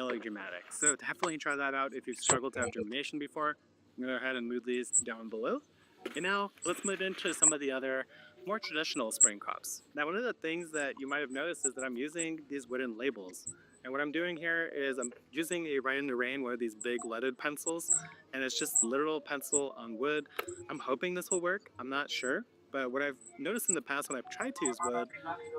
melodramatic. So definitely try that out if you've struggled to have germination before. Go ahead and move these down below. And now let's move into some of the other more traditional spring crops. Now, one of the things that you might have noticed is that I'm using these wooden labels. And what I'm doing here is I'm using a Write in the Rain, one of these big leaded pencils, and it's just literal pencil on wood. I'm hoping this will work. I'm not sure. But what I've noticed in the past when I've tried to use wood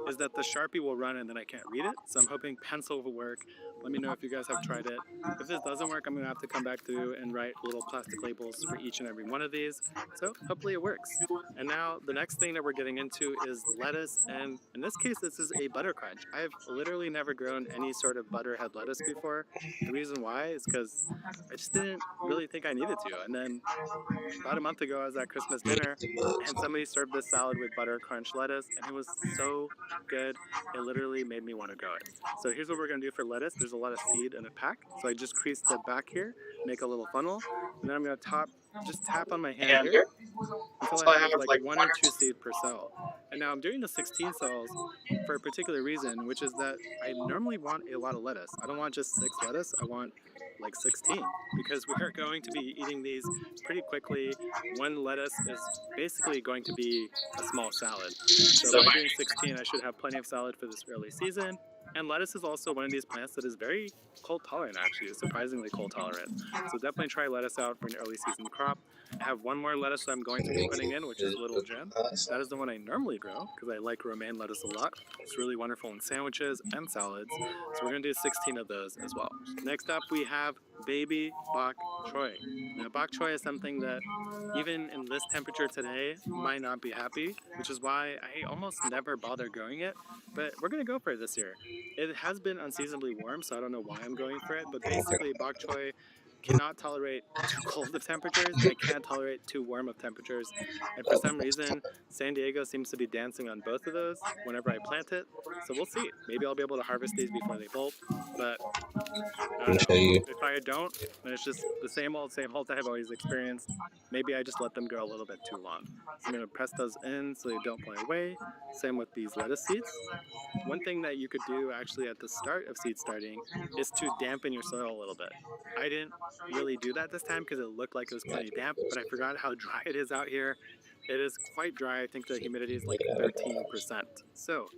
is that the Sharpie will run and then I can't read it. So I'm hoping pencil will work. Let me know if you guys have tried it. If this doesn't work, I'm gonna have to come back through and write little plastic labels for each and every one of these. So hopefully it works. And now the next thing that we're getting into is lettuce. And in this case, this is a butter crunch. I've literally never grown any sort of butterhead lettuce before. The reason why is because I just didn't really think I needed to. And then about a month ago, I was at Christmas dinner and somebody served this salad with butter crunch lettuce, and it was so good. It literally made me want to grow it. So here's what we're gonna do for lettuce. There's a lot of seed in a pack, so I just creased the back here, make a little funnel, and then I'm gonna just tap on my hand here until I have like 1 or 2 seed per cell. And now I'm doing the 16 cells for a particular reason, which is that I normally want a lot of lettuce. I don't want just 6 lettuce, I want like 16, because we are going to be eating these pretty quickly. One lettuce is basically going to be a small salad. So by doing 16, I should have plenty of salad for this early season. And lettuce is also one of these plants that is very cold tolerant, actually. It's surprisingly cold tolerant. So definitely try lettuce out for an early season crop. I have one more lettuce that I'm going to be putting in, which is Little Gem. That is the one I normally grow because I like romaine lettuce a lot. It's really wonderful in sandwiches and salads. So we're going to do 16 of those as well. Next up, we have baby bok choy. Now, bok choy is something that even in this temperature today might not be happy, which is why I almost never bother growing it. But we're going to go for it this year. It has been unseasonably warm, so I don't know why I'm going for it. But basically, bok choy cannot tolerate too cold of temperatures and it can't tolerate too warm of temperatures. And for some reason, San Diego seems to be dancing on both of those whenever I plant it. So we'll see. Maybe I'll be able to harvest these before they bolt, but I don't know. If I don't, then it's just the same old I've always experienced. Maybe I just let them grow a little bit too long. So I'm gonna press those in so they don't fly away. Same with these lettuce seeds. One thing that you could do actually at the start of seed starting is to dampen your soil a little bit. I didn't really do that this time because it looked like it was plenty damp, but I forgot how dry it is out here. It is quite dry. I think the humidity is like 13%. So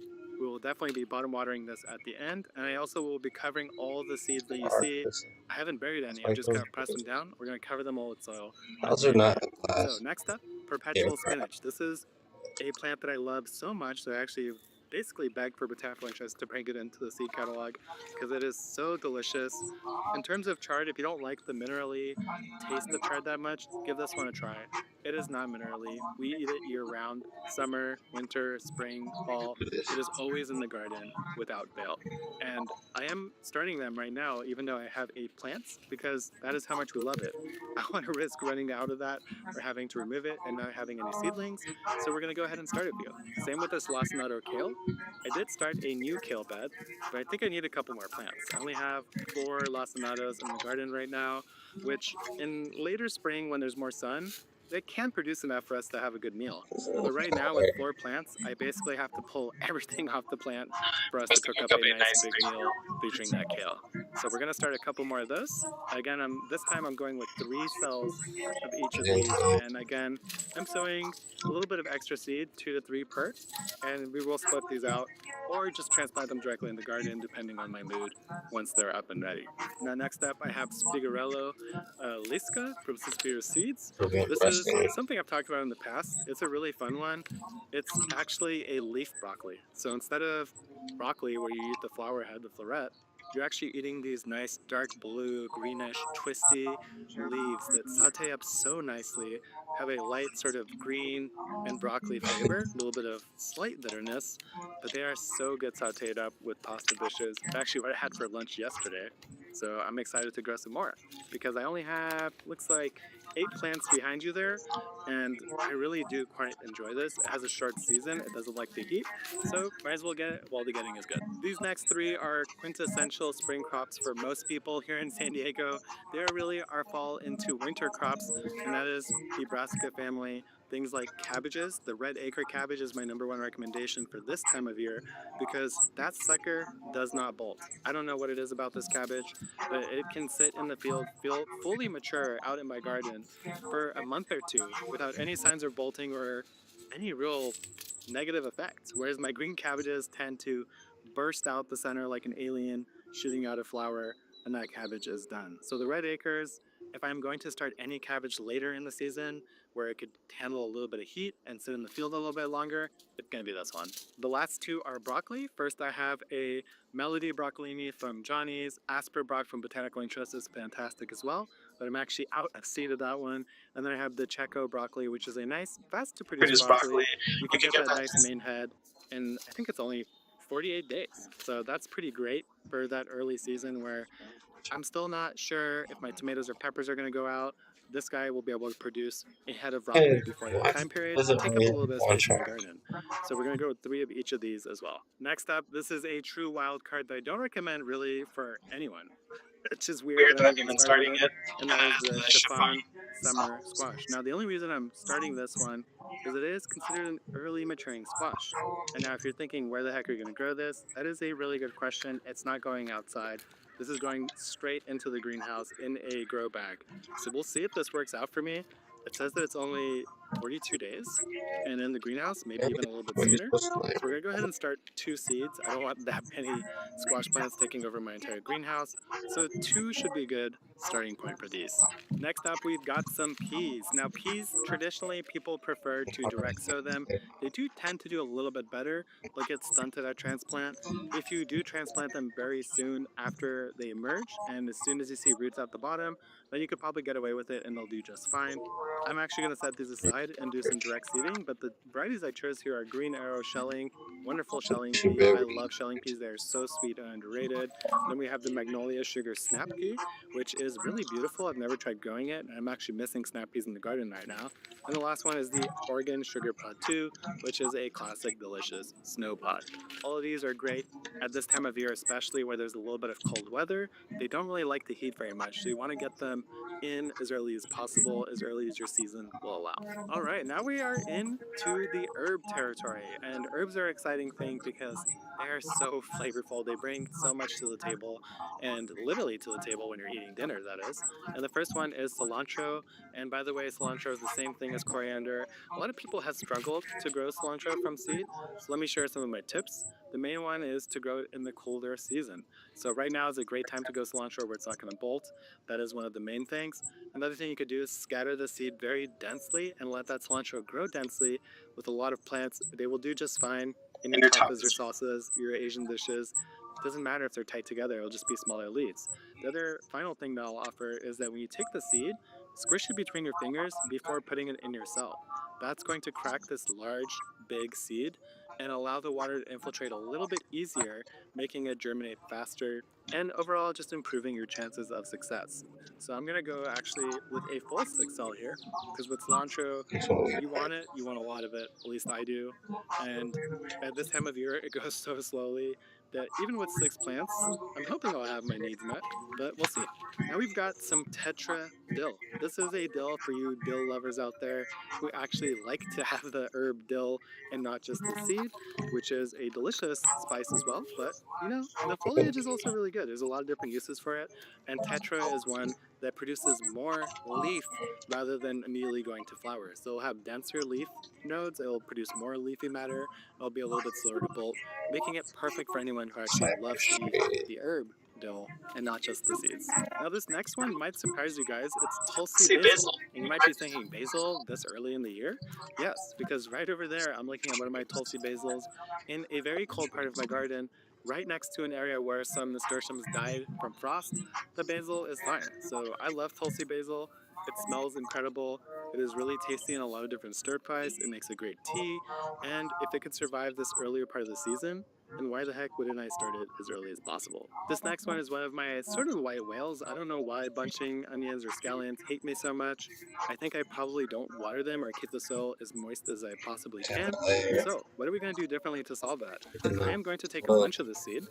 we will definitely be bottom watering this at the end, and I also will be covering all the seeds that you see. I haven't buried any, I've just kind of pressed them down. We're going to cover them all with soil at the end. So next up, perpetual spinach. This is a plant that I love so much that I actually basically begged for Botanical Interest to bring it into the seed catalog because it is so delicious. In terms of chard, if you don't like the minerally taste of chard that much, give this one a try. It is not minerally. We eat it year round, summer, winter, spring, fall. It is always in the garden without fail. And I am starting them right now, even though I have 8 plants, because that is how much we love it. I want to risk running out of that or having to remove it and not having any seedlings. So we're going to go ahead and start a few. Same with this lacinato kale. I did start a new kale bed, but I think I need a couple more plants. I only have 4 lacinatos in the garden right now, which in later spring when there's more sun, they can produce enough for us to have a good meal. But right now with 4 plants, I basically have to pull everything off the plant for us to cook up a nice big meal featuring that kale. So we're gonna start a couple more of those. Again, this time I'm going with 3 cells of each of these, and again, I'm sowing a little bit of extra seed, 2 to 3 per, and we will split these out or just transplant them directly in the garden depending on my mood once they're up and ready. Now next up I have Spigarello Lisca from Suspiro Seeds. This is something I've talked about in the past. It's a really fun one. It's actually a leaf broccoli. So instead of broccoli where you eat the flower head, the floret, you're actually eating these nice dark blue, greenish, twisty leaves that saute up so nicely, have a light sort of green and broccoli flavor, a little bit of slight bitterness, but they are so good sauteed up with pasta dishes. Actually what I had for lunch yesterday. So I'm excited to grow some more because I only have, looks like 8 plants behind you there, and I really do quite enjoy this. It has a short season, it doesn't like the heat, so might as well get it while the getting is good. These next 3 are quintessential spring crops for most people here in San Diego. They are really our fall into winter crops, and that is the brassica family, things like cabbages. The red acre cabbage is my number one recommendation for this time of year because that sucker does not bolt. I don't know what it is about this cabbage, but it can sit in the field, feel fully mature out in my garden for a month or two without any signs of bolting or any real negative effects. Whereas my green cabbages tend to burst out the center like an alien shooting out a flower, and that cabbage is done. So the red acres, if I'm going to start any cabbage later in the season where it could handle a little bit of heat and sit in the field a little bit longer, it's going to be this one. The last two are broccoli. First, I have a Melody broccolini from Johnny's. Asper Brock from Botanical Interest is fantastic as well, but I'm actually out of seed of that one. And then I have the Checo broccoli, which is a nice, fast to produce broccoli. You can get that nice main head, and I think it's only 48 days. So that's pretty great for that early season where I'm still not sure if my tomatoes or peppers are going to go out. This guy will be able to produce a head of broccoli And before that what time period and doesn't take up a really little bit of one space in my track. garden. So we're going to go with 3 of each of these as well. Next up, this is a true wild card that I don't recommend really for anyone. It's just weird that I'm even starting it, and that is the chiffon summer squash. Now, the only reason I'm starting this one is it is considered an early maturing squash. And now, if you're thinking, where the heck are you going to grow this? That is a really good question. It's not going outside. This is going straight into the greenhouse in a grow bag. So we'll see if this works out for me. It says that it's only 42 days, and in the greenhouse, maybe even a little bit When it sooner. was like, So we're gonna go ahead and start 2 seeds. I don't want that many squash plants taking over my entire greenhouse. So 2 should be a good starting point for these. Next up, we've got some peas. Now, peas, traditionally, people prefer to direct sow them. They do tend to do a little bit better, but get stunted at transplant. If you do transplant them very soon after they emerge, and as soon as you see roots at the bottom, then you could probably get away with it and they'll do just fine. I'm actually going to set these aside and do some direct seeding, but the varieties I chose here are Green Arrow Shelling, wonderful shelling should pea. be able I to love shelling peas. They're so sweet and underrated. Then we have the Magnolia Sugar Snap Pea, which is really beautiful. I've never tried growing it, and I'm actually missing snap peas in the garden right now. And the last one is the Oregon Sugar Pod 2, which is a classic, delicious snow pod. All of these are great at this time of year, especially where there's a little bit of cold weather. They don't really like the heat very much, so you want to get them in as early as possible, as early as your season will allow. All right, now we are into the herb territory, and herbs are an exciting thing because they are so flavorful. They bring so much to the table, and literally to the table when you're eating dinner, that is. And the first one is cilantro. And by the way, cilantro is the same thing as coriander. A lot of people have struggled to grow cilantro from seed, so let me share some of my tips. The main one is to grow it in the colder season. So right now is a great time to grow cilantro where it's not going to bolt. That is one of the main things. Another thing you could do is scatter the seed very densely and let that cilantro grow densely with a lot of plants. They will do just fine in your tapas, your salsas, your Asian dishes. Doesn't matter if they're tight together, it'll just be smaller leaves. The other final thing that I'll offer is that when you take the seed, squish it between your fingers before putting it in your cell. That's going to crack this large, big seed and allow the water to infiltrate a little bit easier, making it germinate faster and overall just improving your chances of success. So I'm gonna go actually with a full 6 cell here, because with cilantro, you want a lot of it, at least I do. And at this time of year, it goes so slowly that even with 6 plants, I'm hoping I'll have my needs met, but we'll see. Now we've got some Tetra dill. This is a dill for you dill lovers out there who actually like to have the herb dill and not just the seed, which is a delicious spice as well. But you know, the foliage is also really good. There's a lot of different uses for it, and Tetra is one that produces more leaf rather than immediately going to flowers. So it'll have denser leaf nodes, it'll produce more leafy matter, it'll be a little bit slower to bolt, making it perfect for anyone who actually loves to eat the herb dill and not just the seeds. Now this next one might surprise you guys. It's Tulsi basil. And you might be thinking, basil this early in the year? Yes, because right over there I'm looking at one of my Tulsi basils in a very cold part of my garden, right next to an area where some nasturtiums died from frost. The basil is fine. So I love Tulsi basil. It smells incredible. It is really tasty in a lot of different stir fries. It makes a great tea. And if it could survive this earlier part of the season, then why the heck wouldn't I start it as early as possible? This next one is one of my sort of white whales. I don't know why bunching onions or scallions hate me so much. I think I probably don't water them or keep the soil as moist as I possibly can. definitely So, what are we going to do differently to solve that? I enough. am going to take a Well, bunch of the seed,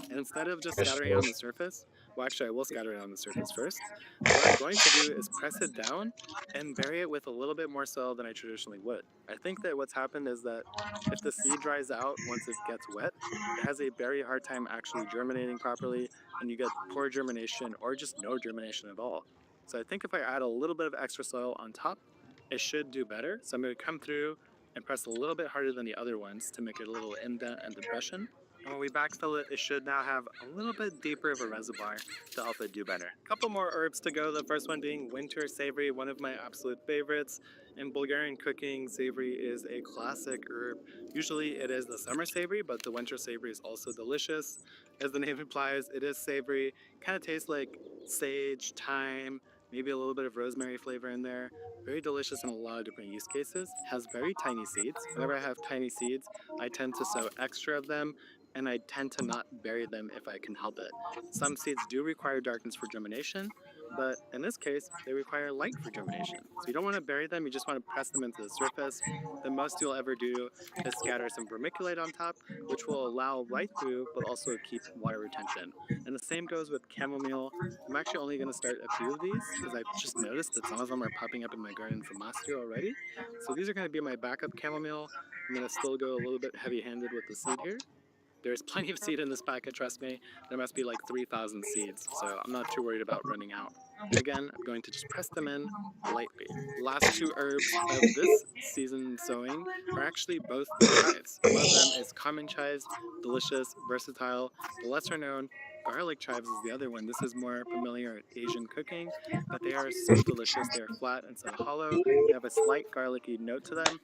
And instead of just Yes, scattering it on yes. the surface, well, actually, I will scatter it on the surface first. What I'm going to do is press it down and bury it with a little bit more soil than I traditionally would. I think that what's happened is that if the seed dries out once it gets wet, it has a very hard time actually germinating properly, and you get poor germination or just no germination at all. So I think if I add a little bit of extra soil on top, it should do better. So I'm going to come through and press a little bit harder than the other ones to make it a little indent and depression. And when we backfill it, it should now have a little bit deeper of a reservoir to help it do better. A couple more herbs to go. The first one being winter savory, one of my absolute favorites. In Bulgarian cooking, savory is a classic herb. Usually it is the summer savory, but the winter savory is also delicious. As the name implies, it is savory. Kind of tastes like sage, thyme, maybe a little bit of rosemary flavor in there. Very delicious in a lot of different use cases. Has very tiny seeds. Whenever I have tiny seeds, I tend to sow extra of them, and I tend to not bury them if I can help it. Some seeds do require darkness for germination, but in this case, they require light for germination. So you don't want to bury them, you just want to press them into the surface. The most you'll ever do is scatter some vermiculite on top, which will allow light through, but also keep water retention. And the same goes with chamomile. I'm actually only going to start a few of these because I've just noticed that some of them are popping up in my garden from last year already. So these are going to be my backup chamomile. I'm going to still go a little bit heavy handed with the seed here. There's plenty of seed in this packet, trust me. There must be like 3,000 seeds, so I'm not too worried about running out. And again, I'm going to just press them in lightly. Last two herbs of this season sowing are actually both chives. One of them is common chives, delicious, versatile. The lesser known garlic chives is the other one. This is more familiar in Asian cooking, but they are so delicious. They are flat instead of hollow. They have a slight garlicky note to them,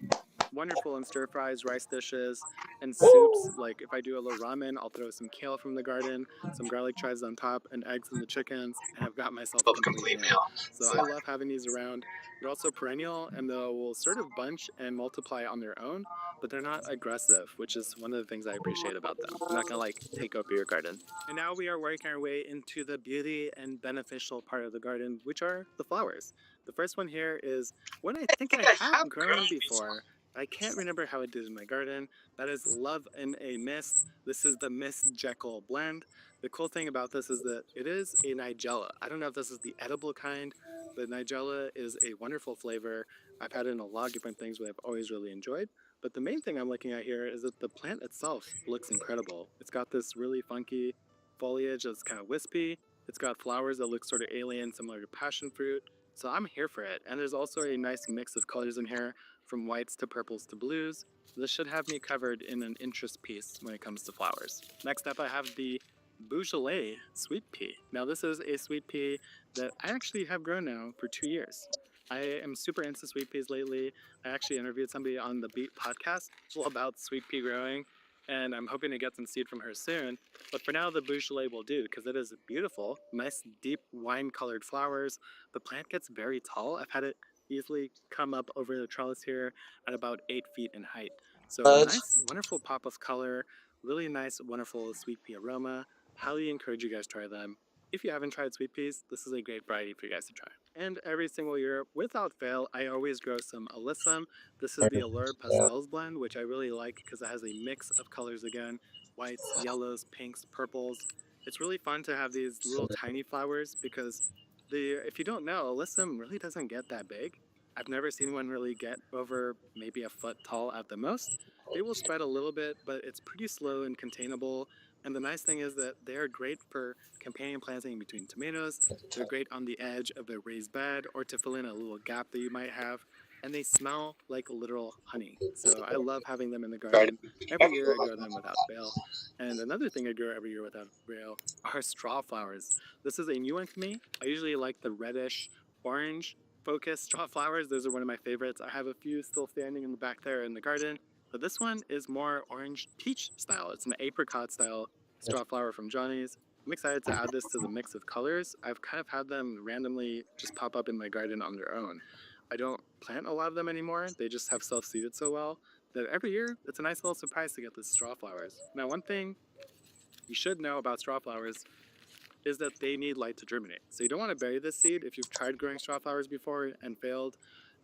wonderful in stir fries, rice dishes, and soups. Like if I do a little ramen, I'll throw some kale from the garden, some garlic chives on top, and eggs in the chickens, and I've got myself a complete meal. So I love having these around. They're also perennial, and they will sort of bunch and multiply on their own, but they're not aggressive, which is one of the things I appreciate about them. They're not gonna like take over your garden. And now we are working our way into the beauty and beneficial part of the garden, which are the flowers. The first one here is one I think I have grown before. I can't remember how it did in my garden. That is Love in a Mist. This is the Mist Jekyll blend. The cool thing about this is that it is a nigella. I don't know if this is the edible kind, but nigella is a wonderful flavor. I've had it in a lot of different things that I've always really enjoyed. But the main thing I'm looking at here is that the plant itself looks incredible. It's got this really funky foliage that's kind of wispy. It's got flowers that look sort of alien, similar to passion fruit. So I'm here for it. And there's also a nice mix of colors in here, from whites to purples to blues. This should have me covered in an interest piece when it comes to flowers. Next up, I have the Beaujolais sweet pea. Now, this is a sweet pea that I actually have grown now for 2 years. I am super into sweet peas lately. I actually interviewed somebody on the Beat podcast all about sweet pea growing, and I'm hoping to get some seed from her soon. But for now, the Beaujolais will do because it is beautiful, nice, deep wine colored flowers. The plant gets very tall. I've had it easily come up over the trellis here at about 8 feet in height. So But nice, wonderful pop of color, really nice, wonderful sweet pea aroma. Highly encourage you guys to try them. If you haven't tried sweet peas, this is a great variety for you guys to try. And every single year, without fail, I always grow some alyssum. This is the Allure yeah, Pastels blend, which I really like because it has a mix of colors again, whites, yellows, pinks, purples. It's really fun to have these little tiny flowers because if you don't know, alyssum really doesn't get that big. I've never seen one really get over maybe a foot tall at the most. They will spread a little bit, but it's pretty slow and containable. And the nice thing is that they are great for companion planting between tomatoes. They're great on the edge of a raised bed or to fill in a little gap that you might have. And they smell like literal honey. So I love having them in the garden. Every year I grow them without fail. And another thing I grow every year without fail are straw flowers. This is a new one to me. I usually like the reddish orange focused straw flowers. Those are one of my favorites. I have a few still standing in the back there in the garden. But this one is more orange peach style. It's an apricot style straw flower from Johnny's. I'm excited to add this to the mix of colors. I've kind of had them randomly just pop up in my garden on their own. I don't plant a lot of them anymore. They just have self-seeded so well that every year it's a nice little surprise to get the straw flowers. Now, one thing you should know about straw flowers is that they need light to germinate. So you don't want to bury this seed. If you've tried growing straw flowers before and failed,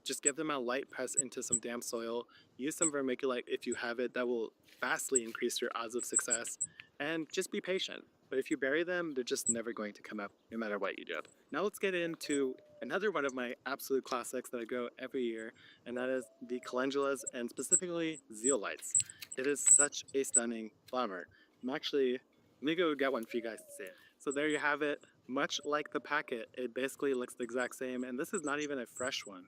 Just give them a light press into some damp soil. Use some vermiculite if you have it. That will vastly increase your odds of success. And just be patient. But if you bury them, they're just never going to come up no matter what you do. Now let's get into another one of my absolute classics that I grow every year, and that is the calendulas and specifically zeolites. It is such a stunning flower. Let me go get one for you guys to see. So there you have it. Much like the packet, it basically looks the exact same, and this is not even a fresh one,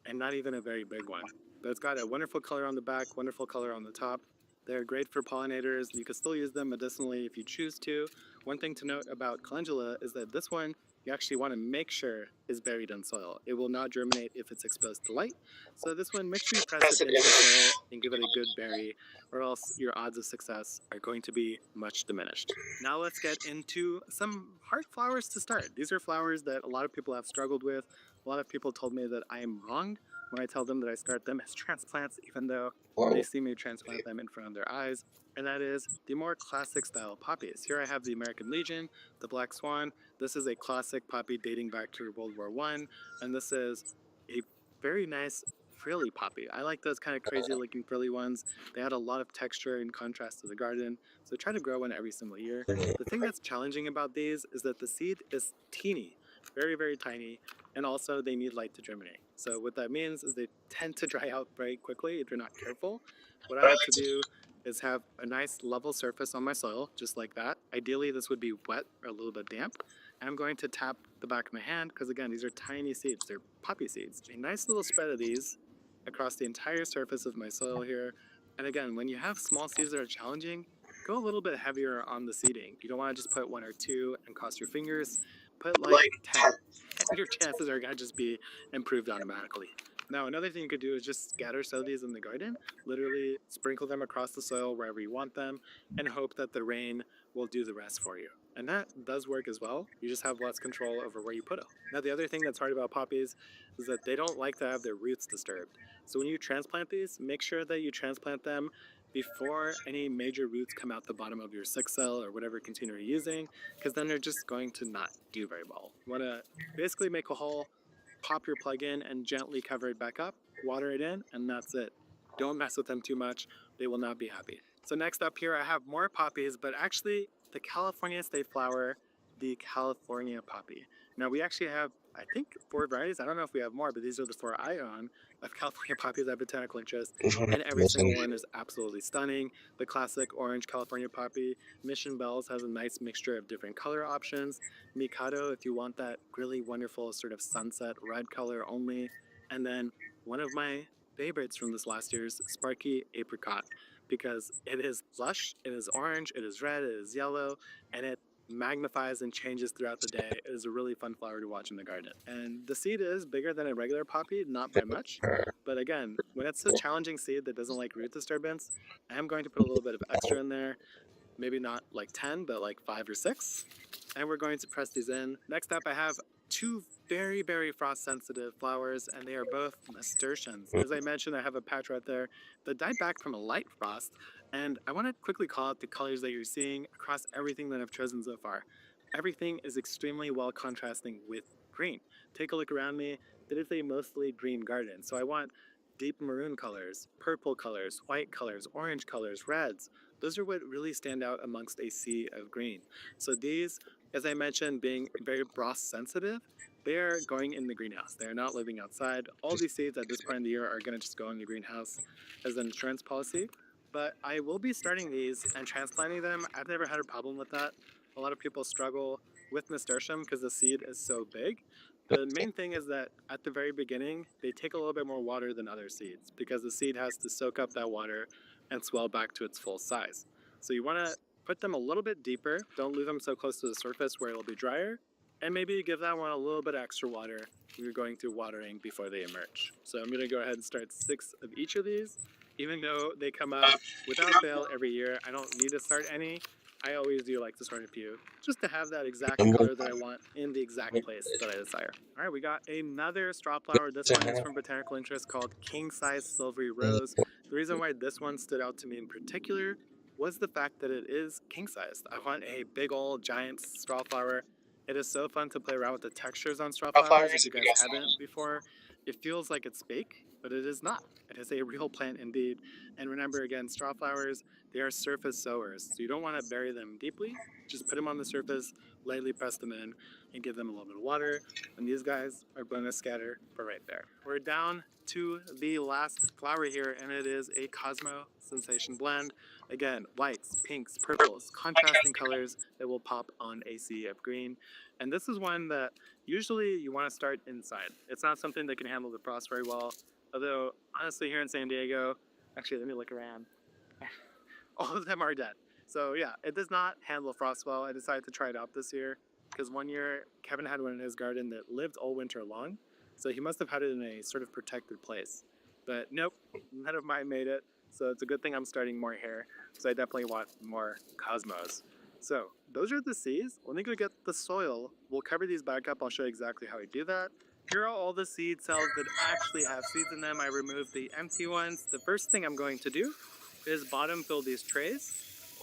and not even a very big one. But it's got a wonderful color on the back, wonderful color on the top. They're great for pollinators. You can still use them medicinally if you choose to. One thing to note about calendula is that this one you actually want to make sure is buried in soil. It will not germinate if it's exposed to light. So this one, make sure you press it into the soil and give it a good bury, or else your odds of success are going to be much diminished. Now let's get into some heart flowers to start. These are flowers that a lot of people have struggled with. A lot of people told me that I am wrong when I tell them that I start them as transplants, even though they see me transplant them in front of their eyes, and that is the more classic style poppies. Here I have the American Legion, the Black Swan. This is a classic poppy dating back to World War I, and this is a very nice frilly poppy. I like those kind of crazy looking frilly ones. They add a lot of texture in contrast to the garden, so try to grow one every single year. The thing that's challenging about these is that the seed is teeny, very, very tiny, and also they need light to germinate. So what that means is they tend to dry out very quickly if you're not careful. What I like to do is have a nice level surface on my soil, just like that. Ideally, this would be wet or a little bit damp. I'm going to tap the back of my hand because, again, these are tiny seeds. They're poppy seeds. A nice little spread of these across the entire surface of my soil here. And again, when you have small seeds that are challenging, go a little bit heavier on the seeding. You don't want to just put 1 or 2 and cross your fingers. Put like 10, and your chances are going to just be improved automatically. Now, another thing you could do is just scatter sow these in the garden. Literally sprinkle them across the soil wherever you want them and hope that the rain will do the rest for you. And that does work as well. You just have less control over where you put them. Now, the other thing that's hard about poppies is that they don't like to have their roots disturbed. So when you transplant these, make sure that you transplant them before any major roots come out the bottom of your 6 cell or whatever container you're using, because then they're just going to not do very well. You want to basically make a hole, pop your plug in, and gently cover it back up, water it in, and that's it. Don't mess with them too much. They will not be happy. So next up here, I have more poppies, but actually the California state flower, the California poppy. Now we actually have, I think, 4 varieties. I don't know if we have more, but these are the 4 I own of California poppies at botanical interest, and every single one is absolutely stunning. The classic orange California poppy, Mission Bells has a nice mixture of different color options. Mikado, if you want that really wonderful sort of sunset red color only, and then one of my favorites from this last year's Sparky Apricot, because it is lush, it is orange, it is red, it is yellow, and it magnifies and changes throughout the day. It is a really fun flower to watch in the garden. And the seed is bigger than a regular poppy, not by much. But again, when it's a challenging seed that doesn't like root disturbance, I am going to put a little bit of extra in there. Maybe not like 10, but like 5 or 6. And we're going to press these in. Next up, I have 2 very, very frost sensitive flowers, and they are both nasturtiums. As I mentioned, I have a patch right there that died back from a light frost, and I want to quickly call out the colors that you're seeing across everything that I've chosen so far. Everything is extremely well contrasting with green. Take a look around me. It is a mostly green garden, so I want deep maroon colors, purple colors, white colors, orange colors, reds. Those are what really stand out amongst a sea of green. So these, as I mentioned, being very frost sensitive, they are going in the greenhouse. They are not living outside. All these seeds at this point in the year are going to just go in the greenhouse as an insurance policy. But I will be starting these and transplanting them. I've never had a problem with that. A lot of people struggle with nasturtium because the seed is so big. The main thing is that at the very beginning, they take a little bit more water than other seeds because the seed has to soak up that water and swell back to its full size. So you want to put them a little bit deeper. Don't leave them so close to the surface where it'll be drier. And maybe give that one a little bit extra water when you're going through watering before they emerge. So I'm going to go ahead and start 6 of each of these. Even though they come up without fail every year, I don't need to start any. I always do like to start a few, just to have that exact color that I want in the exact place that I desire. All right, we got another straw flower. This one is from Botanical Interest called King Size Silvery Rose. The reason why this one stood out to me in particular was the fact that it is king sized. I want a big old giant straw flower. It is so fun to play around with the textures on straw flowers if you guys haven't before. It feels like it's fake, but it is not. It is a real plant indeed. And remember again, straw flowers, they are surface sowers. So you don't want to bury them deeply. Just put them on the surface, lightly press them in, and give them a little bit of water. And these guys are bonus scatter for right there. We're down to the last flower here, and it is a Cosmo Sensation blend. Again, whites, pinks, purples, contrasting colors that will pop on a sea of green. And this is one that usually you want to start inside. It's not something that can handle the frost very well. Although, honestly, here in San Diego, actually, let me look around. All of them are dead. So yeah, it does not handle frost well. I decided to try it out this year because one year Kevin had one in his garden that lived all winter long. So he must have had it in a sort of protected place. But nope, none of mine made it. So it's a good thing I'm starting more here because I definitely want more Cosmos. So those are the seeds. Let me go get the soil. We'll cover these back up. I'll show you exactly how I do that. Here are all the seed cells that actually have seeds in them. I removed the empty ones. The first thing I'm going to do is bottom fill these trays.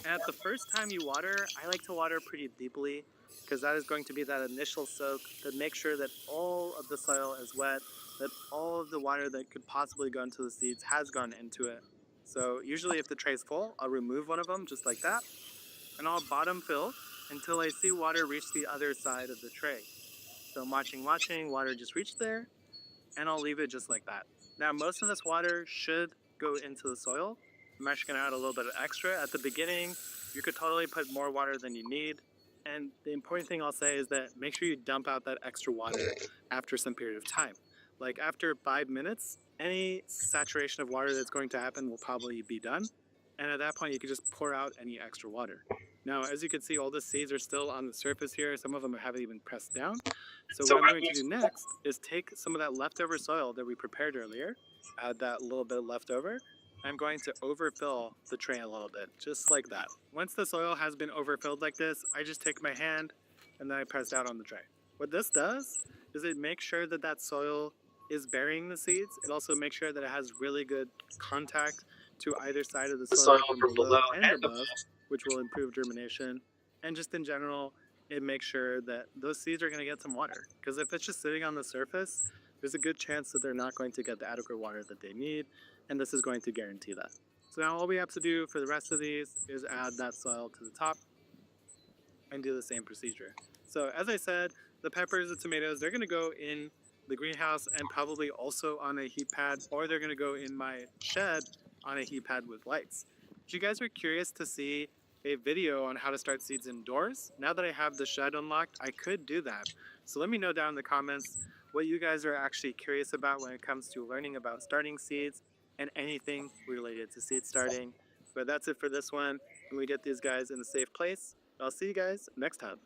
And at the first time you water, I like to water pretty deeply because that is going to be that initial soak to make sure that all of the soil is wet, that all of the water that could possibly go into the seeds has gone into it. So usually if the tray is full, I'll remove one of them just like that, and I'll bottom fill until I see water reach the other side of the tray. So I'm watching, water just reached there, and I'll leave it just like that. Now most of this water should go into the soil. I'm actually going to add a little bit of extra. At the beginning, you could totally put more water than you need. And the important thing I'll say is that make sure you dump out that extra water after some period of time. Like after 5 minutes, any saturation of water that's going to happen will probably be done. And at that point, you can just pour out any extra water. Now, as you can see, all the seeds are still on the surface here. Some of them haven't even pressed down. So what I'm going to do next is take some of that leftover soil that we prepared earlier, add that little bit left over. I'm going to overfill the tray a little bit, just like that. Once the soil has been overfilled like this, I just take my hand and then I press down on the tray. What this does is it makes sure that that soil is burying the seeds. It also makes sure that it has really good contact to either side of the soil from below and above, which will improve germination. And just in general, it makes sure that those seeds are going to get some water. Because if it's just sitting on the surface, there's a good chance that they're not going to get the adequate water that they need, and this is going to guarantee that. So now all we have to do for the rest of these is add that soil to the top and do the same procedure. So as I said, the peppers, the tomatoes, they're going to go in the greenhouse and probably also on a heat pad, or they're going to go in my shed on a heat pad with lights. If you guys are curious to see a video on how to start seeds indoors, now that I have the shed unlocked, I could do that. So let me know down in the comments what you guys are actually curious about when it comes to learning about starting seeds and anything related to seed starting. But that's it for this one. And we get these guys in a safe place. I'll see you guys next time.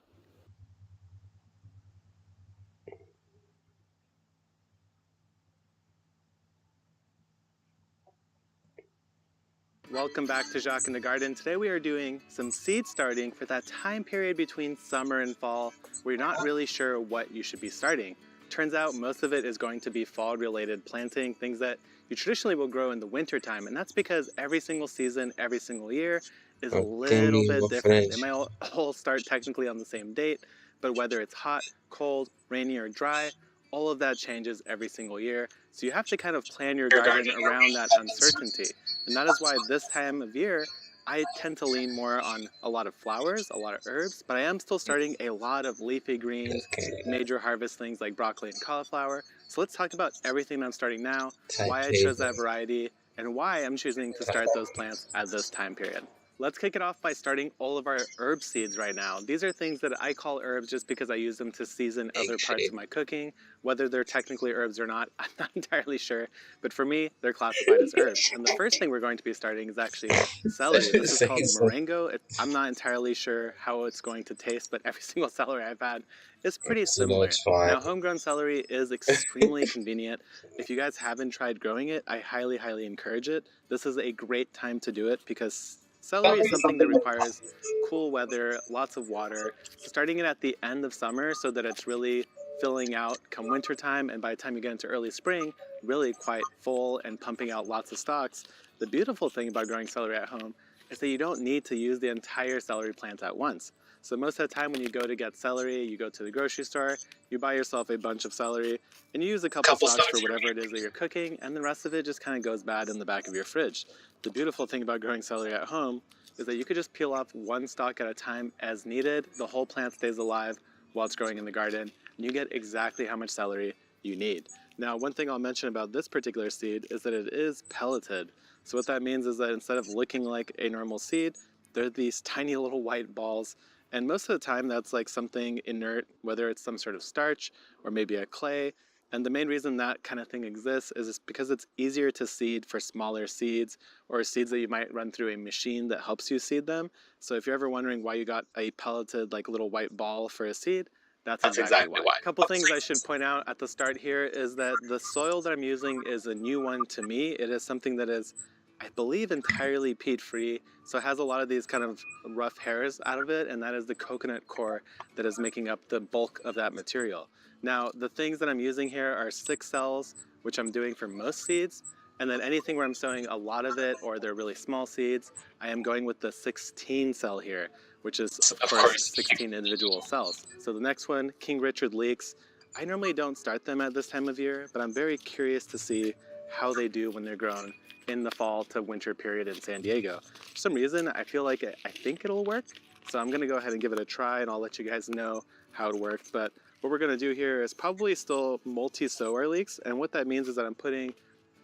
Welcome back to Jacques in the Garden. Today we are doing some seed starting for that time period between summer and fall where you're not really sure what you should be starting. Turns out most of it is going to be fall related planting, things that you traditionally will grow in the winter time, and that's because every single season, every single year is a little bit different. They might all start technically on the same date, but whether it's hot, cold, rainy, or dry, all of that changes every single year. So you have to kind of plan your garden around that uncertainty. And that is why this time of year, I tend to lean more on a lot of flowers, a lot of herbs, but I am still starting a lot of leafy greens, major harvest things like broccoli and cauliflower. So let's talk about everything I'm starting now, why I chose that variety, and why I'm choosing to start those plants at this time period. Let's kick it off by starting all of our herb seeds right now. These are things that I call herbs just because I use them to season other parts of my cooking. Whether they're technically herbs or not, I'm not entirely sure, but for me, they're classified as herbs. And the first thing we're going to be starting is actually celery. This is called moringa. I'm not entirely sure how it's going to taste, but every single celery I've had is pretty similar. Now, homegrown celery is extremely convenient. If you guys haven't tried growing it, I highly, highly encourage it. This is a great time to do it because celery is something that requires cool weather, lots of water. So starting it at the end of summer so that it's really filling out come wintertime, and by the time you get into early spring, really quite full and pumping out lots of stalks. The beautiful thing about growing celery at home is that you don't need to use the entire celery plant at once. So most of the time when you go to get celery, you go to the grocery store, you buy yourself a bunch of celery, and you use a couple stalks for whatever it is that you're cooking, and the rest of it just kind of goes bad in the back of your fridge. The beautiful thing about growing celery at home is that you could just peel off one stalk at a time as needed. The whole plant stays alive while it's growing in the garden, and you get exactly how much celery you need. Now, one thing I'll mention about this particular seed is that it is pelleted. So what that means is that instead of looking like a normal seed, they're these tiny little white balls. And most of the time that's like something inert, whether it's some sort of starch or maybe a clay. And the main reason that kind of thing exists is because it's easier to seed for smaller seeds or seeds that you might run through a machine that helps you seed them. So if you're ever wondering why you got a pelleted like little white ball for a seed, that's exactly why. A couple things I should point out at the start here is that the soil that I'm using is a new one to me. It is something that is, I believe, entirely peat-free, so it has a lot of these kind of rough hairs out of it, and that is the coconut core that is making up the bulk of that material. Now, the things that I'm using here are 6 cells, which I'm doing for most seeds, and then anything where I'm sowing a lot of it or they're really small seeds, I am going with the 16 cell here, which is, of course, 16 individual cells. So the next one, King Richard leeks. I normally don't start them at this time of year, but I'm very curious to see how they do when they're grown in the fall to winter period in San Diego. For some reason, I feel like I think it'll work. So I'm gonna go ahead and give it a try, and I'll let you guys know how it works. But what we're gonna do here is probably still multi-sow our leeks. And what that means is that I'm putting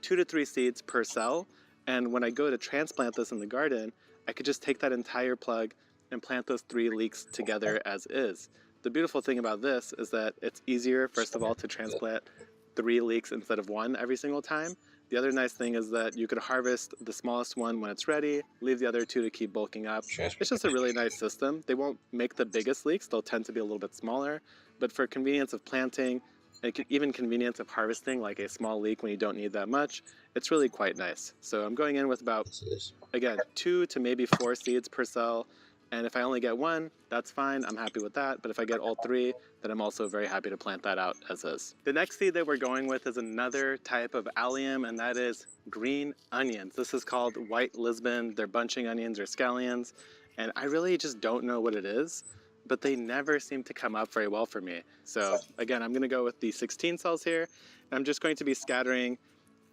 2 to 3 seeds per cell. And when I go to transplant this in the garden, I could just take that entire plug and plant those 3 leeks together as is. The beautiful thing about this is that it's easier, first of all, to transplant 3 leeks instead of 1 every single time. The other nice thing is that you could harvest the smallest one when it's ready, leave the other 2 to keep bulking up. It's just a really nice system. They won't make the biggest leeks, they'll tend to be a little bit smaller, but for convenience of planting, and even convenience of harvesting, like a small leek when you don't need that much, it's really quite nice. So I'm going in with about, again, 2 to maybe 4 seeds per cell. And if I only get 1, that's fine, I'm happy with that. But if I get all 3, then I'm also very happy to plant that out as is. The next seed that we're going with is another type of allium, and that is green onions. This is called white Lisbon. They're bunching onions or scallions. And I really just don't know what it is, but they never seem to come up very well for me. So again, I'm gonna go with the 16 cells here. And I'm just going to be scattering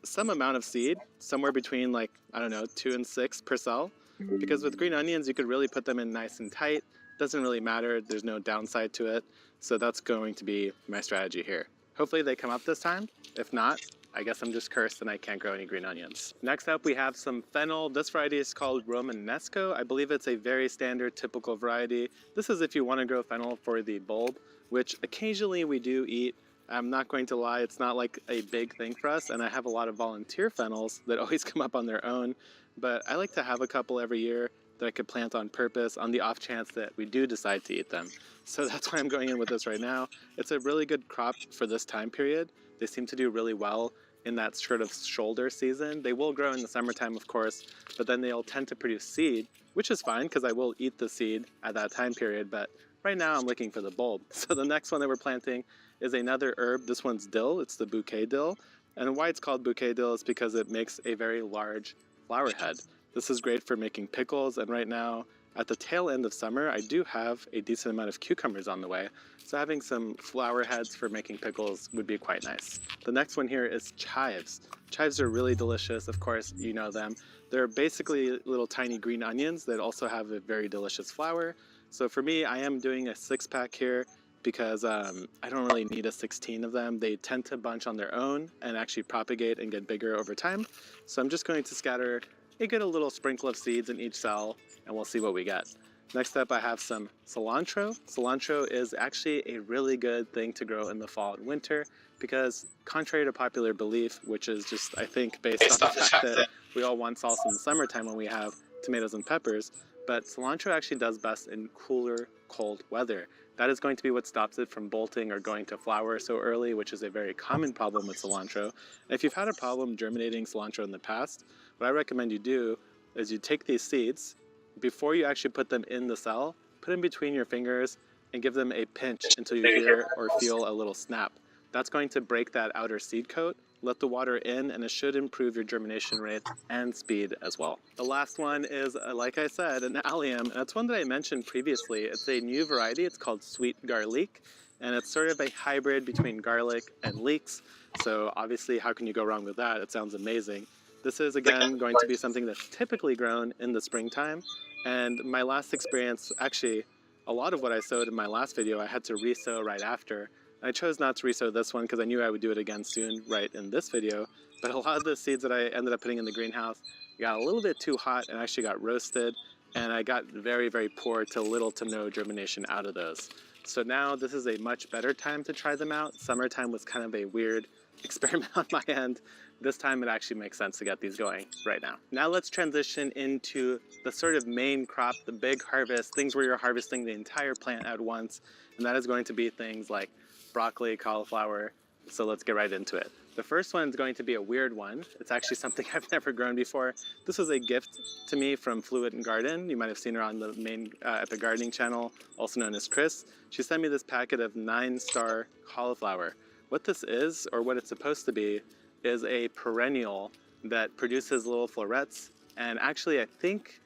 some amount of seed, somewhere between like, I don't know, 2 and 6 per cell. Because with green onions, you could really put them in nice and tight. Doesn't really matter, there's no downside to it. So that's going to be my strategy here. Hopefully they come up this time. If not, I guess I'm just cursed and I can't grow any green onions. Next up, we have some fennel. This variety is called Romanesco. I believe it's a very standard, typical variety. This is if you want to grow fennel for the bulb, which occasionally we do eat. I'm not going to lie, it's not like a big thing for us, and I have a lot of volunteer fennels that always come up on their own, but I like to have a couple every year that I could plant on purpose on the off chance that we do decide to eat them. So that's why I'm going in with this right now. It's a really good crop for this time period. They seem to do really well in that sort of shoulder season. They will grow in the summertime, of course, but then they'll tend to produce seed, which is fine because I will eat the seed at that time period, but right now I'm looking for the bulb. So the next one that we're planting is another herb. This one's dill. It's the bouquet dill. And why it's called bouquet dill is because it makes a very large flower head. This is great for making pickles, and right now at the tail end of summer I do have a decent amount of cucumbers on the way, so having some flower heads for making pickles would be quite nice. The next one here is chives. Chives are really delicious, of course you know them. They're basically little tiny green onions that also have a very delicious flower. So for me, I am doing a 6-pack here because I don't really need a 16 of them. They tend to bunch on their own and actually propagate and get bigger over time. So I'm just going to scatter a good little sprinkle of seeds in each cell, and we'll see what we get. Next up, I have some cilantro. Cilantro is actually a really good thing to grow in the fall and winter because, contrary to popular belief, which is just, I think, based on the fact that we all want salsa in the summertime when we have tomatoes and peppers, but cilantro actually does best in cooler, cold weather. That is going to be what stops it from bolting or going to flower so early, which is a very common problem with cilantro. And if you've had a problem germinating cilantro in the past, what I recommend you do is you take these seeds, before you actually put them in the cell, put them between your fingers and give them a pinch until you hear or feel a little snap. That's going to break that outer seed coat let the water in, and it should improve your germination rate and speed as well. The last one is, like I said, an allium, and that's one that I mentioned previously. It's a new variety. It's called sweet garlic, and it's sort of a hybrid between garlic and leeks. So obviously, how can you go wrong with that? It sounds amazing. This is, again, going to be something that's typically grown in the springtime. And my last experience, actually, a lot of what I sowed in my last video, I had to re-sow right after. I chose not to re-sow this one because I knew I would do it again soon, right in this video. But a lot of the seeds that I ended up putting in the greenhouse got a little bit too hot and actually got roasted. And I got very, very poor to little to no germination out of those. So now this is a much better time to try them out. Summertime was kind of a weird experiment on my end. This time it actually makes sense to get these going right now. Now let's transition into the sort of main crop, the big harvest, things where you're harvesting the entire plant at once. And that is going to be things like broccoli, cauliflower. So let's get right into it. The first one is going to be a weird one. It's actually something I've never grown before. This was a gift to me from Fluid and Garden. You might have seen her on the main Epic Gardening channel, also known as Chris. She sent me this packet of 9-star cauliflower. What this is, or what it's supposed to be, is a perennial that produces little florets. And actually, I think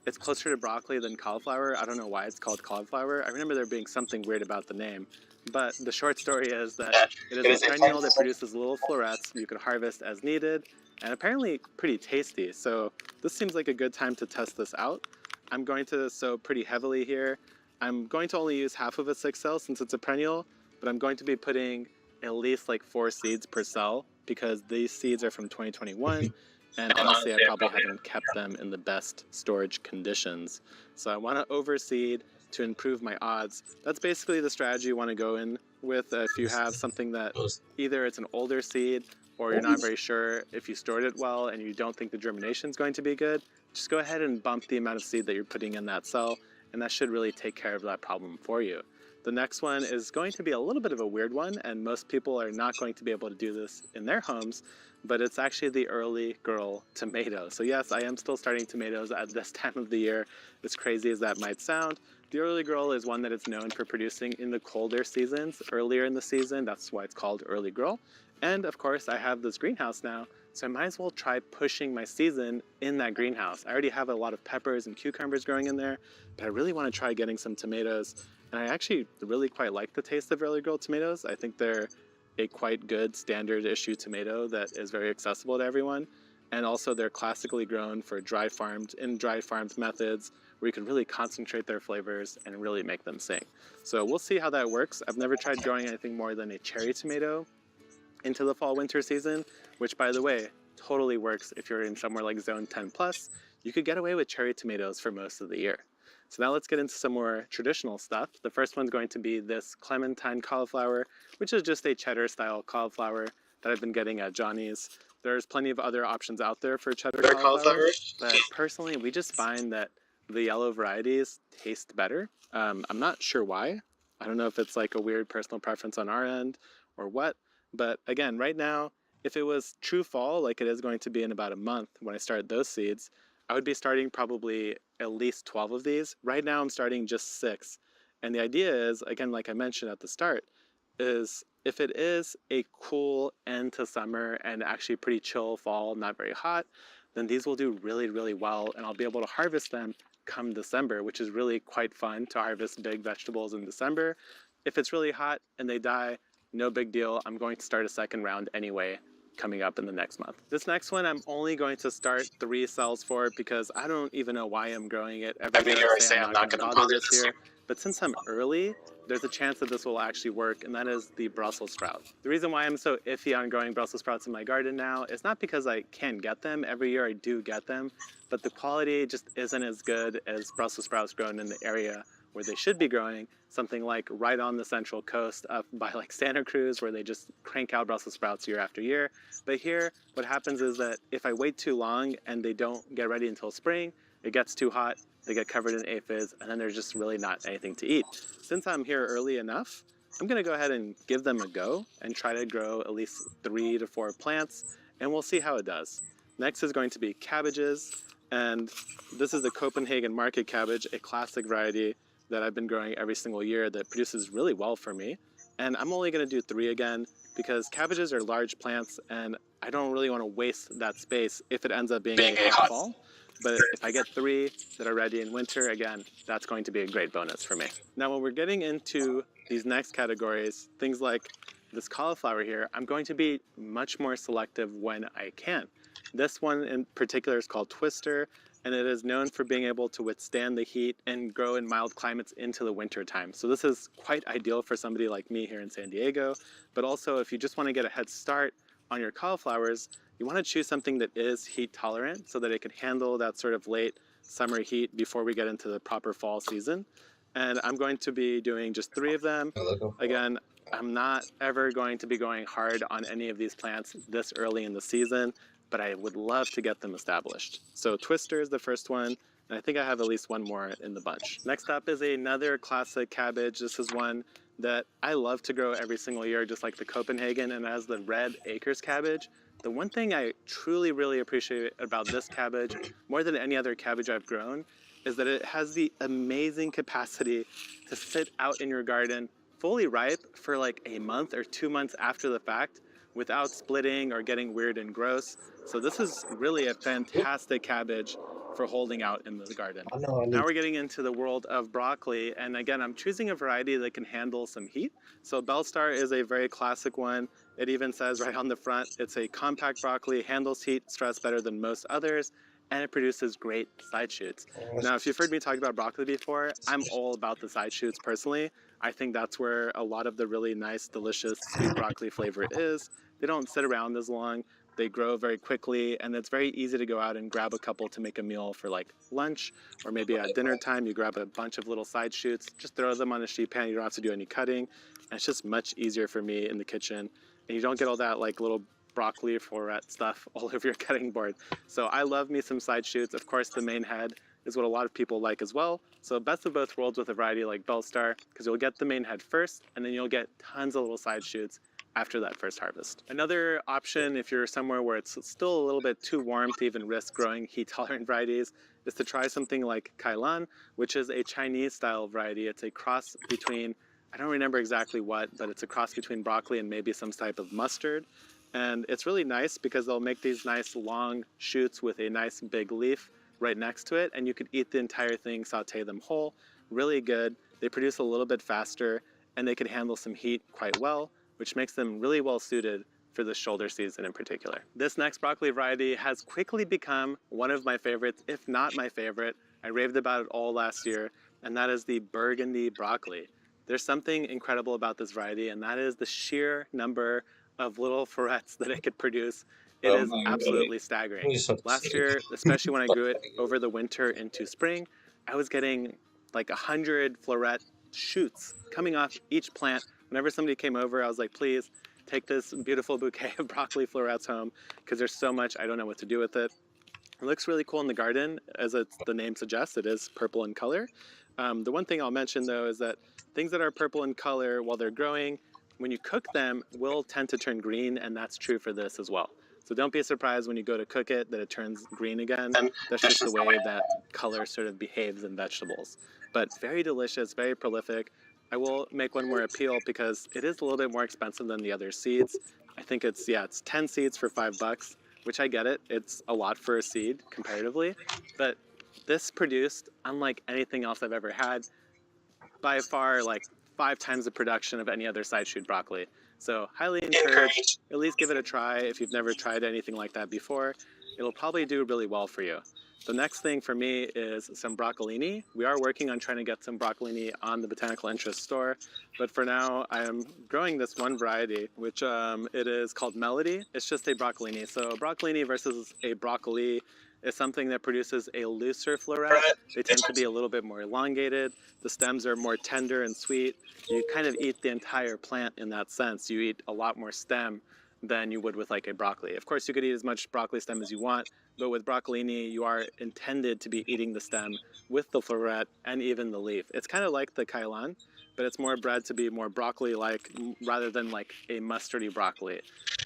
it's closer to broccoli than cauliflower. I don't know why it's called cauliflower. I remember there being something weird about the name. But the short story is that it is a perennial that produces little florets you can harvest as needed, and apparently pretty tasty. So this seems like a good time to test this out. I'm going to sow pretty heavily here. I'm going to only use half of a 6 cell since it's a perennial, but I'm going to be putting at least like 4 seeds per cell because these seeds are from 2021. And honestly, I probably haven't kept them in the best storage conditions. So I want to overseed to improve my odds. That's basically the strategy you want to go in with if you have something that either it's an older seed or you're not very sure if you stored it well and you don't think the germination is going to be good. Just go ahead and bump the amount of seed that you're putting in that cell, and that should really take care of that problem for you. The next one is going to be a little bit of a weird one, and most people are not going to be able to do this in their homes, but it's actually the early girl tomato. So yes, I am still starting tomatoes at this time of the year, as crazy as that might sound. The early girl is one that it's known for producing in the colder seasons, earlier in the season. That's why it's called early girl. And of course, I have this greenhouse now, so I might as well try pushing my season in that greenhouse. I already have a lot of peppers and cucumbers growing in there, but I really want to try getting some tomatoes. And I actually really quite like the taste of early girl tomatoes. I think they're a quite good standard issue tomato that is very accessible to everyone. And also they're classically grown for dry farmed methods where you can really concentrate their flavors and really make them sing. So we'll see how that works. I've never tried growing anything more than a cherry tomato into the fall winter season, which by the way, totally works if you're in somewhere like zone 10 plus. You could get away with cherry tomatoes for most of the year. So now let's get into some more traditional stuff. The first one's going to be this clementine cauliflower, which is just a cheddar style cauliflower that I've been getting at Johnny's. There's plenty of other options out there for cheddar cauliflower, but personally we just find that the yellow varieties taste better. I'm not sure why. I don't know if it's like a weird personal preference on our end or what, but again, right now, if it was true fall, like it is going to be in about a month when I start those seeds, I would be starting probably at least 12 of these. Right now I'm starting just 6. And the idea is, again, like I mentioned at the start, is if it is a cool end to summer and actually pretty chill fall, not very hot, then these will do really, really well, and I'll be able to harvest them come December, which is really quite fun to harvest big vegetables in December. If it's really hot and they die, no big deal. I'm going to start a second round anyway, coming up in the next month. This next one I'm only going to start 3 cells for because I don't even know why I'm growing it. Every year I say I'm not going to bother this year, but since I'm early, there's a chance that this will actually work, and that is the Brussels sprout. The reason why I'm so iffy on growing Brussels sprouts in my garden now is not because I can't get them. Every year I do get them, but the quality just isn't as good as Brussels sprouts grown in the area where they should be growing, something like right on the central coast up by like Santa Cruz, where they just crank out Brussels sprouts year after year. But here, what happens is that if I wait too long and they don't get ready until spring, it gets too hot, they get covered in aphids, and then there's just really not anything to eat. Since I'm here early enough, I'm gonna go ahead and give them a go and try to grow at least 3 to 4 plants, and we'll see how it does. Next is going to be cabbages, and this is the Copenhagen market cabbage, a classic variety that I've been growing every single year that produces really well for me. And I'm only gonna do 3 again. because cabbages are large plants and I don't really want to waste that space if it ends up being a hot fall. But if I get 3 that are ready in winter, again, that's going to be a great bonus for me. Now, when we're getting into these next categories, things like this cauliflower here, I'm going to be much more selective when I can. This one in particular is called Twister, and it is known for being able to withstand the heat and grow in mild climates into the winter time. So this is quite ideal for somebody like me here in San Diego, but also if you just want to get a head start on your cauliflowers, you want to choose something that is heat tolerant so that it can handle that sort of late summer heat before we get into the proper fall season. And I'm going to be doing just 3 of them. Again, I'm not ever going to be going hard on any of these plants this early in the season, but I would love to get them established. So Twister is the first one, and I think I have at least one more in the bunch. Next up is another classic cabbage. This is one that I love to grow every single year, just like the Copenhagen, and as the red acres cabbage. The one thing I truly, really appreciate about this cabbage, more than any other cabbage I've grown, is that it has the amazing capacity to sit out in your garden fully ripe for like a month or 2 months after the fact without splitting or getting weird and gross. So this is really a fantastic cabbage for holding out in the garden. Now we're getting into the world of broccoli, and again, I'm choosing a variety that can handle some heat. So Bellstar is a very classic one. It even says right on the front, it's a compact broccoli, handles heat stress better than most others, and it produces great side shoots. Now, if you've heard me talk about broccoli before, I'm all about the side shoots personally. I think that's where a lot of the really nice, delicious, sweet broccoli flavor is. They don't sit around as long. They grow very quickly, and it's very easy to go out and grab a couple to make a meal for like lunch, or maybe at dinner time, you grab a bunch of little side shoots, just throw them on a sheet pan, you don't have to do any cutting, and it's just much easier for me in the kitchen, and you don't get all that like little broccoli or floret stuff all over your cutting board. So I love me some side shoots. Of course, the main head is what a lot of people like as well. So best of both worlds with a variety like Bellstar, because you'll get the main head first, and then you'll get tons of little side shoots after that first harvest. Another option, if you're somewhere where it's still a little bit too warm to even risk growing heat-tolerant varieties, is to try something like Kailan, which is a Chinese-style variety. It's a cross between, I don't remember exactly what, but it's a cross between broccoli and maybe some type of mustard. And it's really nice because they'll make these nice long shoots with a nice big leaf right next to it, and you could eat the entire thing, saute them whole. Really good. They produce a little bit faster, and they can handle some heat quite well, which makes them really well suited for the shoulder season in particular. This next broccoli variety has quickly become one of my favorites, if not my favorite. I raved about it all last year, and that is the burgundy broccoli. There's something incredible about this variety, and that is the sheer number of little florets that it could produce. It is absolutely staggering. Last year, especially when I grew it over the winter into spring, I was getting like 100 floret shoots coming off each plant. Whenever somebody came over, I was like, please take this beautiful bouquet of broccoli florets home, because there's so much I don't know what to do with it. It looks really cool in the garden, as the name suggests, it is purple in color. The one thing I'll mention though is that things that are purple in color while they're growing, when you cook them, will tend to turn green, and that's true for this as well. So don't be surprised when you go to cook it that it turns green again. That's just the way that color sort of behaves in vegetables. But very delicious, very prolific. I will make one more appeal because it is a little bit more expensive than the other seeds. I think it's 10 seeds for $5, which I get it. It's a lot for a seed comparatively, but this produced, unlike anything else I've ever had, by far like 5 times the production of any other side shoot broccoli. So highly encouraged, at least give it a try if you've never tried anything like that before. It'll probably do really well for you. The next thing for me is some broccolini. We are working on trying to get some broccolini on the Botanical Interest store, but for now I am growing this one variety, which it is called Melody. It's just a broccolini. So a broccolini versus a broccoli is something that produces a looser floret. They tend to be a little bit more elongated. The stems are more tender and sweet. You kind of eat the entire plant in that sense. You eat a lot more stem than you would with like a broccoli. Of course, you could eat as much broccoli stem as you want, but with broccolini, you are intended to be eating the stem with the floret and even the leaf. It's kind of like the kailan, but it's more bred to be more broccoli-like rather than like a mustardy broccoli.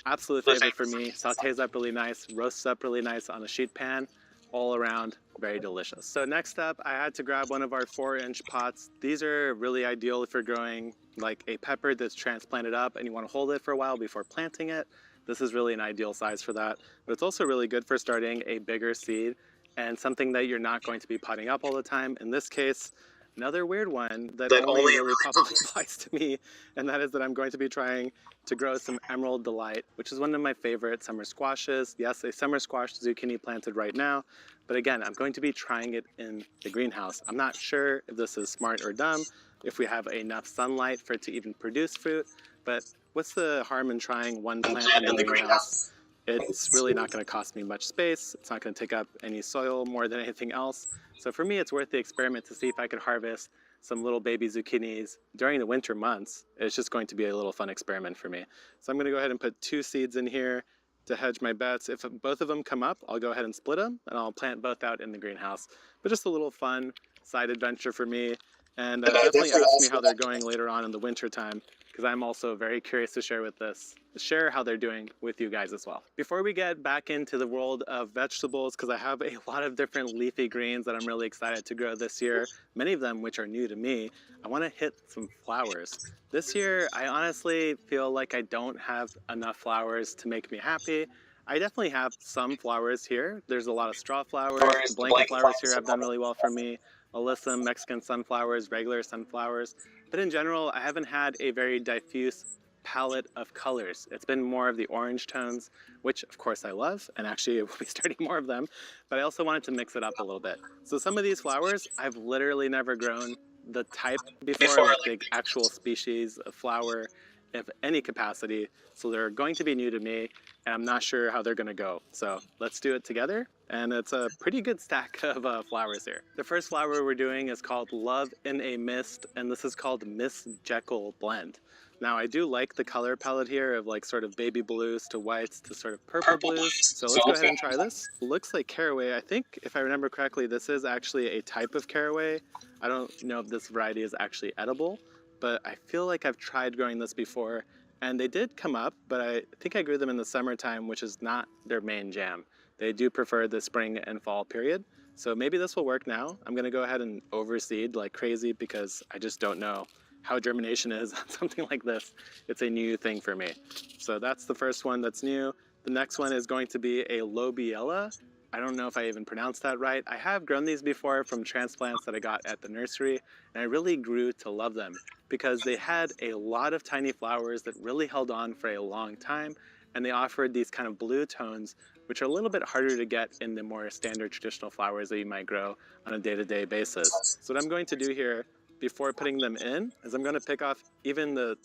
Absolute favorite for me. Sautés up really nice, roasts up really nice on a sheet pan. All around, very delicious. So next up, I had to grab one of our 4-inch pots. These are really ideal if you're growing like a pepper that's transplanted up and you want to hold it for a while before planting it, this is really an ideal size for that. But it's also really good for starting a bigger seed and something that you're not going to be potting up all the time. In this case, another weird one that only really probably applies to me, and that is that I'm going to be trying to grow some Emerald Delight, which is one of my favorite summer squashes. Yes, a summer squash zucchini planted right now, but again, I'm going to be trying it in the greenhouse. I'm not sure if this is smart or dumb, if we have enough sunlight for it to even produce fruit, but what's the harm in trying one plant in the greenhouse? It's really not going to cost me much space. It's not going to take up any soil more than anything else. So for me, it's worth the experiment to see if I could harvest some little baby zucchinis during the winter months. It's just going to be a little fun experiment for me. So I'm going to go ahead and put 2 seeds in here to hedge my bets. If both of them come up, I'll go ahead and split them and I'll plant both out in the greenhouse. But just a little fun side adventure for me. And definitely ask me how they're going later on in the winter time, because I'm also very curious to share how they're doing with you guys as well. Before we get back into the world of vegetables, because I have a lot of different leafy greens that I'm really excited to grow this year, many of them which are new to me, I want to hit some flowers. This year, I honestly feel like I don't have enough flowers to make me happy. I definitely have some flowers here. There's a lot of straw flowers. The blanket flowers here have done really well for me. Alyssum, Mexican sunflowers, regular sunflowers. But in general, I haven't had a very diffuse palette of colors. It's been more of the orange tones, which of course I love, and actually we'll be starting more of them, but I also wanted to mix it up a little bit. So some of these flowers, I've literally never grown the type before, like the actual species of flower of any capacity. So they're going to be new to me, and I'm not sure how they're gonna go. So let's do it together. And it's a pretty good stack of flowers here. The first flower we're doing is called Love in a Mist, and this is called Miss Jekyll Blend. Now I do like the color palette here of like sort of baby blues to whites to sort of purple blues. So let's go ahead and try this. It looks like caraway. I think if I remember correctly, this is actually a type of caraway. I don't know if this variety is actually edible, but I feel like I've tried growing this before and they did come up, but I think I grew them in the summertime, which is not their main jam. They do prefer the spring and fall period. So maybe this will work now. I'm gonna go ahead and overseed like crazy because I just don't know how germination is on something like this. It's a new thing for me. So that's the first one that's new. The next one is going to be a Lobiella. I don't know if I even pronounced that right. I have grown these before from transplants that I got at the nursery, and I really grew to love them because they had a lot of tiny flowers that really held on for a long time, and they offered these kind of blue tones, which are a little bit harder to get in the more standard traditional flowers that you might grow on a day-to-day basis. So what I'm going to do here before putting them in is I'm going to pick off even the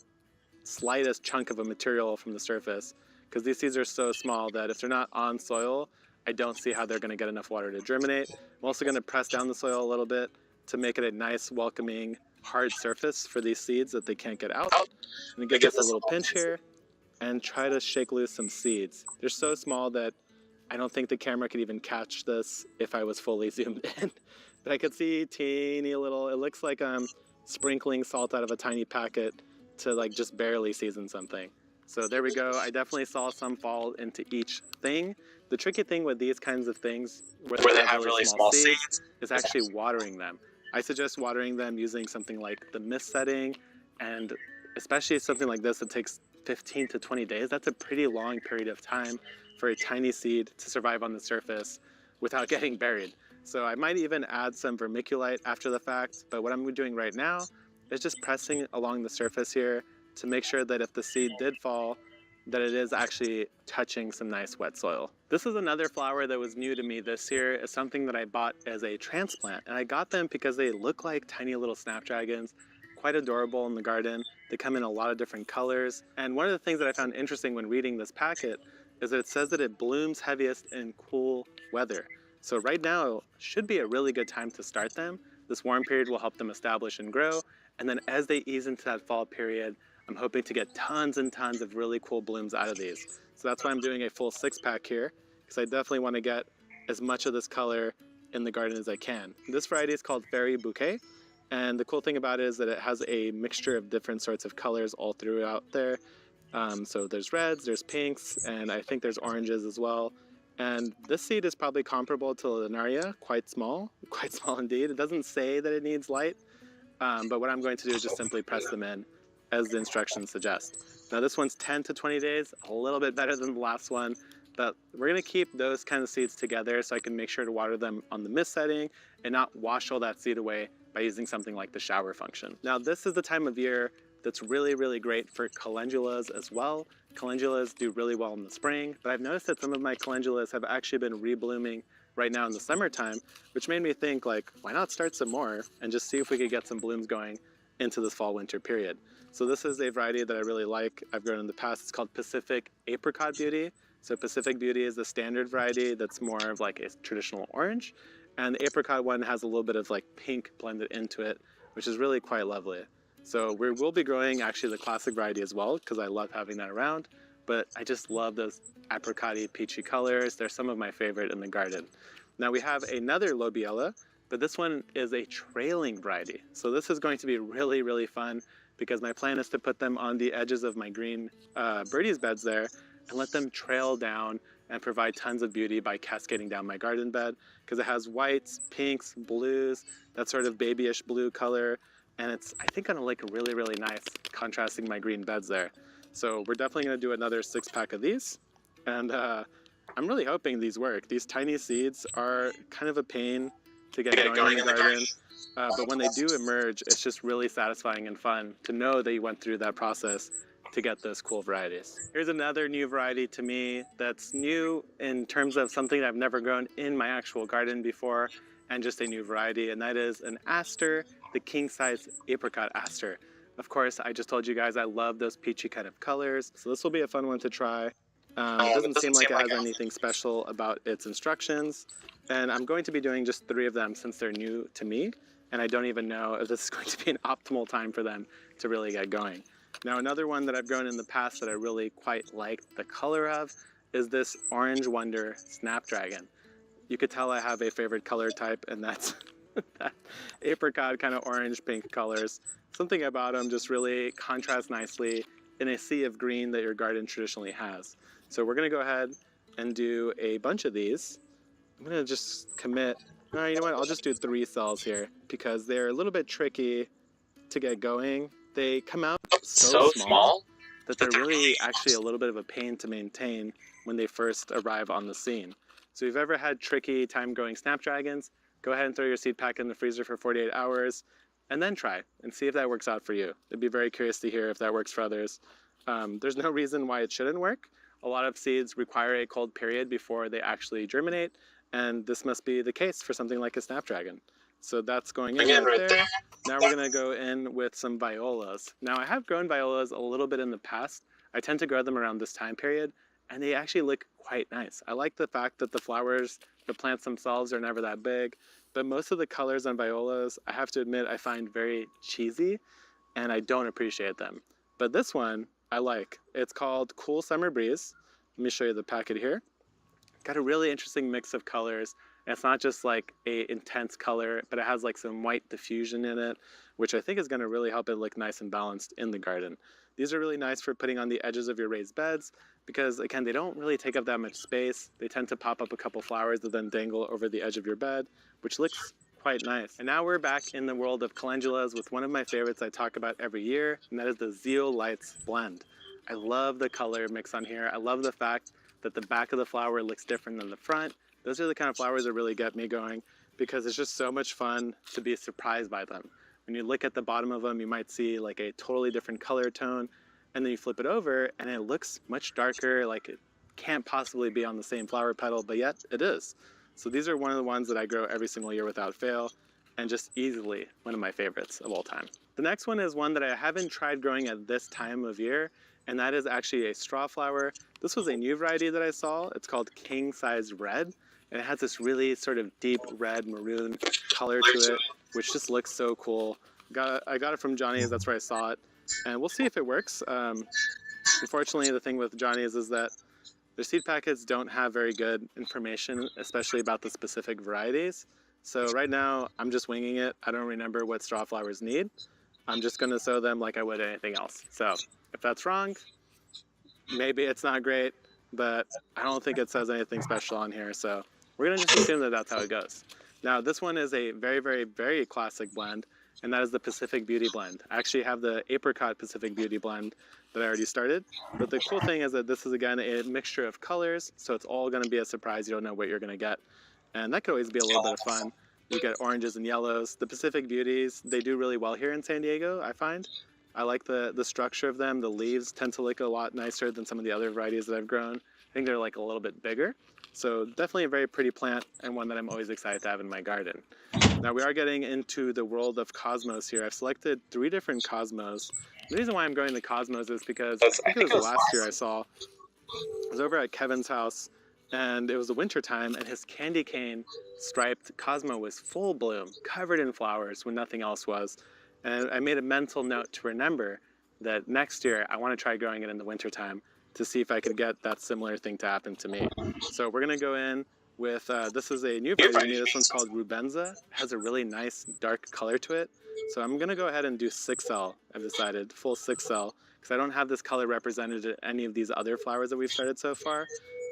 slightest chunk of a material from the surface, because these seeds are so small that if they're not on soil, I don't see how they're going to get enough water to germinate. I'm also going to press down the soil a little bit to make it a nice, welcoming, hard surface for these seeds that they can't get out. I'm going to give this a little pinch here and try to shake loose some seeds. They're so small that I don't think the camera could even catch this if I was fully zoomed in. But I could see teeny little, it looks like I'm sprinkling salt out of a tiny packet to like just barely season something. So there we go. I definitely saw some fall into each thing. The tricky thing with these kinds of things where they have really small seeds is actually watering them. I suggest watering them using something like the mist setting, and especially something like this that takes 15 to 20 days. That's a pretty long period of time for a tiny seed to survive on the surface without getting buried. So I might even add some vermiculite after the fact, but what I'm doing right now is just pressing along the surface here to make sure that if the seed did fall, that it is actually touching some nice wet soil. This is another flower that was new to me this year. It's something that I bought as a transplant, and I got them because they look like tiny little snapdragons, quite adorable in the garden. They come in a lot of different colors, and one of the things that I found interesting when reading this packet is that it says that it blooms heaviest in cool weather. So right now should be a really good time to start them. This warm period will help them establish and grow, and then as they ease into that fall period, I'm hoping to get tons and tons of really cool blooms out of these. So that's why I'm doing a full 6-pack here, because I definitely want to get as much of this color in the garden as I can. This variety is called Fairy Bouquet, and the cool thing about it is that it has a mixture of different sorts of colors all throughout there. So there's reds, there's pinks, and I think there's oranges as well. And this seed is probably comparable to Linaria, quite small indeed. It doesn't say that it needs light, but what I'm going to do is just simply press them in as the instructions suggest. Now this one's 10 to 20 days, a little bit better than the last one, but we're gonna keep those kind of seeds together so I can make sure to water them on the mist setting and not wash all that seed away by using something like the shower function. Now this is the time of year that's really, really great for calendulas as well. Calendulas do really well in the spring, but I've noticed that some of my calendulas have actually been reblooming right now in the summertime, which made me think, like, why not start some more and just see if we could get some blooms going into this fall winter period. So this is a variety that I really like. I've grown in the past. It's called Pacific Apricot Beauty. So Pacific Beauty is the standard variety that's more of like a traditional orange, and the apricot one has a little bit of like pink blended into it, which is really quite lovely. So we will be growing actually the classic variety as well, because I love having that around, but I just love those apricot-y peachy colors. They're some of my favorite in the garden. Now we have another lobiella, but this one is a trailing variety. So this is going to be really, really fun, because my plan is to put them on the edges of my green birdies beds there and let them trail down and provide tons of beauty by cascading down my garden bed, because it has whites, pinks, blues, that sort of babyish blue color, and it's, I think, gonna look really, really nice contrasting my green beds there. So we're definitely gonna do another 6-pack of these, and I'm really hoping these work. These tiny seeds are kind of a pain to get going in the garden, but when they do emerge, it's just really satisfying and fun to know that you went through that process to get those cool varieties. Here's another new variety to me that's new in terms of something that I've never grown in my actual garden before, and just a new variety, and that is an aster, the king-size apricot aster. Of course, I just told you guys I love those peachy kind of colors, so this will be a fun one to try. It doesn't seem like it has anything special about its instructions, and I'm going to be doing just 3 of them since they're new to me, and I don't even know if this is going to be an optimal time for them to really get going. Now another one that I've grown in the past that I really quite like the color of is this Orange Wonder Snapdragon. You could tell I have a favorite color type, and that's that apricot kind of orange pink colors. Something about them just really contrasts nicely in a sea of green that your garden traditionally has. So we're gonna go ahead and do a bunch of these. I'm gonna just commit, no, you know what, I'll just do 3 cells here because they're a little bit tricky to get going. They come out so small that they're really actually a little bit of a pain to maintain when they first arrive on the scene. So if you've ever had tricky time growing snapdragons, go ahead and throw your seed pack in the freezer for 48 hours and then try and see if that works out for you. I'd be very curious to hear if that works for others. There's no reason why it shouldn't work. A lot of seeds require a cold period before they actually germinate, and this must be the case for something like a snapdragon. So that's going in right there. Now we're gonna go in with some violas. Now I have grown violas a little bit in the past. I tend to grow them around this time period, and they actually look quite nice. I like the fact that the flowers, the plants themselves are never that big, but most of the colors on violas, I have to admit, I find very cheesy, and I don't appreciate them. But this one, I like. It's called Cool Summer Breeze. Let me show you the packet here. Got a really interesting mix of colors. It's not just like a intense color, but it has like some white diffusion in it, which I think is gonna really help it look nice and balanced in the garden. These are really nice for putting on the edges of your raised beds because, again, they don't really take up that much space. They tend to pop up a couple flowers that then dangle over the edge of your bed, which looks quite nice. And now we're back in the world of calendulas with one of my favorites I talk about every year, and that is the Zeolites blend. I love the color mix on here. I love the fact that the back of the flower looks different than the front. Those are the kind of flowers that really get me going because it's just so much fun to be surprised by them. When you look at the bottom of them, you might see like a totally different color tone, and then you flip it over and it looks much darker, like it can't possibly be on the same flower petal, but yet it is. So these are one of the ones that I grow every single year without fail, and just easily one of my favorites of all time. The next one is one that I haven't tried growing at this time of year, and that is actually a straw flower. This was a new variety that I saw. It's called King Size Red, and it has this really sort of deep red maroon color to it, which just looks so cool. I got it from Johnny's, that's where I saw it, and we'll see if it works. Unfortunately, the thing with Johnny's is that their seed packets don't have very good information, especially about the specific varieties. So right now, I'm just winging it. I don't remember what straw flowers need. I'm just gonna sow them like I would anything else. So if that's wrong, maybe it's not great, but I don't think it says anything special on here. So we're gonna just assume that that's how it goes. Now this one is a very, very, very classic blend, and that is the Pacific Beauty Blend. I actually have the Apricot Pacific Beauty Blend that I already started, but the cool thing is that this is, again, a mixture of colors, so it's all going to be a surprise. You don't know what you're going to get, and that could always be a little bit of fun. You get oranges and yellows. The Pacific Beauties, they do really well here in San Diego, I find. I like the structure of them. The leaves tend to look a lot nicer than some of the other varieties that I've grown. I think they're like a little bit bigger. So definitely a very pretty plant, and one that I'm always excited to have in my garden. Now we are getting into the world of cosmos here. I've selected 3 different cosmos. The reason why I'm growing the cosmos is because I think it was last year I was over at Kevin's house, and it was the winter time, and his candy cane striped cosmo was full bloom, covered in flowers when nothing else was. And I made a mental note to remember that next year I want to try growing it in the winter time to see if I could get that similar thing to happen to me. So we're going to go in with, this is a new variety to me. This one's called Rubenza. It has a really nice dark color to it. So I'm going to go ahead and do 6L, I've decided, full 6L, because I don't have this color represented in any of these other flowers that we've started so far.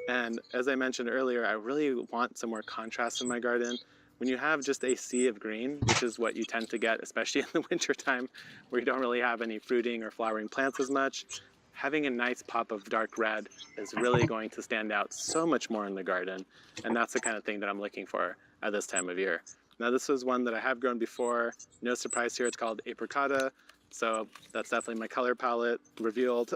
And as I mentioned earlier, I really want some more contrast in my garden. When you have just a sea of green, which is what you tend to get, especially in the winter time, where you don't really have any fruiting or flowering plants as much, having a nice pop of dark red is really going to stand out so much more in the garden. And that's the kind of thing that I'm looking for at this time of year. Now this is one that I have grown before. No surprise here, it's called Apricota. So that's definitely my color palette revealed.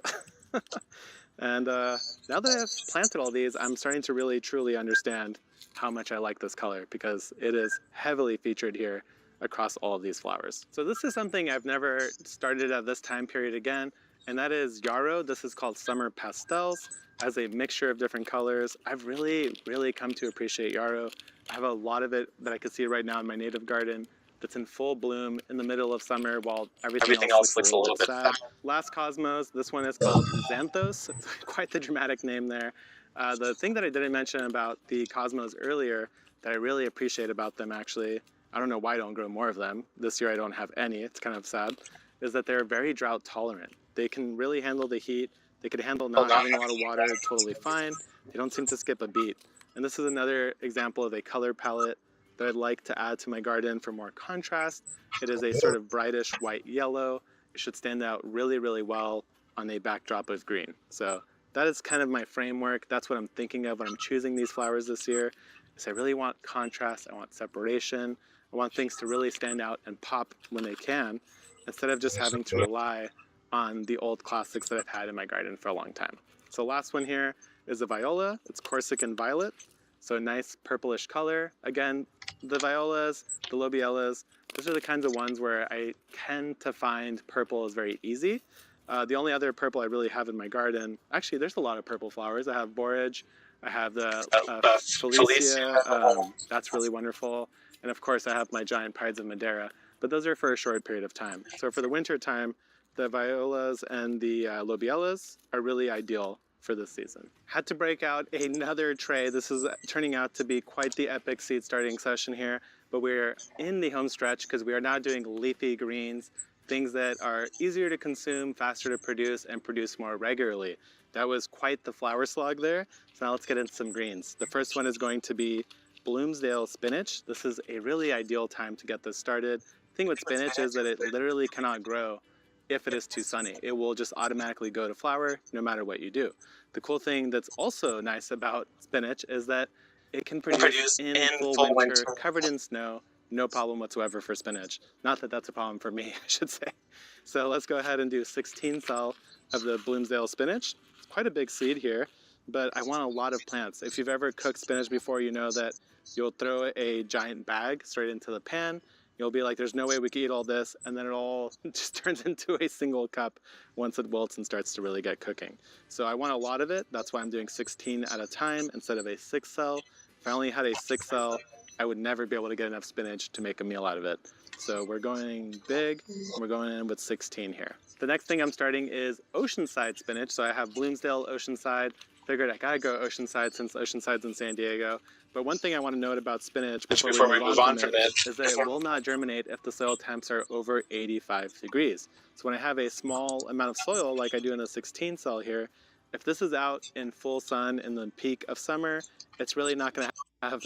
And now that I've planted all these, I'm starting to really truly understand how much I like this color, because it is heavily featured here across all of these flowers. So this is something I've never started at this time period again, and that is yarrow. This is called Summer Pastels, as a mixture of different colors. I've really come to appreciate yarrow. I have a lot of it that I can see right now in my native garden that's in full bloom in the middle of summer while everything else looks a little bit sad. Last cosmos, this one is called Xanthos. Quite the dramatic name there. The thing that I didn't mention about the cosmos earlier that I really appreciate about them, actually, I don't know why I don't grow more of them. This year I don't have any, it's kind of sad, is that they're very drought tolerant. They can really handle the heat. They could handle not having a lot of water totally fine. They don't seem to skip a beat. And this is another example of a color palette that I'd like to add to my garden for more contrast. It is a sort of brightish white yellow. It should stand out really well on a backdrop of green. So that is kind of my framework. That's what I'm thinking of when I'm choosing these flowers this year. Is I really want contrast, I want separation, I want things to really stand out and pop when they can, instead of just having to rely on the old classics that I've had in my garden for a long time. So last one here is a viola. It's Corsican violet. So nice purplish color. Again, the violas, the lobelia, those are the kinds of ones where I tend to find purple is very easy. The only other purple I really have in my garden, actually there's a lot of purple flowers. I have borage, I have the Felicia, that's really wonderful. And of course I have my giant Prides of Madeira, but those are for a short period of time. So for the winter time, the violas and the lobelia are really ideal for this season. Had to break out another tray. This is turning out to be quite the epic seed starting session here, but we're in the home stretch because we are now doing leafy greens, things that are easier to consume, faster to produce, and produce more regularly. That was quite the flower slog there. So now let's get into some greens. The first one is going to be Bloomsdale spinach. This is a really ideal time to get this started. The thing with spinach is that it literally cannot grow if it is too sunny. It will just automatically go to flower no matter what you do. The cool thing that's also nice about spinach is that it can produce in full winter, covered in snow, no problem whatsoever for spinach. Not that that's a problem for me, I should say. So let's go ahead and do 16 cell of the Bloomsdale spinach. It's quite a big seed here, but I want a lot of plants. If you've ever cooked spinach before, you know that you'll throw a giant bag straight into the pan. You'll be like, there's no way we can eat all this, and then it all just turns into a single cup once it wilts and starts to really get cooking. So I want a lot of it. That's why I'm doing 16 at a time instead of a 6 cell. If I only had a 6 cell, I would never be able to get enough spinach to make a meal out of it. So we're going big, and we're going in with 16 here. The next thing I'm starting is Oceanside spinach. So I have Bloomsdale, Oceanside. Figured I gotta go Oceanside since Oceanside's in San Diego. But one thing I want to note about spinach before we move on from it is that it will not germinate if the soil temps are over 85 degrees. So when I have a small amount of soil, like I do in the 16 cell here, if this is out in full sun in the peak of summer, it's really not going to have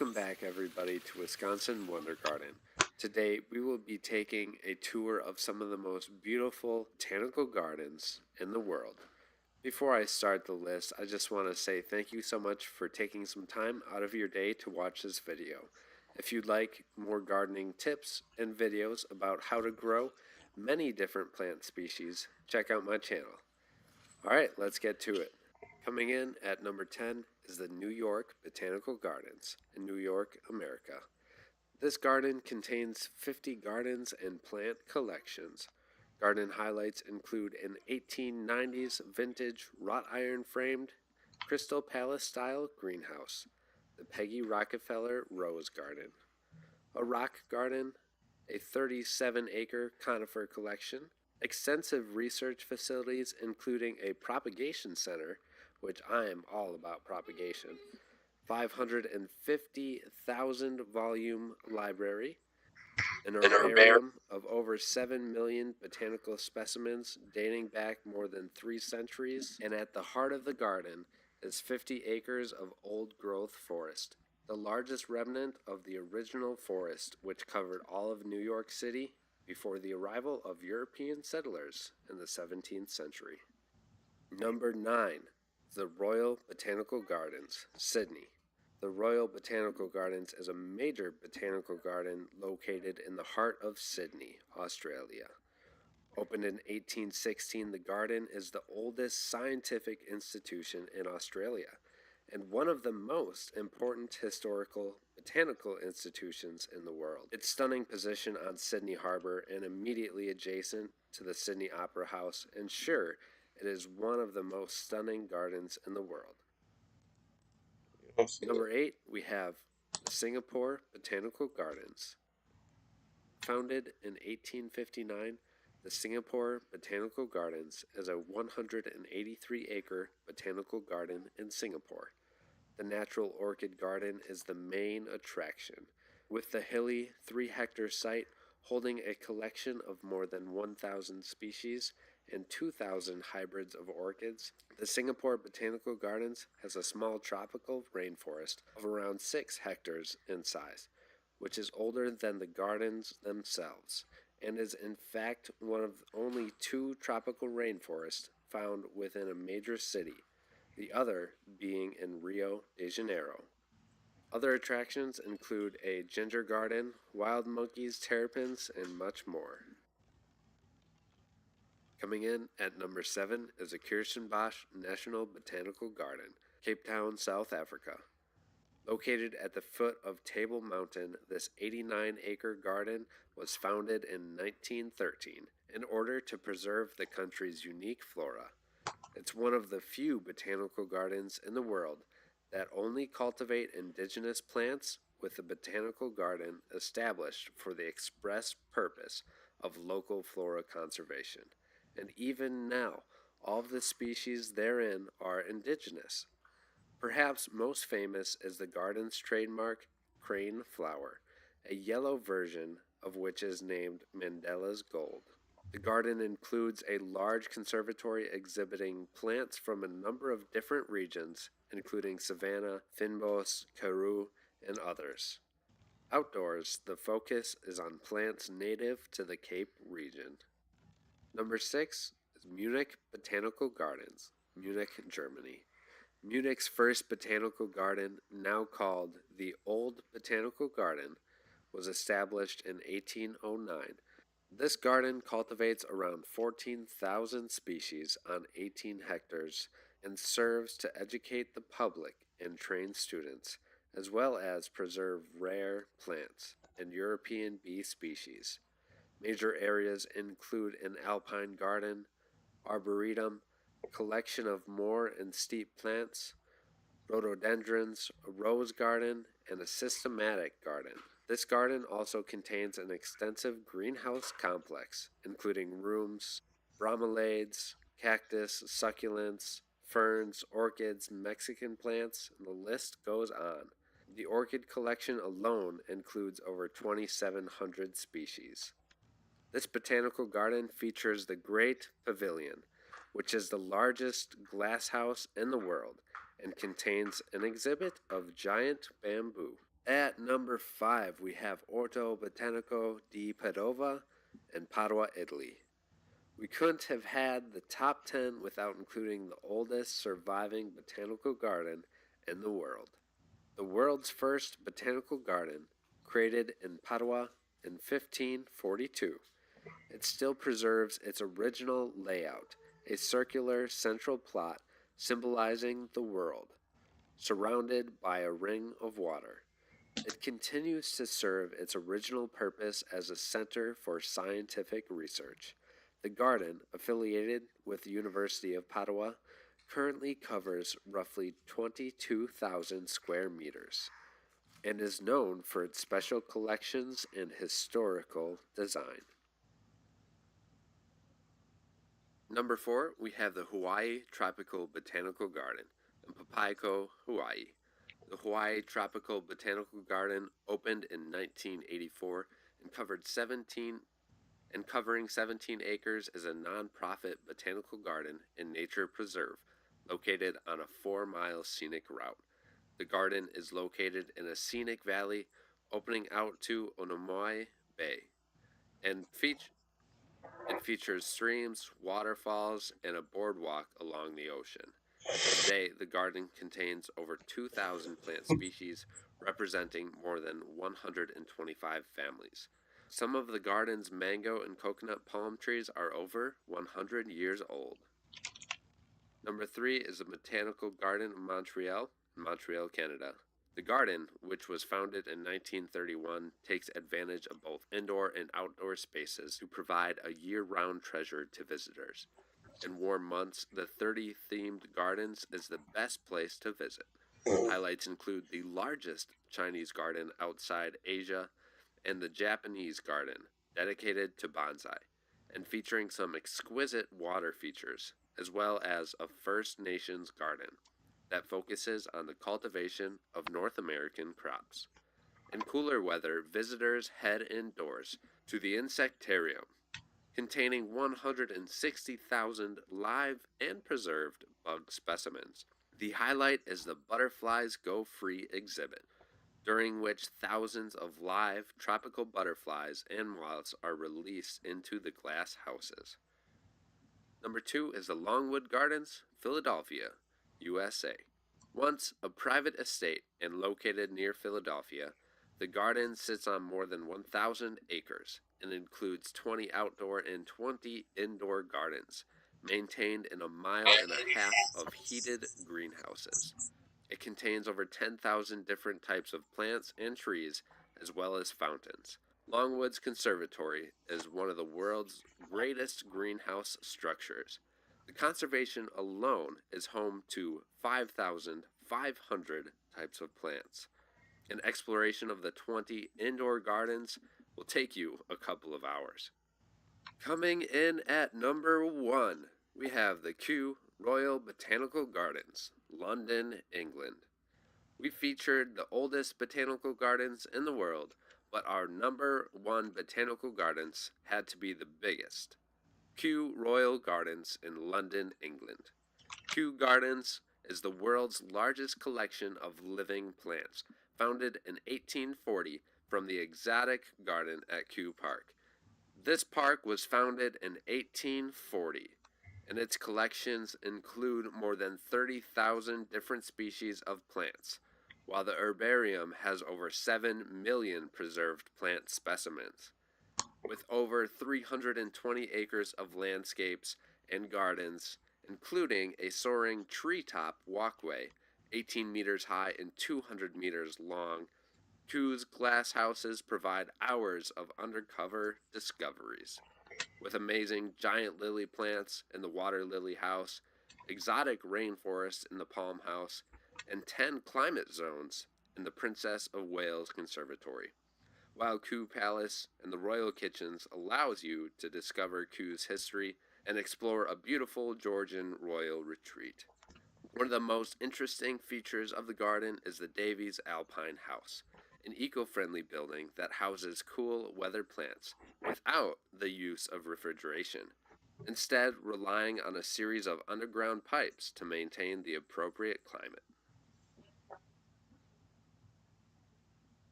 Welcome back, everybody, to Wisconsin Wonder Garden. Today, we will be taking a tour of some of the most beautiful botanical gardens in the world. Before I start the list, I just want to say thank you so much for taking some time out of your day to watch this video. If you'd like more gardening tips and videos about how to grow many different plant species, check out my channel. Alright, let's get to it. Coming in at number 10 is the New York Botanical Gardens in New York, America. This garden contains 50 gardens and plant collections. Garden highlights include an 1890s vintage wrought iron framed Crystal Palace style greenhouse, the Peggy Rockefeller Rose Garden, a rock garden, a 37-acre conifer collection, extensive research facilities including a propagation center, which I am all about propagation, 550,000 volume library, an herbarium of over 7 million botanical specimens dating back more than 3 centuries, and at the heart of the garden is 50 acres of old-growth forest, the largest remnant of the original forest which covered all of New York City before the arrival of European settlers in the 17th century. Number 9. The Royal Botanical Gardens, Sydney. The Royal Botanical Gardens is a major botanical garden located in the heart of Sydney, Australia. Opened in 1816, the garden is the oldest scientific institution in Australia and one of the most important historical botanical institutions in the world. Its stunning position on Sydney Harbour and immediately adjacent to the Sydney Opera House ensure it is one of the most stunning gardens in the world. Number 8, we have the Singapore Botanical Gardens. Founded in 1859, the Singapore Botanical Gardens is a 183-acre botanical garden in Singapore. The natural orchid garden is the main attraction, with the hilly 3-hectare site holding a collection of more than 1,000 species and 2,000 hybrids of orchids. The Singapore Botanical Gardens has a small tropical rainforest of around 6 hectares in size, which is older than the gardens themselves, and is in fact one of only 2 tropical rainforests found within a major city, the other being in Rio de Janeiro. Other attractions include a ginger garden, wild monkeys, terrapins, and much more. Coming in at number 7 is the Kirstenbosch National Botanical Garden, Cape Town, South Africa. Located at the foot of Table Mountain, this 89-acre garden was founded in 1913 in order to preserve the country's unique flora. It's one of the few botanical gardens in the world that only cultivate indigenous plants, with the botanical garden established for the express purpose of local flora conservation. And even now, all of the species therein are indigenous. Perhaps most famous is the garden's trademark crane flower, a yellow version of which is named Mandela's Gold. The garden includes a large conservatory exhibiting plants from a number of different regions, including savanna, fynbos, karoo, and others. Outdoors, the focus is on plants native to the Cape region. Number 6 is Munich Botanical Gardens, Munich, Germany. Munich's first botanical garden, now called the Old Botanical Garden, was established in 1809. This garden cultivates around 14,000 species on 18 hectares and serves to educate the public and train students, as well as preserve rare plants and European bee species. Major areas include an alpine garden, arboretum, collection of moor and steep plants, rhododendrons, a rose garden, and a systematic garden. This garden also contains an extensive greenhouse complex, including rooms, bromeliads, cactus, succulents, ferns, orchids, Mexican plants, and the list goes on. The orchid collection alone includes over 2,700 species. This botanical garden features the Great Pavilion, which is the largest glass house in the world and contains an exhibit of giant bamboo. At number 5, we have Orto Botanico di Padova in Padua, Italy. We couldn't have had the top 10 without including the oldest surviving botanical garden in the world. The world's first botanical garden, created in Padua in 1542. It still preserves its original layout, a circular central plot symbolizing the world, surrounded by a ring of water. It continues to serve its original purpose as a center for scientific research. The garden, affiliated with the University of Padua, currently covers roughly 22,000 square meters and is known for its special collections and historical design. Number 4, we have the Hawaii Tropical Botanical Garden in Papaico, Hawaii. The Hawaii Tropical Botanical Garden opened in 1984 and covering 17 acres is a non-profit botanical garden and nature preserve located on a 4-mile scenic route. The garden is located in a scenic valley opening out to Onomoi Bay and features streams, waterfalls, and a boardwalk along the ocean. Today, the garden contains over 2,000 plant species representing more than 125 families. Some of the garden's mango and coconut palm trees are over 100 years old. Number 3 is the Botanical Garden of Montreal, Canada. The garden, which was founded in 1931, takes advantage of both indoor and outdoor spaces to provide a year-round treasure to visitors. In warm months, the 30 themed gardens is the best place to visit. Highlights include the largest Chinese garden outside Asia and the Japanese garden, dedicated to bonsai, and featuring some exquisite water features, as well as a First Nations garden that focuses on the cultivation of North American crops. In cooler weather, visitors head indoors to the Insectarium, containing 160,000 live and preserved bug specimens. The highlight is the Butterflies Go Free exhibit, during which thousands of live tropical butterflies and moths are released into the glass houses. Number 2 is the Longwood Gardens, Philadelphia, USA. Once a private estate and located near Philadelphia, the garden sits on more than 1,000 acres and includes 20 outdoor and 20 indoor gardens, maintained in 1.5 miles of heated greenhouses. It contains over 10,000 different types of plants and trees, as well as fountains. Longwood's Conservatory is one of the world's greatest greenhouse structures. The conservation alone is home to 5,500 types of plants. An exploration of the 20 indoor gardens will take you a couple of hours. Coming in at number 1, we have the Kew Royal Botanical Gardens, London, England. We featured the oldest botanical gardens in the world, but our number 1 botanical gardens had to be the biggest. Kew Royal Gardens in London, England. Kew Gardens is the world's largest collection of living plants, founded in 1840 from the exotic garden at Kew Park. This park was founded in 1840, and its collections include more than 30,000 different species of plants, while the herbarium has over 7 million preserved plant specimens. With over 320 acres of landscapes and gardens, including a soaring treetop walkway, 18 meters high and 200 meters long, Kew's glass houses provide hours of undercover discoveries. With amazing giant lily plants in the water lily house, exotic rainforests in the palm house, and 10 climate zones in the Princess of Wales Conservatory. While Kew Palace and the Royal Kitchens allows you to discover Kew's history and explore a beautiful Georgian royal retreat. One of the most interesting features of the garden is the Davies Alpine House, an eco-friendly building that houses cool weather plants without the use of refrigeration, instead relying on a series of underground pipes to maintain the appropriate climate.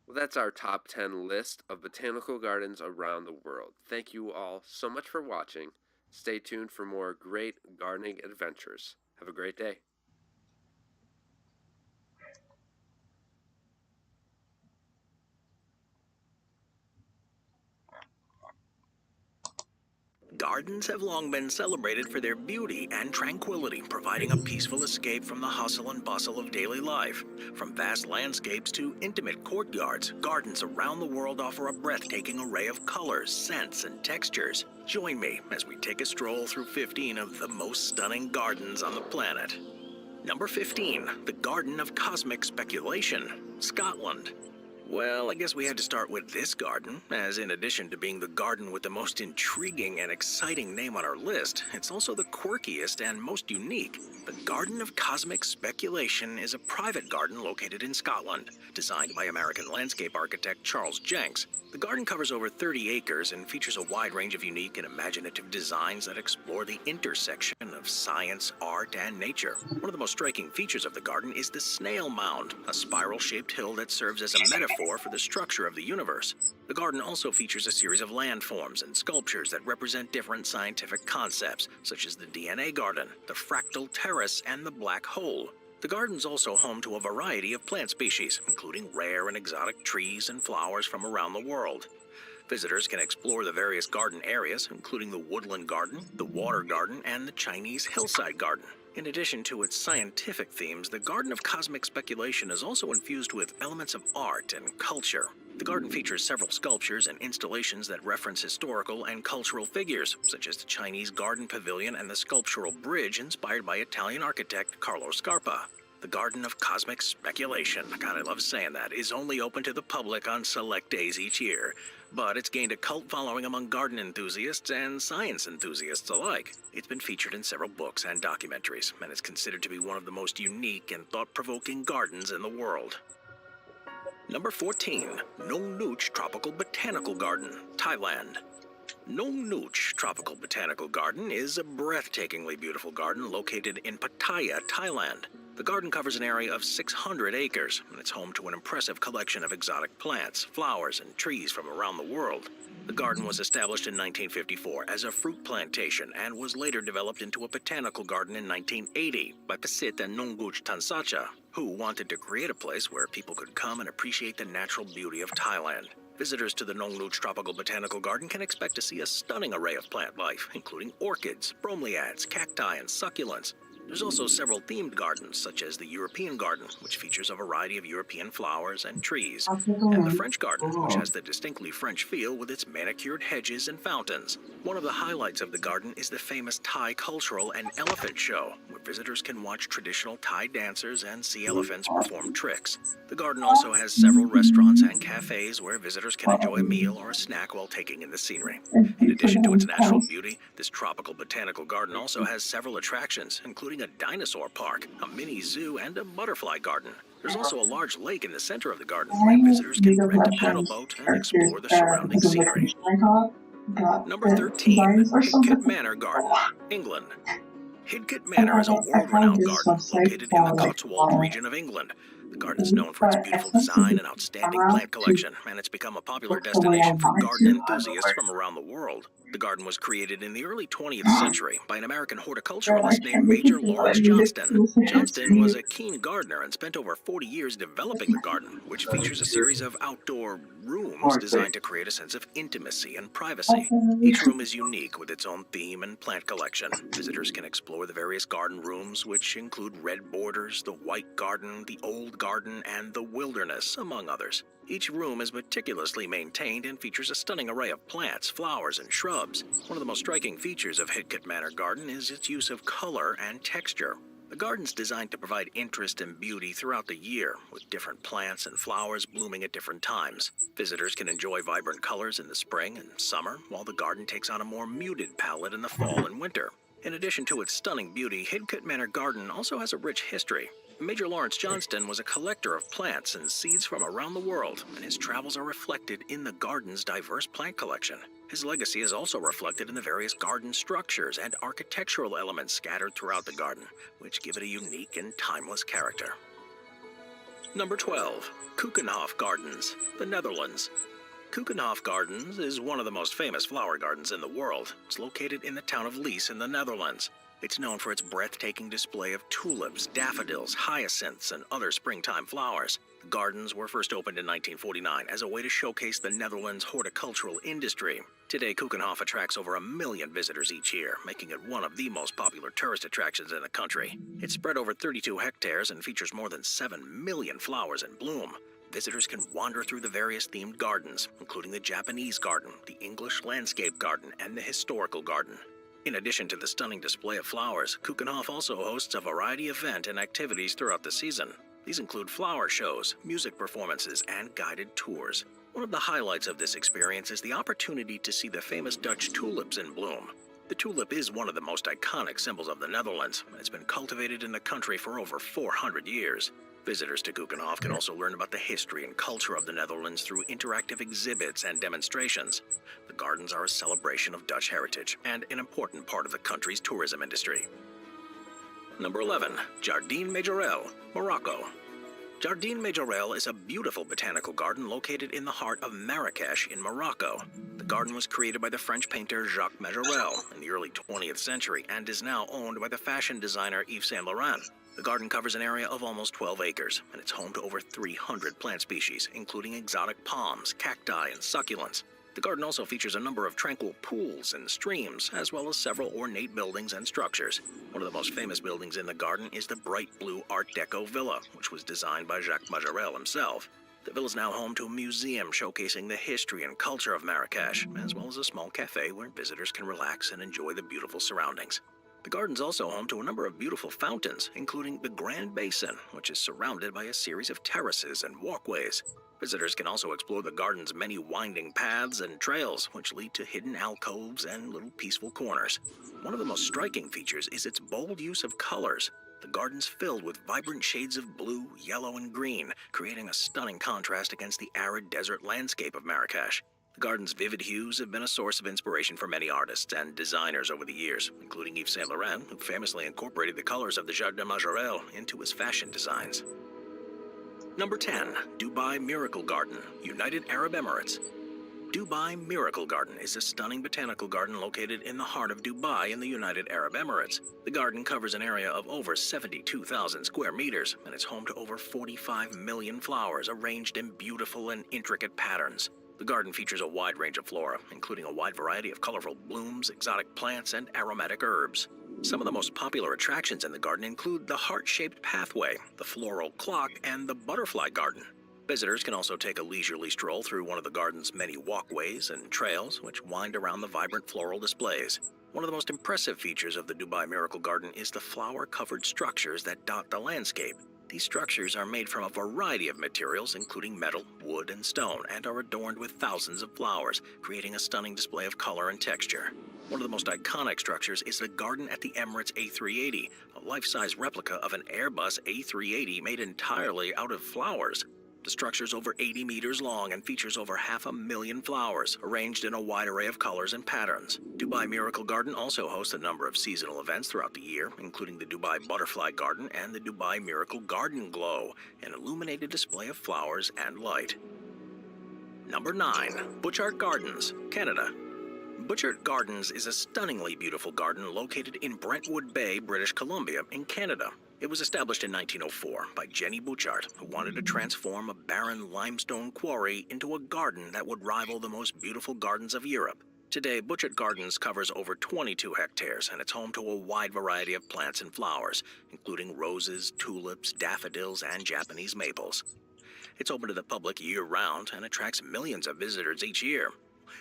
Well, that's our top 10 list of botanical gardens around the world. Thank you all so much for watching. Stay tuned for more great gardening adventures. Have a great day. Gardens have long been celebrated for their beauty and tranquility, providing a peaceful escape from the hustle and bustle of daily life. From vast landscapes to intimate courtyards, gardens around the world offer a breathtaking array of colors, scents, and textures. Join me as we take a stroll through 15 of the most stunning gardens on the planet. Number 15, the Garden of Cosmic Speculation, Scotland. Well, I guess we had to start with this garden, as in addition to being the garden with the most intriguing and exciting name on our list, it's also the quirkiest and most unique. The Garden of Cosmic Speculation is a private garden located in Scotland, designed by American landscape architect Charles Jenks. The garden covers over 30 acres and features a wide range of unique and imaginative designs that explore the intersection of science, art, and nature. One of the most striking features of the garden is the Snail Mound, a spiral-shaped hill that serves as a metaphor for the structure of the universe. The garden also features a series of landforms and sculptures that represent different scientific concepts, such as the DNA garden, the fractal terrace, and the black hole. The garden's also home to a variety of plant species, including rare and exotic trees and flowers from around the world. Visitors can explore the various garden areas, including the woodland garden, the water garden, and the Chinese hillside garden. In addition to its scientific themes, the Garden of Cosmic Speculation is also infused with elements of art and culture. The garden features several sculptures and installations that reference historical and cultural figures, such as the Chinese Garden Pavilion and the sculptural bridge inspired by Italian architect Carlo Scarpa. The Garden of Cosmic Speculation, God, I love saying that, is only open to the public on select days each year, but it's gained a cult following among garden enthusiasts and science enthusiasts alike. It's been featured in several books and documentaries, and is considered to be one of the most unique and thought-provoking gardens in the world. Number 14, Nong Nooch Tropical Botanical Garden, Thailand. Nong Nooch Tropical Botanical Garden is a breathtakingly beautiful garden located in Pattaya, Thailand. The garden covers an area of 600 acres, and it's home to an impressive collection of exotic plants, flowers, and trees from around the world. The garden was established in 1954 as a fruit plantation and was later developed into a botanical garden in 1980 by Pasita Nongooch Tansacha, who wanted to create a place where people could come and appreciate the natural beauty of Thailand. Visitors to the Nong Nooch Tropical Botanical Garden can expect to see a stunning array of plant life, including orchids, bromeliads, cacti, and succulents. There's also several themed gardens, such as the European Garden, which features a variety of European flowers and trees, and the French Garden, which has the distinctly French feel with its manicured hedges and fountains. One of the highlights of the garden is the famous Thai Cultural and Elephant Show, where visitors can watch traditional Thai dancers and see elephants perform tricks. The garden also has several restaurants and cafes where visitors can enjoy a meal or a snack while taking in the scenery. In addition to its natural beauty, this tropical botanical garden also has several attractions, including a dinosaur park, a mini zoo, and a butterfly garden. There's also a large lake in the center of the garden where visitors can rent a paddle boat and explore the surrounding scenery. Number 13, Hidcote Manor Garden, England. Hidcote Manor is a world-renowned garden located in the Cotswold region of England. The garden is known for its beautiful design and outstanding plant collection, and it's become a popular destination for garden enthusiasts from around the world. The garden was created in the early 20th century by an American horticulturalist named Major Lawrence Johnston. Johnston was a keen gardener and spent over 40 years developing the garden, which features a series of outdoor rooms designed to create a sense of intimacy and privacy. Each room is unique with its own theme and plant collection. Visitors can explore the various garden rooms, which include red borders, the white garden, the old garden, and the wilderness, among others. Each room is meticulously maintained and features a stunning array of plants, flowers, and shrubs. One of the most striking features of Hidcote Manor Garden is its use of color and texture. The garden's designed to provide interest and beauty throughout the year, with different plants and flowers blooming at different times. Visitors can enjoy vibrant colors in the spring and summer, while the garden takes on a more muted palette in the fall and winter. In addition to its stunning beauty, Hidcote Manor Garden also has a rich history. Major Lawrence Johnston was a collector of plants and seeds from around the world, and his travels are reflected in the garden's diverse plant collection. His legacy is also reflected in the various garden structures and architectural elements scattered throughout the garden, which give it a unique and timeless character. Number 12. Keukenhof Gardens, the Netherlands. Keukenhof Gardens is one of the most famous flower gardens in the world. It's located in the town of Lies in the Netherlands. It's known for its breathtaking display of tulips, daffodils, hyacinths, and other springtime flowers. The gardens were first opened in 1949 as a way to showcase the Netherlands' horticultural industry. Today, Keukenhof attracts over 1 million visitors each year, making it one of the most popular tourist attractions in the country. It's spread over 32 hectares and features more than 7 million flowers in bloom. Visitors can wander through the various themed gardens, including the Japanese garden, the English landscape garden, and the historical garden. In addition to the stunning display of flowers, Keukenhof also hosts a variety of events and activities throughout the season. These include flower shows, music performances, and guided tours. One of the highlights of this experience is the opportunity to see the famous Dutch tulips in bloom. The tulip is one of the most iconic symbols of the Netherlands, and it's been cultivated in the country for over 400 years. Visitors to Keukenhof can also learn about the history and culture of the Netherlands through interactive exhibits and demonstrations. The gardens are a celebration of Dutch heritage and an important part of the country's tourism industry. Number 11. Jardin Majorel, Morocco. Jardin Majorel is a beautiful botanical garden located in the heart of Marrakesh in Morocco. The garden was created by the French painter Jacques Majorel in the early 20th century and is now owned by the fashion designer Yves Saint Laurent. The garden covers an area of almost 12 acres, and it's home to over 300 plant species, including exotic palms, cacti, and succulents. The garden also features a number of tranquil pools and streams, as well as several ornate buildings and structures. One of the most famous buildings in the garden is the bright blue Art Deco villa, which was designed by Jacques Majorel himself. The villa is now home to a museum showcasing the history and culture of Marrakesh, as well as a small cafe where visitors can relax and enjoy the beautiful surroundings. The garden's also home to a number of beautiful fountains, including the Grand Basin, which is surrounded by a series of terraces and walkways. Visitors can also explore the garden's many winding paths and trails, which lead to hidden alcoves and little peaceful corners. One of the most striking features is its bold use of colors. The garden's filled with vibrant shades of blue, yellow, and green, creating a stunning contrast against the arid desert landscape of Marrakesh. The garden's vivid hues have been a source of inspiration for many artists and designers over the years, including Yves Saint Laurent, who famously incorporated the colors of the Jardin Majorel into his fashion designs. Number 10. Dubai Miracle Garden, United Arab Emirates. Dubai Miracle Garden is a stunning botanical garden located in the heart of Dubai in the United Arab Emirates. The garden covers an area of over 72,000 square meters, and it's home to over 45 million flowers arranged in beautiful and intricate patterns. The garden features a wide range of flora, including a wide variety of colorful blooms, exotic plants, and aromatic herbs. Some of the most popular attractions in the garden include the heart-shaped pathway, the floral clock, and the butterfly garden. Visitors can also take a leisurely stroll through one of the garden's many walkways and trails, which wind around the vibrant floral displays. One of the most impressive features of the Dubai Miracle Garden is the flower-covered structures that dot the landscape. These structures are made from a variety of materials, including metal, wood, and stone, and are adorned with thousands of flowers, creating a stunning display of color and texture. One of the most iconic structures is the garden at the Emirates A380, a life-size replica of an Airbus A380 made entirely out of flowers. The structure is over 80 meters long and features over 500,000 flowers, arranged in a wide array of colors and patterns. Dubai Miracle Garden also hosts a number of seasonal events throughout the year, including the Dubai Butterfly Garden and the Dubai Miracle Garden Glow, an illuminated display of flowers and light. Number 9. Butchart Gardens, Canada. Butchart Gardens is a stunningly beautiful garden located in Brentwood Bay, British Columbia, in Canada. It was established in 1904 by Jenny Butchart, who wanted to transform a barren limestone quarry into a garden that would rival the most beautiful gardens of Europe. Today, Butchart Gardens covers over 22 hectares, and it's home to a wide variety of plants and flowers, including roses, tulips, daffodils, and Japanese maples. It's open to the public year-round and attracts millions of visitors each year.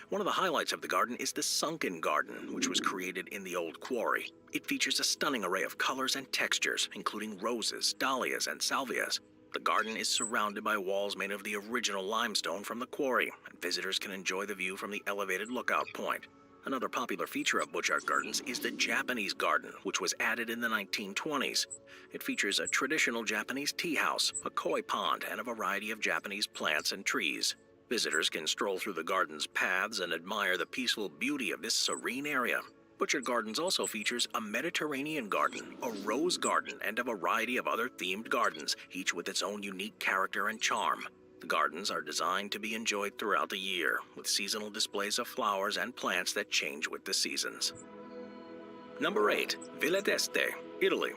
One of the highlights of the garden is the Sunken Garden, which was created in the old quarry. It features a stunning array of colors and textures, including roses, dahlias, and salvias. The garden is surrounded by walls made of the original limestone from the quarry, and visitors can enjoy the view from the elevated lookout point. Another popular feature of Butchart Gardens is the Japanese Garden, which was added in the 1920s. It features a traditional Japanese tea house, a koi pond, and a variety of Japanese plants and trees. Visitors can stroll through the garden's paths and admire the peaceful beauty of this serene area. Butcher Gardens also features a Mediterranean garden, a rose garden, and a variety of other themed gardens, each with its own unique character and charm. The gardens are designed to be enjoyed throughout the year, with seasonal displays of flowers and plants that change with the seasons. Number 8. Villa d'Este, Italy.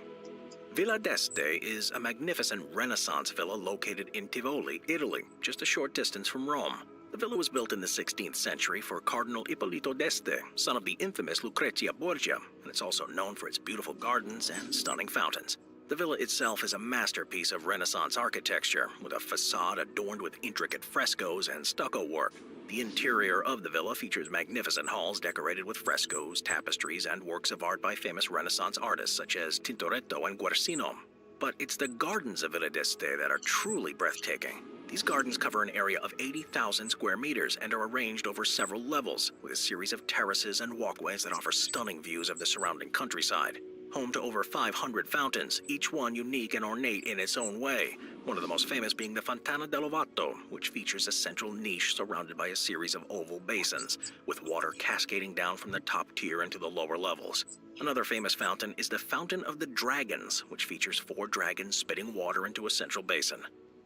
Villa d'Este is a magnificent Renaissance villa located in Tivoli, Italy, just a short distance from Rome. The villa was built in the 16th century for Cardinal Ippolito d'Este, son of the infamous Lucrezia Borgia, and it's also known for its beautiful gardens and stunning fountains. The villa itself is a masterpiece of Renaissance architecture, with a facade adorned with intricate frescoes and stucco work. The interior of the villa features magnificent halls decorated with frescoes, tapestries, and works of art by famous Renaissance artists such as Tintoretto and Guercino. But it's the gardens of Villa d'Este that are truly breathtaking. These gardens cover an area of 80,000 square meters and are arranged over several levels, with a series of terraces and walkways that offer stunning views of the surrounding countryside. Home to over 500 fountains, each one unique and ornate in its own way. One of the most famous being the Fontana del Lovato, which features a central niche surrounded by a series of oval basins, with water cascading down from the top tier into the lower levels. Another famous fountain is the Fountain of the Dragons, which features 4 dragons spitting water into a central basin.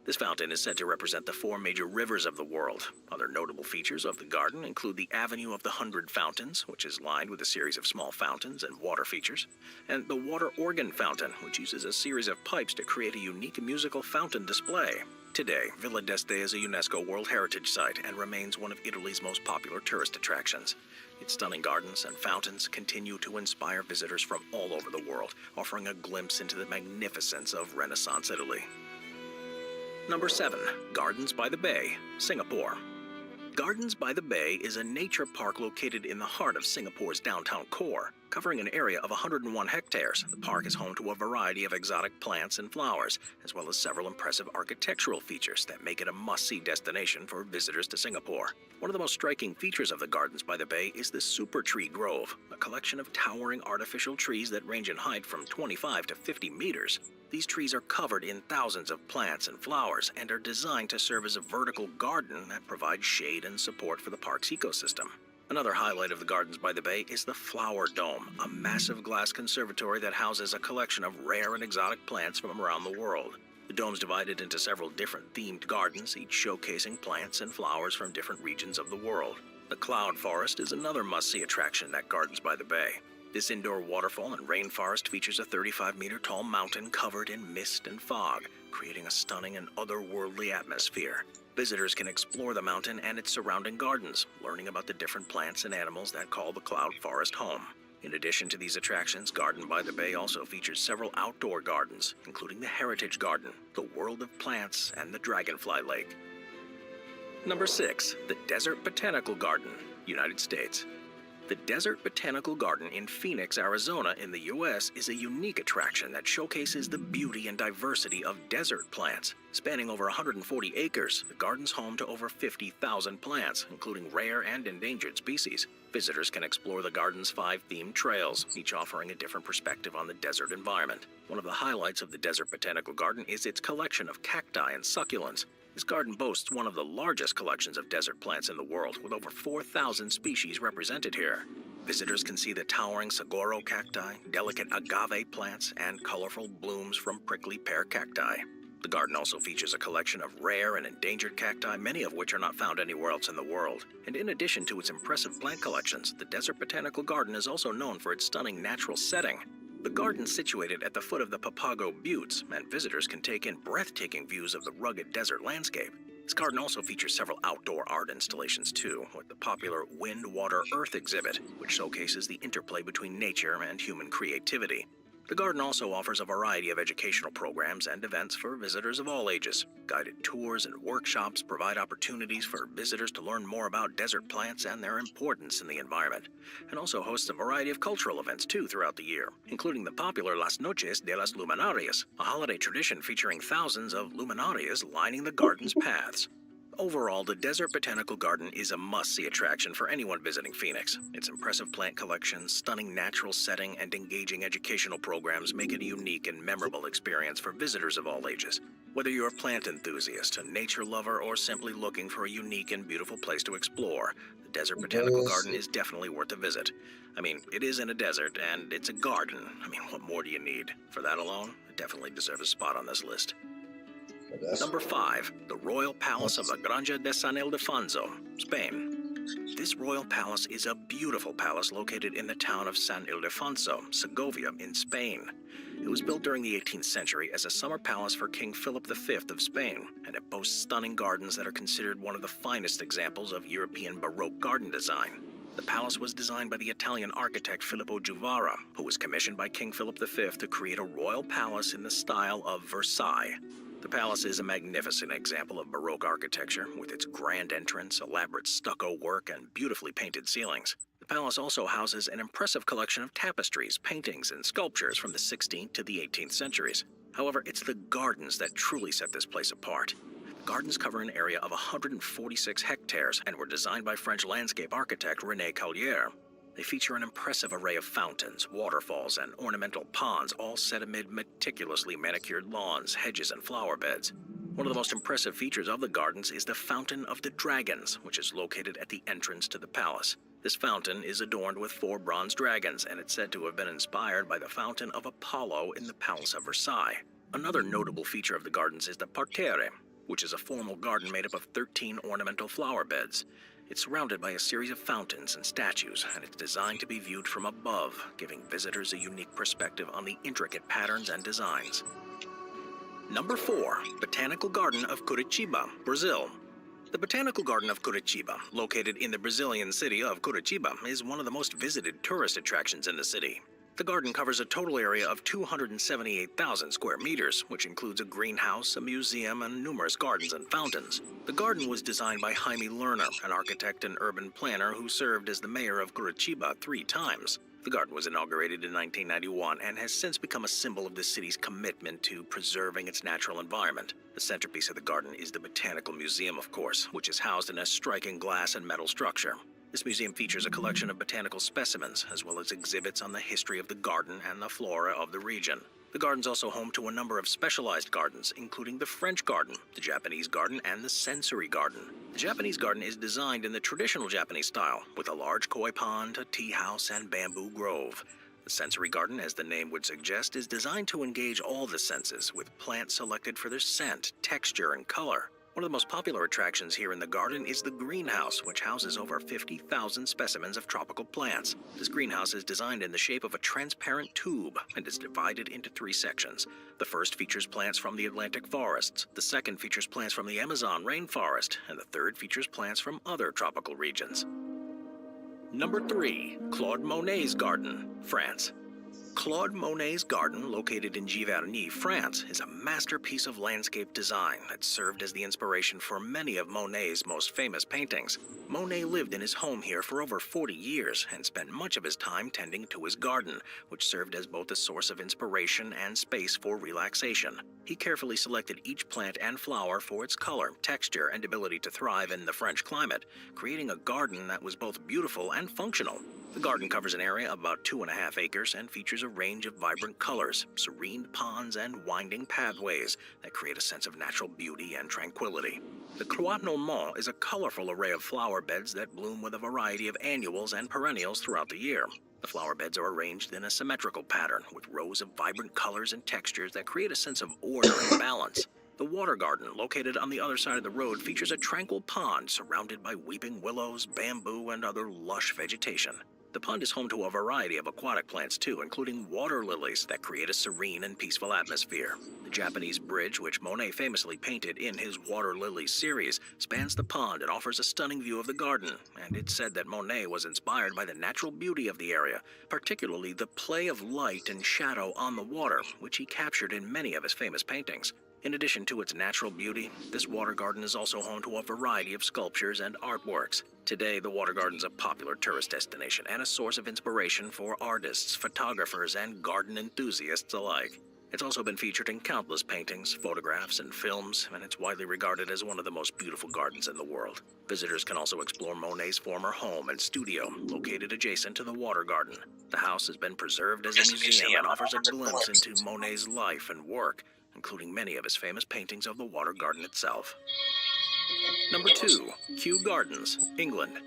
This fountain is said to represent the 4 major rivers of the world. Other notable features of the garden include the Avenue of the 100 Fountains, which is lined with a series of small fountains and water features, and the Water Organ Fountain, which uses a series of pipes to create a unique musical fountain display. Today, Villa d'Este is a UNESCO World Heritage Site and remains one of Italy's most popular tourist attractions. Its stunning gardens and fountains continue to inspire visitors from all over the world, offering a glimpse into the magnificence of Renaissance Italy. Number 7. Gardens by the Bay, Singapore. Gardens by the Bay is a nature park located in the heart of Singapore's downtown core. Covering an area of 101 hectares, the park is home to a variety of exotic plants and flowers, as well as several impressive architectural features that make it a must-see destination for visitors to Singapore. One of the most striking features of the Gardens by the Bay is the Super Tree Grove, a collection of towering artificial trees that range in height from 25 to 50 meters. These trees are covered in thousands of plants and flowers and are designed to serve as a vertical garden that provides shade and support for the park's ecosystem. Another highlight of the Gardens by the Bay is the Flower Dome, a massive glass conservatory that houses a collection of rare and exotic plants from around the world. The dome's divided into several different themed gardens, each showcasing plants and flowers from different regions of the world. The Cloud Forest is another must-see attraction at Gardens by the Bay. This indoor waterfall and rainforest features a 35-meter-tall mountain covered in mist and fog, creating a stunning and otherworldly atmosphere. Visitors can explore the mountain and its surrounding gardens, learning about the different plants and animals that call the Cloud Forest home. In addition to these attractions, Garden by the Bay also features several outdoor gardens, including the Heritage Garden, the World of Plants, and the Dragonfly Lake. Number 6. The Desert Botanical Garden, United States. The Desert Botanical Garden in Phoenix, Arizona in the U.S. is a unique attraction that showcases the beauty and diversity of desert plants. Spanning over 140 acres, the garden's home to over 50,000 plants, including rare and endangered species. Visitors can explore the garden's 5 themed trails, each offering a different perspective on the desert environment. One of the highlights of the Desert Botanical Garden is its collection of cacti and succulents. This garden boasts one of the largest collections of desert plants in the world, with over 4,000 species represented here. Visitors can see the towering saguaro cacti, delicate agave plants, and colorful blooms from prickly pear cacti. The garden also features a collection of rare and endangered cacti, many of which are not found anywhere else in the world. And in addition to its impressive plant collections, the Desert Botanical Garden is also known for its stunning natural setting. The garden's situated at the foot of the Papago Buttes, and visitors can take in breathtaking views of the rugged desert landscape. This garden also features several outdoor art installations too, with the popular Wind, Water, Earth exhibit, which showcases the interplay between nature and human creativity. The garden also offers a variety of educational programs and events for visitors of all ages. Guided tours and workshops provide opportunities for visitors to learn more about desert plants and their importance in the environment, and also hosts a variety of cultural events too throughout the year, including the popular Las Noches de las Luminarias, a holiday tradition featuring thousands of luminarias lining the garden's paths. Overall, the Desert Botanical Garden is a must-see attraction for anyone visiting Phoenix. Its impressive plant collections, stunning natural setting, and engaging educational programs make it a unique and memorable experience for visitors of all ages. Whether you're a plant enthusiast, a nature lover, or simply looking for a unique and beautiful place to explore, the Desert Botanical Garden is definitely worth a visit. I mean, it is in a desert, and it's a garden. I mean, what more do you need? For that alone, it definitely deserves a spot on this list. Number 5, the Royal Palace of la Granja de San Ildefonso, Spain. This royal palace is a beautiful palace located in the town of San Ildefonso, Segovia, in Spain. It was built during the 18th century as a summer palace for King Philip V of Spain, and it boasts stunning gardens that are considered one of the finest examples of European Baroque garden design. The palace was designed by the Italian architect Filippo Juvara, who was commissioned by King Philip V to create a royal palace in the style of Versailles. The palace is a magnificent example of Baroque architecture, with its grand entrance, elaborate stucco work, and beautifully painted ceilings. The palace also houses an impressive collection of tapestries, paintings, and sculptures from the 16th to the 18th centuries. However, it's the gardens that truly set this place apart. The gardens cover an area of 146 hectares and were designed by French landscape architect René Collier. They feature an impressive array of fountains, waterfalls, and ornamental ponds, all set amid meticulously manicured lawns, hedges, and flower beds. One of the most impressive features of the gardens is the Fountain of the Dragons, which is located at the entrance to the palace. This fountain is adorned with 4 bronze dragons, and it's said to have been inspired by the Fountain of Apollo in the Palace of Versailles. Another notable feature of the gardens is the parterre, which is a formal garden made up of 13 ornamental flower beds. It's surrounded by a series of fountains and statues, and it's designed to be viewed from above, giving visitors a unique perspective on the intricate patterns and designs. Number 4, Botanical Garden of Curitiba, Brazil. The Botanical Garden of Curitiba, located in the Brazilian city of Curitiba, is one of the most visited tourist attractions in the city. The garden covers a total area of 278,000 square meters, which includes a greenhouse, a museum, and numerous gardens and fountains. The garden was designed by Jaime Lerner, an architect and urban planner who served as the mayor of Curitiba 3 times. The garden was inaugurated in 1991 and has since become a symbol of the city's commitment to preserving its natural environment. The centerpiece of the garden is the Botanical Museum, of course, which is housed in a striking glass and metal structure. This museum features a collection of botanical specimens, as well as exhibits on the history of the garden and the flora of the region. The garden's also home to a number of specialized gardens, including the French garden, the Japanese garden, and the sensory garden. The Japanese garden is designed in the traditional Japanese style, with a large koi pond, a tea house, and bamboo grove. The sensory garden, as the name would suggest, is designed to engage all the senses, with plants selected for their scent, texture, and color. One of the most popular attractions here in the garden is the greenhouse, which houses over 50,000 specimens of tropical plants. This greenhouse is designed in the shape of a transparent tube and is divided into 3 sections. The first features plants from the Atlantic forests, the second features plants from the Amazon rainforest, and the third features plants from other tropical regions. Number 3, Claude Monet's Garden, France. Claude Monet's garden, located in Giverny, France, is a masterpiece of landscape design that served as the inspiration for many of Monet's most famous paintings. Monet lived in his home here for over 40 years and spent much of his time tending to his garden, which served as both a source of inspiration and space for relaxation. He carefully selected each plant and flower for its color, texture, and ability to thrive in the French climate, creating a garden that was both beautiful and functional. The garden covers an area of about 2.5 acres and features a range of vibrant colors, serene ponds, and winding pathways that create a sense of natural beauty and tranquility. The Croix Normand is a colorful array of flower beds that bloom with a variety of annuals and perennials throughout the year. The flower beds are arranged in a symmetrical pattern with rows of vibrant colors and textures that create a sense of order and balance. The water garden, located on the other side of the road, features a tranquil pond surrounded by weeping willows, bamboo, and other lush vegetation. The pond is home to a variety of aquatic plants too, including water lilies that create a serene and peaceful atmosphere. The Japanese bridge, which Monet famously painted in his Water Lilies series, spans the pond and offers a stunning view of the garden, and it's said that Monet was inspired by the natural beauty of the area, particularly the play of light and shadow on the water, which he captured in many of his famous paintings. In addition to its natural beauty, this water garden is also home to a variety of sculptures and artworks. Today, the water garden is a popular tourist destination and a source of inspiration for artists, photographers, and garden enthusiasts alike. It's also been featured in countless paintings, photographs, and films, and it's widely regarded as one of the most beautiful gardens in the world. Visitors can also explore Monet's former home and studio, located adjacent to the water garden. The house has been preserved as a museum and offers a glimpse into Monet's life and work. including many of his famous paintings of the water garden itself. Number 2. Kew Gardens, England.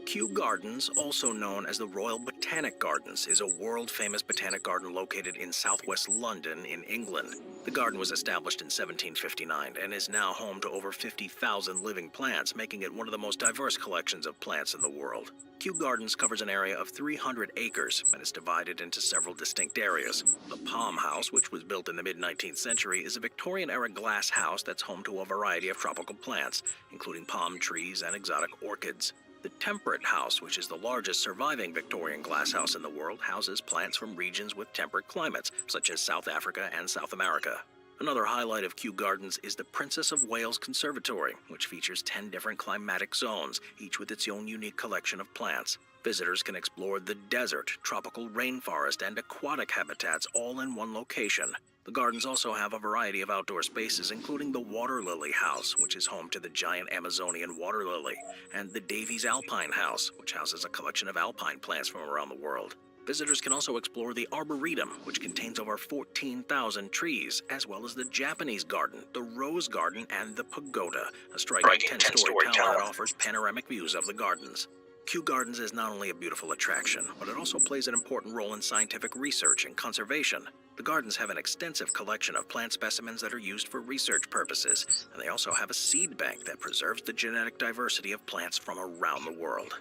Kew Gardens, also known as the Royal Botanic Gardens, is a world-famous botanic garden located in southwest London in England. The garden was established in 1759 and is now home to over 50,000 living plants, making it one of the most diverse collections of plants in the world. Kew Gardens covers an area of 300 acres and is divided into several distinct areas. The Palm House, which was built in the mid-19th century, is a Victorian-era glass house that's home to a variety of tropical plants, including palm trees and exotic orchids. The Temperate House, which is the largest surviving Victorian glasshouse in the world, houses plants from regions with temperate climates, such as South Africa and South America. Another highlight of Kew Gardens is the Princess of Wales Conservatory, which features 10 different climatic zones, each with its own unique collection of plants. Visitors can explore the desert, tropical rainforest, and aquatic habitats all in one location. The gardens also have a variety of outdoor spaces, including the Water Lily House, which is home to the giant Amazonian water lily, and the Davies Alpine House, which houses a collection of alpine plants from around the world. Visitors can also explore the Arboretum, which contains over 14,000 trees, as well as the Japanese Garden, the Rose Garden, and the Pagoda, a striking 10-story tower that offers panoramic views of the gardens. Kew Gardens is not only a beautiful attraction, but it also plays an important role in scientific research and conservation. The gardens have an extensive collection of plant specimens that are used for research purposes, and they also have a seed bank that preserves the genetic diversity of plants from around the world.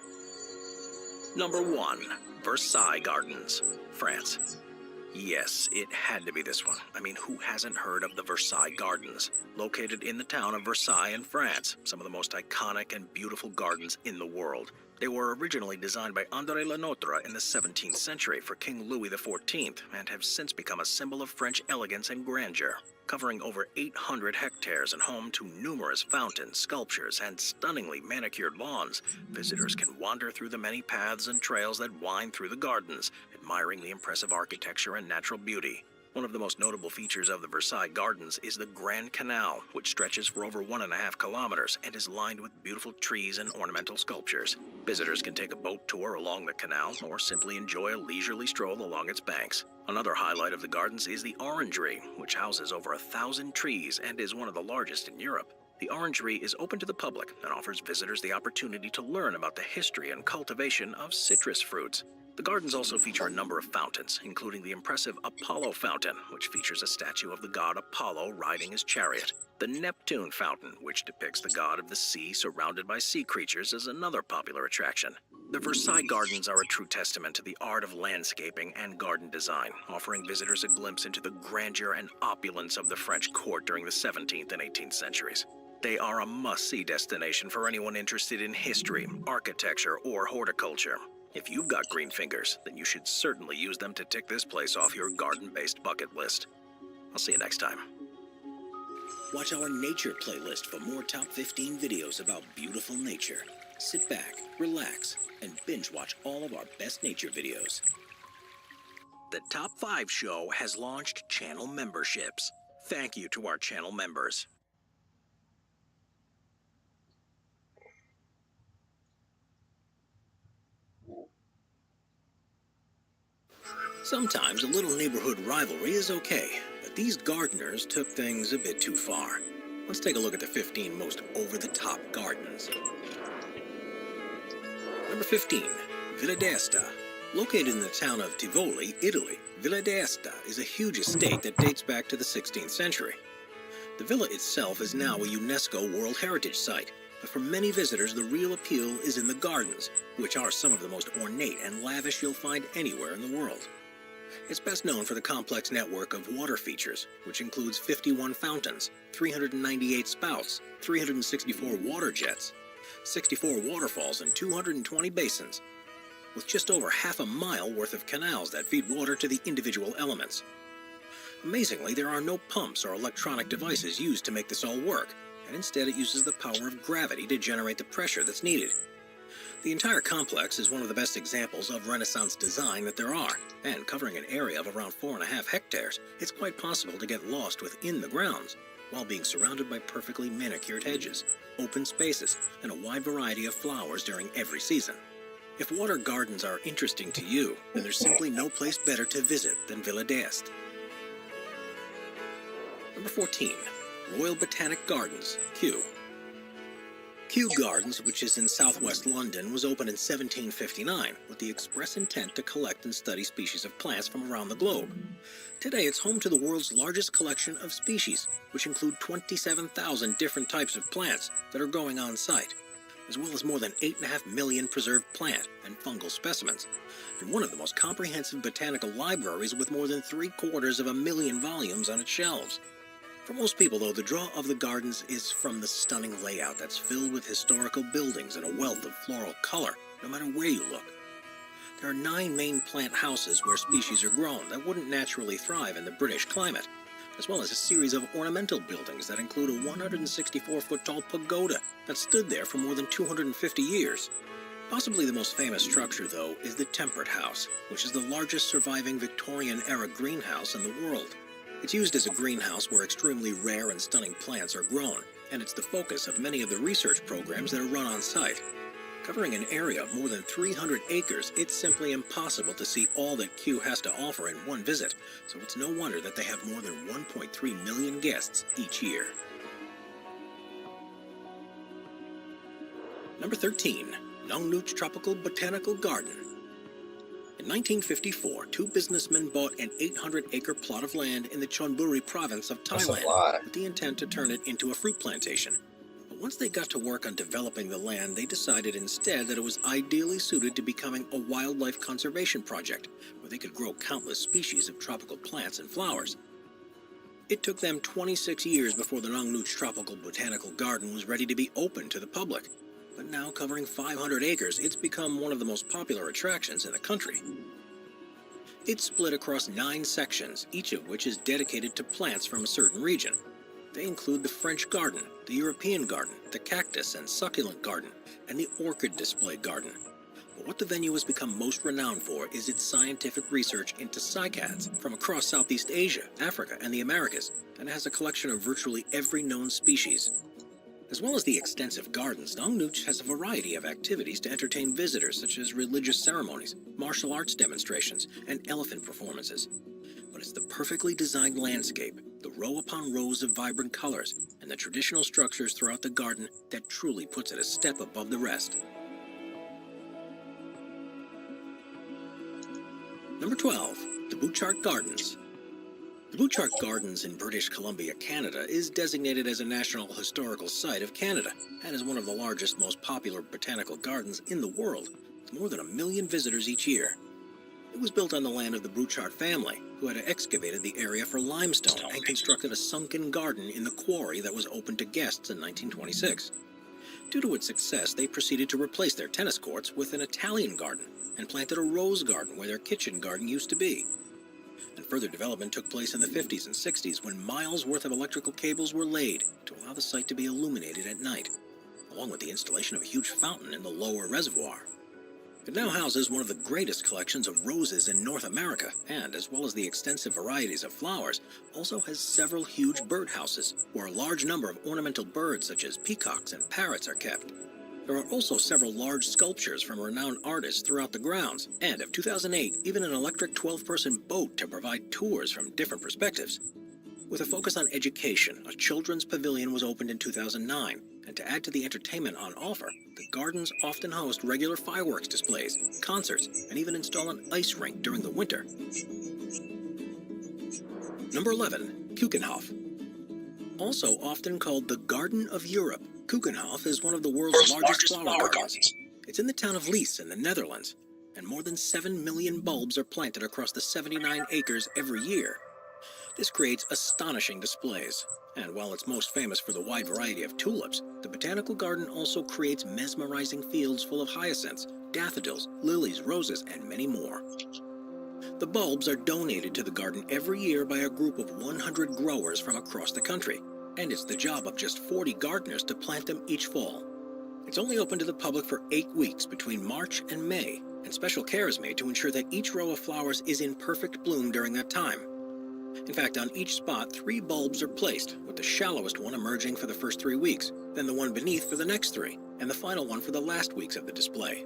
Number 1. Versailles Gardens, France. Yes, it had to be this one. I mean, who hasn't heard of the Versailles Gardens? Located in the town of Versailles in France, some of the most iconic and beautiful gardens in the world. They were originally designed by André Lenotre in the 17th century for King Louis XIV and have since become a symbol of French elegance and grandeur. Covering over 800 hectares and home to numerous fountains, sculptures, and stunningly manicured lawns, visitors can wander through the many paths and trails that wind through the gardens, admiring the impressive architecture and natural beauty. One of the most notable features of the Versailles Gardens is the Grand Canal, which stretches for over 1.5 kilometers and is lined with beautiful trees and ornamental sculptures. Visitors can take a boat tour along the canal or simply enjoy a leisurely stroll along its banks. Another highlight of the gardens is the Orangery, which houses over 1,000 trees and is one of the largest in Europe. The Orangery is open to the public and offers visitors the opportunity to learn about the history and cultivation of citrus fruits. The gardens also feature a number of fountains, including the impressive Apollo Fountain, which features a statue of the god Apollo riding his chariot. The Neptune Fountain, which depicts the god of the sea surrounded by sea creatures, is another popular attraction. The Versailles Gardens are a true testament to the art of landscaping and garden design, offering visitors a glimpse into the grandeur and opulence of the French court during the 17th and 18th centuries. They are a must-see destination for anyone interested in history, architecture, or horticulture. If you've got green fingers, then you should certainly use them to tick this place off your garden-based bucket list. I'll see you next time. Watch our nature playlist for more top 15 videos about beautiful nature. Sit back, relax, and binge watch all of our best nature videos. The Top 5 show has launched channel memberships. Thank you to our channel members. Sometimes a little neighborhood rivalry is okay, but these gardeners took things a bit too far. Let's take a look at the 15 most over-the-top gardens. Number 15, Villa d'Este. Located in the town of Tivoli, Italy, Villa d'Este is a huge estate that dates back to the 16th century. The villa itself is now a UNESCO World Heritage Site, but for many visitors the real appeal is in the gardens, which are some of the most ornate and lavish you'll find anywhere in the world. It's best known for the complex network of water features, which includes 51 fountains, 398 spouts, 364 water jets, 64 waterfalls, and 220 basins, with just over half a mile worth of canals that feed water to the individual elements. Amazingly, there are no pumps or electronic devices used to make this all work, and instead it uses the power of gravity to generate the pressure that's needed. The entire complex is one of the best examples of Renaissance design that there are, and covering an area of around 4.5 hectares, it's quite possible to get lost within the grounds, while being surrounded by perfectly manicured hedges, open spaces, and a wide variety of flowers during every season. If water gardens are interesting to you, then there's simply no place better to visit than Villa d'Este. Number 14. Royal Botanic Gardens, Kew. Kew Gardens, which is in southwest London, was opened in 1759 with the express intent to collect and study species of plants from around the globe. Today, it's home to the world's largest collection of species, which include 27,000 different types of plants that are growing on site, as well as more than 8.5 million preserved plant and fungal specimens, and one of the most comprehensive botanical libraries with more than 750,000 volumes on its shelves. For most people, though, the draw of the gardens is from the stunning layout that's filled with historical buildings and a wealth of floral color, no matter where you look. There are 9 main plant houses where species are grown that wouldn't naturally thrive in the British climate, as well as a series of ornamental buildings that include a 164-foot-tall pagoda that stood there for more than 250 years. Possibly the most famous structure, though, is the Temperate House, which is the largest surviving Victorian-era greenhouse in the world. It's used as a greenhouse where extremely rare and stunning plants are grown, and it's the focus of many of the research programs that are run on site. Covering an area of more than 300 acres, it's simply impossible to see all that Kew has to offer in one visit, so it's no wonder that they have more than 1.3 million guests each year. Number 13. Nong Nooch Tropical Botanical Garden. In 1954, 2 businessmen bought an 800-acre plot of land in the Chonburi province of Thailand with the intent to turn it into a fruit plantation. But once they got to work on developing the land, they decided instead that it was ideally suited to becoming a wildlife conservation project where they could grow countless species of tropical plants and flowers. It took them 26 years before the Nong Nooch Tropical Botanical Garden was ready to be open to the public. But now covering 500 acres, it's become one of the most popular attractions in the country. It's split across 9 sections, each of which is dedicated to plants from a certain region. They include the French garden, the European garden, the cactus and succulent garden, and the orchid display garden. But what the venue has become most renowned for is its scientific research into cycads from across Southeast Asia, Africa, and the Americas, and it has a collection of virtually every known species. As well as the extensive gardens, Nong Nooch has a variety of activities to entertain visitors, such as religious ceremonies, martial arts demonstrations, and elephant performances. But it's the perfectly designed landscape, the row upon rows of vibrant colors, and the traditional structures throughout the garden that truly puts it a step above the rest. Number 12. The Butchart Gardens. The Butchart Gardens in British Columbia, Canada, is designated as a National Historical Site of Canada and is one of the largest, most popular botanical gardens in the world, with more than 1 million visitors each year. It was built on the land of the Butchart family, who had excavated the area for limestone and constructed a sunken garden in the quarry that was open to guests in 1926. Due to its success, they proceeded to replace their tennis courts with an Italian garden and planted a rose garden where their kitchen garden used to be. And further development took place in the 50s and 60s when miles worth of electrical cables were laid to allow the site to be illuminated at night, along with the installation of a huge fountain in the lower reservoir. It now houses one of the greatest collections of roses in North America, and, as well as the extensive varieties of flowers, also has several huge birdhouses, where a large number of ornamental birds such as peacocks and parrots are kept. There are also several large sculptures from renowned artists throughout the grounds, and of 2008, even an electric 12-person boat to provide tours from different perspectives. With a focus on education, a children's pavilion was opened in 2009, and to add to the entertainment on offer, the gardens often host regular fireworks displays, concerts, and even install an ice rink during the winter. Number 11. Keukenhof. Also often called the Garden of Europe, Keukenhof is one of the world's largest flower gardens. It's in the town of Lies in the Netherlands, and more than 7 million bulbs are planted across the 79 acres every year. This creates astonishing displays, and while it's most famous for the wide variety of tulips, the botanical garden also creates mesmerizing fields full of hyacinths, daffodils, lilies, roses, and many more. The bulbs are donated to the garden every year by a group of 100 growers from across the country, and it's the job of just 40 gardeners to plant them each fall. It's only open to the public for 8 weeks between March and May, and special care is made to ensure that each row of flowers is in perfect bloom during that time. In fact, on each spot, 3 bulbs are placed, with the shallowest one emerging for the first 3 weeks, then the one beneath for the next 3, and the final one for the last weeks of the display.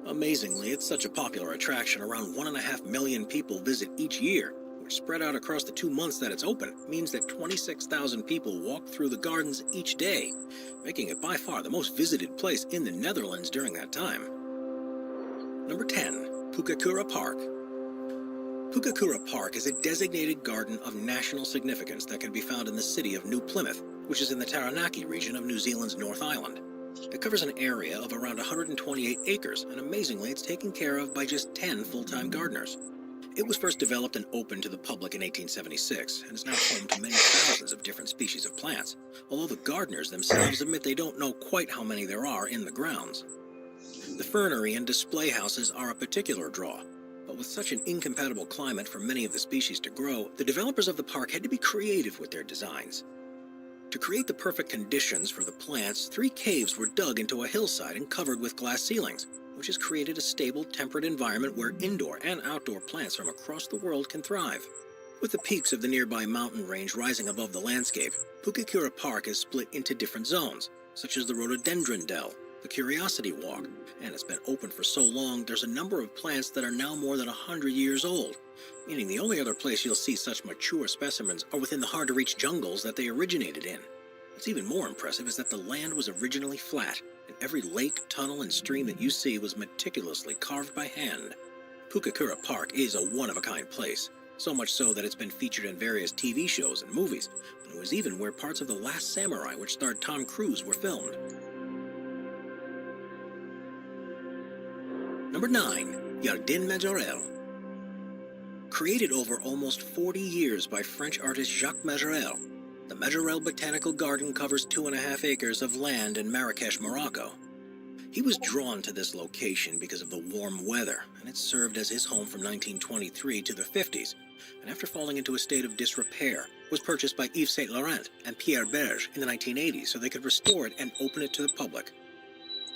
Amazingly, it's such a popular attraction, around 1.5 million people visit each year, which spread out across the 2 months that it's open, means that 26,000 people walk through the gardens each day, making it by far the most visited place in the Netherlands during that time. Number 10. Pukakura Park. Pukakura Park is a designated garden of national significance that can be found in the city of New Plymouth, which is in the Taranaki region of New Zealand's North Island. It covers an area of around 128 acres, and amazingly, it's taken care of by just 10 full-time gardeners. It was first developed and opened to the public in 1876, and is now home to many thousands of different species of plants, although the gardeners themselves admit they don't know quite how many there are in the grounds. The fernery and display houses are a particular draw, but with such an incompatible climate for many of the species to grow, the developers of the park had to be creative with their designs. To create the perfect conditions for the plants, 3 caves were dug into a hillside and covered with glass ceilings, which has created a stable, temperate environment where indoor and outdoor plants from across the world can thrive. With the peaks of the nearby mountain range rising above the landscape, Pukakura Park is split into different zones, such as the rhododendron dell, the Curiosity Walk, and it's been open for so long there's a number of plants that are now more than 100 years old, meaning the only other place you'll see such mature specimens are within the hard-to-reach jungles that they originated in. What's even more impressive is that the land was originally flat, and every lake, tunnel, and stream that you see was meticulously carved by hand. Pukakura Park is a one-of-a-kind place, so much so that it's been featured in various TV shows and movies, and it was even where parts of The Last Samurai, which starred Tom Cruise, were filmed. Number 9. Jardin Majorel. Created over almost 40 years by French artist Jacques Majorel, the Majorel Botanical Garden covers 2.5 acres of land in Marrakech, Morocco. He was drawn to this location because of the warm weather, and it served as his home from 1923 to the 50s, and after falling into a state of disrepair, was purchased by Yves Saint Laurent and Pierre Berge in the 1980s so they could restore it and open it to the public.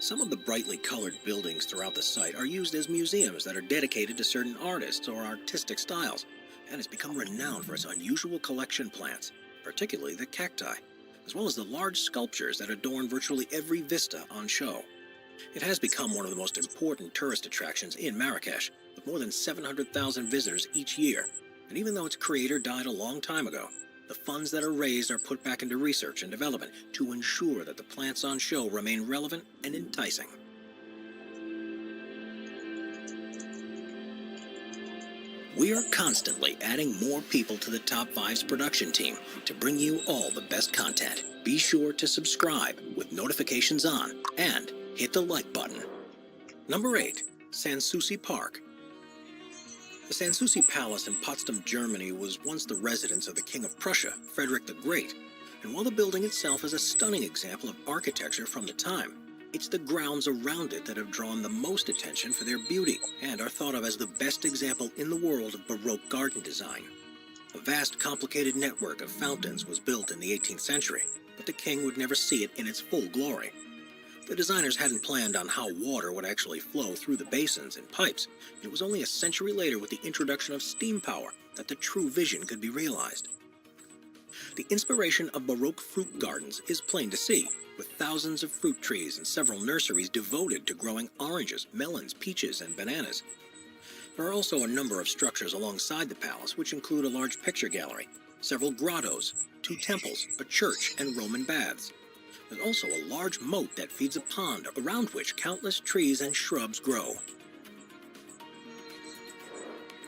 Some of the brightly colored buildings throughout the site are used as museums that are dedicated to certain artists or artistic styles, and it's become renowned for its unusual collection plants, particularly the cacti, as well as the large sculptures that adorn virtually every vista on show. It has become one of the most important tourist attractions in Marrakech, with more than 700,000 visitors each year, and even though its creator died a long time ago, the funds that are raised are put back into research and development to ensure that the plants on show remain relevant and enticing. We are constantly adding more people to the Top 5's production team to bring you all the best content. Be sure to subscribe with notifications on and hit the like button. Number 8. Sanssouci Park. The Sanssouci Palace in Potsdam, Germany was once the residence of the King of Prussia, Frederick the Great, and while the building itself is a stunning example of architecture from the time, it's the grounds around it that have drawn the most attention for their beauty and are thought of as the best example in the world of Baroque garden design. A vast, complicated network of fountains was built in the 18th century, but the king would never see it in its full glory. The designers hadn't planned on how water would actually flow through the basins and pipes, and it was only a century later with the introduction of steam power that the true vision could be realized. The inspiration of Baroque fruit gardens is plain to see, with thousands of fruit trees and several nurseries devoted to growing oranges, melons, peaches, and bananas. There are also a number of structures alongside the palace, which include a large picture gallery, several grottos, 2 temples, a church, and Roman baths. There's also a large moat that feeds a pond around which countless trees and shrubs grow.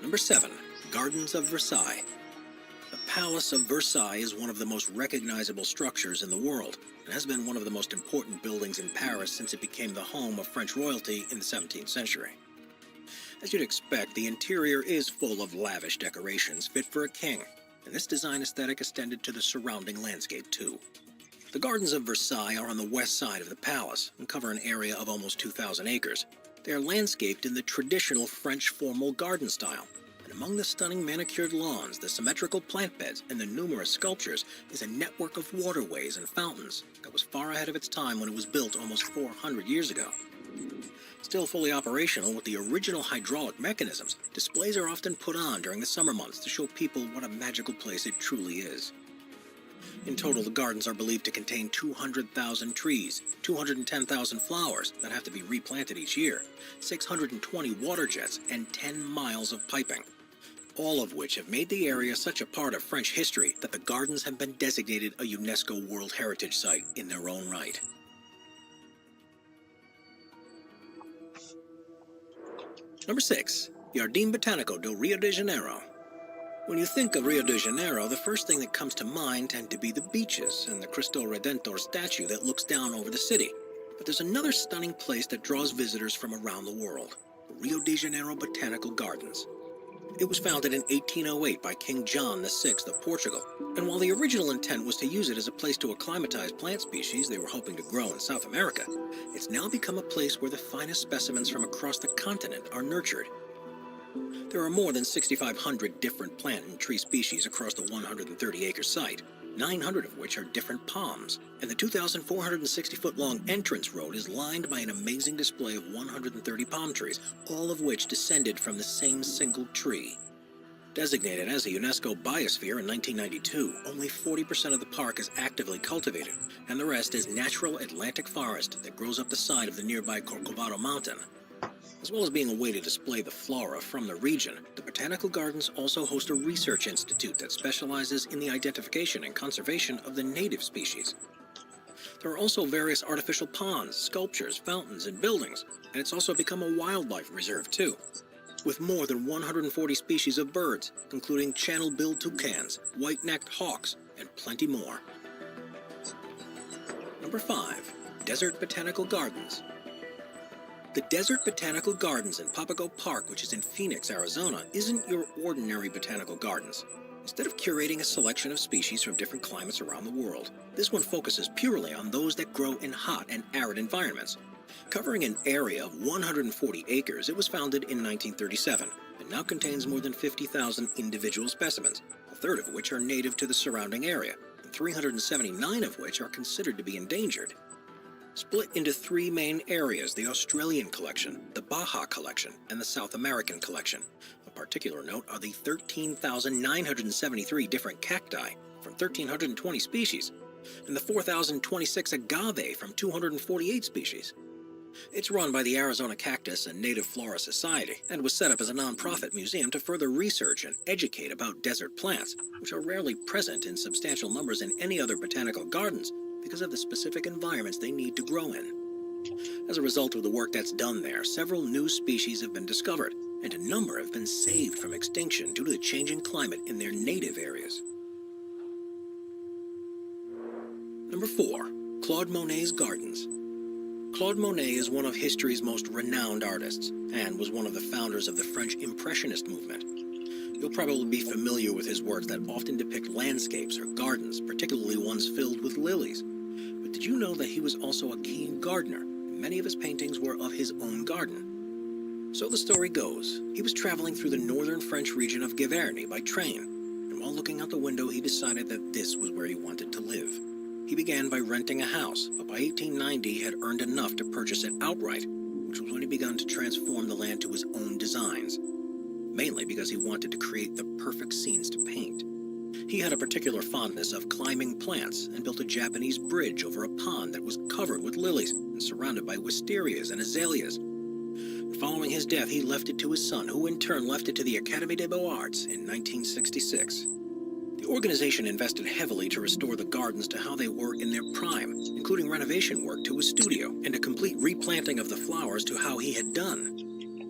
Number 7. Gardens of Versailles. The Palace of Versailles is one of the most recognizable structures in the world, and has been one of the most important buildings in Paris since it became the home of French royalty in the 17th century. As you'd expect, the interior is full of lavish decorations fit for a king, and this design aesthetic extended to the surrounding landscape too. The Gardens of Versailles are on the west side of the palace and cover an area of almost 2,000 acres. They are landscaped in the traditional French formal garden style, and among the stunning manicured lawns, the symmetrical plant beds, and the numerous sculptures is a network of waterways and fountains that was far ahead of its time when it was built almost 400 years ago. Still fully operational with the original hydraulic mechanisms, displays are often put on during the summer months to show people what a magical place it truly is. In total, the gardens are believed to contain 200,000 trees, 210,000 flowers that have to be replanted each year, 620 water jets, and 10 miles of piping. all of which have made the area such a part of French history that the gardens have been designated a UNESCO World Heritage Site in their own right. Number 6. Jardim Botanico do Rio de Janeiro. When you think of Rio de Janeiro, the first thing that comes to mind tend to be the beaches and the Cristo Redentor statue that looks down over the city. But there's another stunning place that draws visitors from around the world, the Rio de Janeiro Botanical Gardens. It was founded in 1808 by King John VI of Portugal, and while the original intent was to use it as a place to acclimatize plant species they were hoping to grow in South America, it's now become a place where the finest specimens from across the continent are nurtured. There are more than 6,500 different plant and tree species across the 130-acre site, 900 of which are different palms, and the 2,460-foot-long entrance road is lined by an amazing display of 130 palm trees, all of which descended from the same single tree. Designated as a UNESCO biosphere in 1992, only 40% of the park is actively cultivated, and the rest is natural Atlantic forest that grows up the side of the nearby Corcovado Mountain. As well as being a way to display the flora from the region, the Botanical Gardens also host a research institute that specializes in the identification and conservation of the native species. There are also various artificial ponds, sculptures, fountains, and buildings, and it's also become a wildlife reserve too, with more than 140 species of birds, including channel-billed toucans, white-necked hawks, and plenty more. Number 5. Desert Botanical Gardens. The Desert Botanical Gardens in Papago Park, which is in Phoenix, Arizona, isn't your ordinary botanical gardens. Instead of curating a selection of species from different climates around the world, this one focuses purely on those that grow in hot and arid environments. Covering an area of 140 acres, it was founded in 1937 and now contains more than 50,000 individual specimens, a third of which are native to the surrounding area, and 379 of which are considered to be endangered. Split into 3 main areas, the Australian collection, the Baja collection, and the South American collection. Of particular note are the 13,973 different cacti from 1,320 species, and the 4,026 agave from 248 species. It's run by the Arizona Cactus and Native Flora Society, and was set up as a non-profit museum to further research and educate about desert plants, which are rarely present in substantial numbers in any other botanical gardens, because of the specific environments they need to grow in. As a result of the work that's done there, several new species have been discovered, and a number have been saved from extinction due to the changing climate in their native areas. Number 4. Claude Monet's Gardens. Claude Monet is one of history's most renowned artists, and was one of the founders of the French Impressionist movement. You'll probably be familiar with his works that often depict landscapes or gardens, particularly ones filled with lilies. But did you know that he was also a keen gardener, and many of his paintings were of his own garden? So the story goes, he was traveling through the northern French region of Giverny by train, and while looking out the window he decided that this was where he wanted to live. He began by renting a house, but by 1890 he had earned enough to purchase it outright, which was when he began to transform the land to his own designs, mainly because he wanted to create the perfect scenes to paint. He had a particular fondness of climbing plants and built a Japanese bridge over a pond that was covered with lilies and surrounded by wisterias and azaleas. And following his death, he left it to his son, who in turn left it to the Académie des Beaux-Arts in 1966. The organization invested heavily to restore the gardens to how they were in their prime, including renovation work to his studio and a complete replanting of the flowers to how he had done.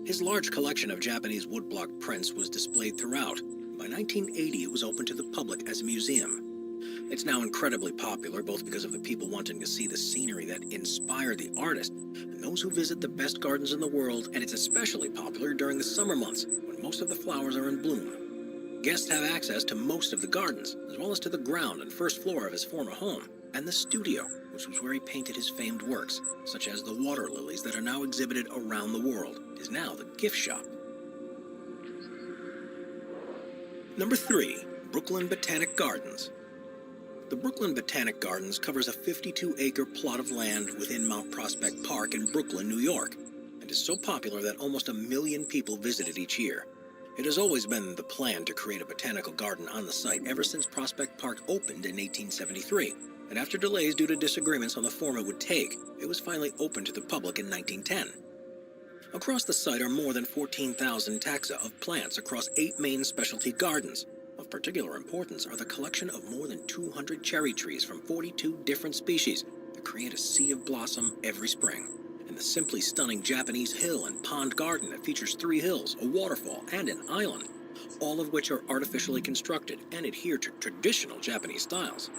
His large collection of Japanese woodblock prints was displayed throughout. By 1980, it was open to the public as a museum. It's now incredibly popular, both because of the people wanting to see the scenery that inspired the artist, and those who visit the best gardens in the world, and it's especially popular during the summer months, when most of the flowers are in bloom. Guests have access to most of the gardens, as well as to the ground and first floor of his former home, and the studio, which was where he painted his famed works, such as the water lilies that are now exhibited around the world. It is now the gift shop. Number 3. Brooklyn Botanic Gardens. The Brooklyn Botanic Gardens covers a 52-acre plot of land within Mount Prospect Park in Brooklyn, New York, and is so popular that almost 1 million people visit it each year. It has always been the plan to create a botanical garden on the site ever since Prospect Park opened in 1873, and after delays due to disagreements on the form it would take, it was finally opened to the public in 1910. Across the site are more than 14,000 taxa of plants across 8 main specialty gardens. Of particular importance are the collection of more than 200 cherry trees from 42 different species that create a sea of blossom every spring, and the simply stunning Japanese hill and pond garden that features 3 hills, a waterfall, and an island, all of which are artificially constructed and adhere to traditional Japanese styles.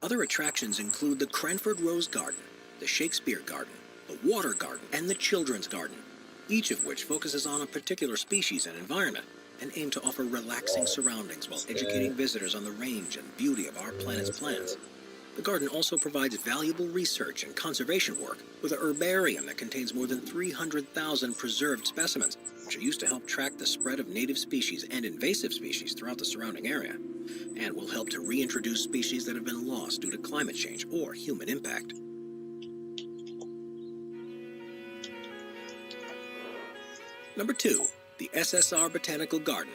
Other attractions include the Cranford Rose Garden, the Shakespeare Garden, the Water Garden, and the Children's Garden, each of which focuses on a particular species and environment and aim to offer relaxing surroundings while educating visitors on the range and beauty of our planet's plants. The garden also provides valuable research and conservation work with a herbarium that contains more than 300,000 preserved specimens, which are used to help track the spread of native species and invasive species throughout the surrounding area, and will help to reintroduce species that have been lost due to climate change or human impact. Number 2. The SSR Botanical Garden.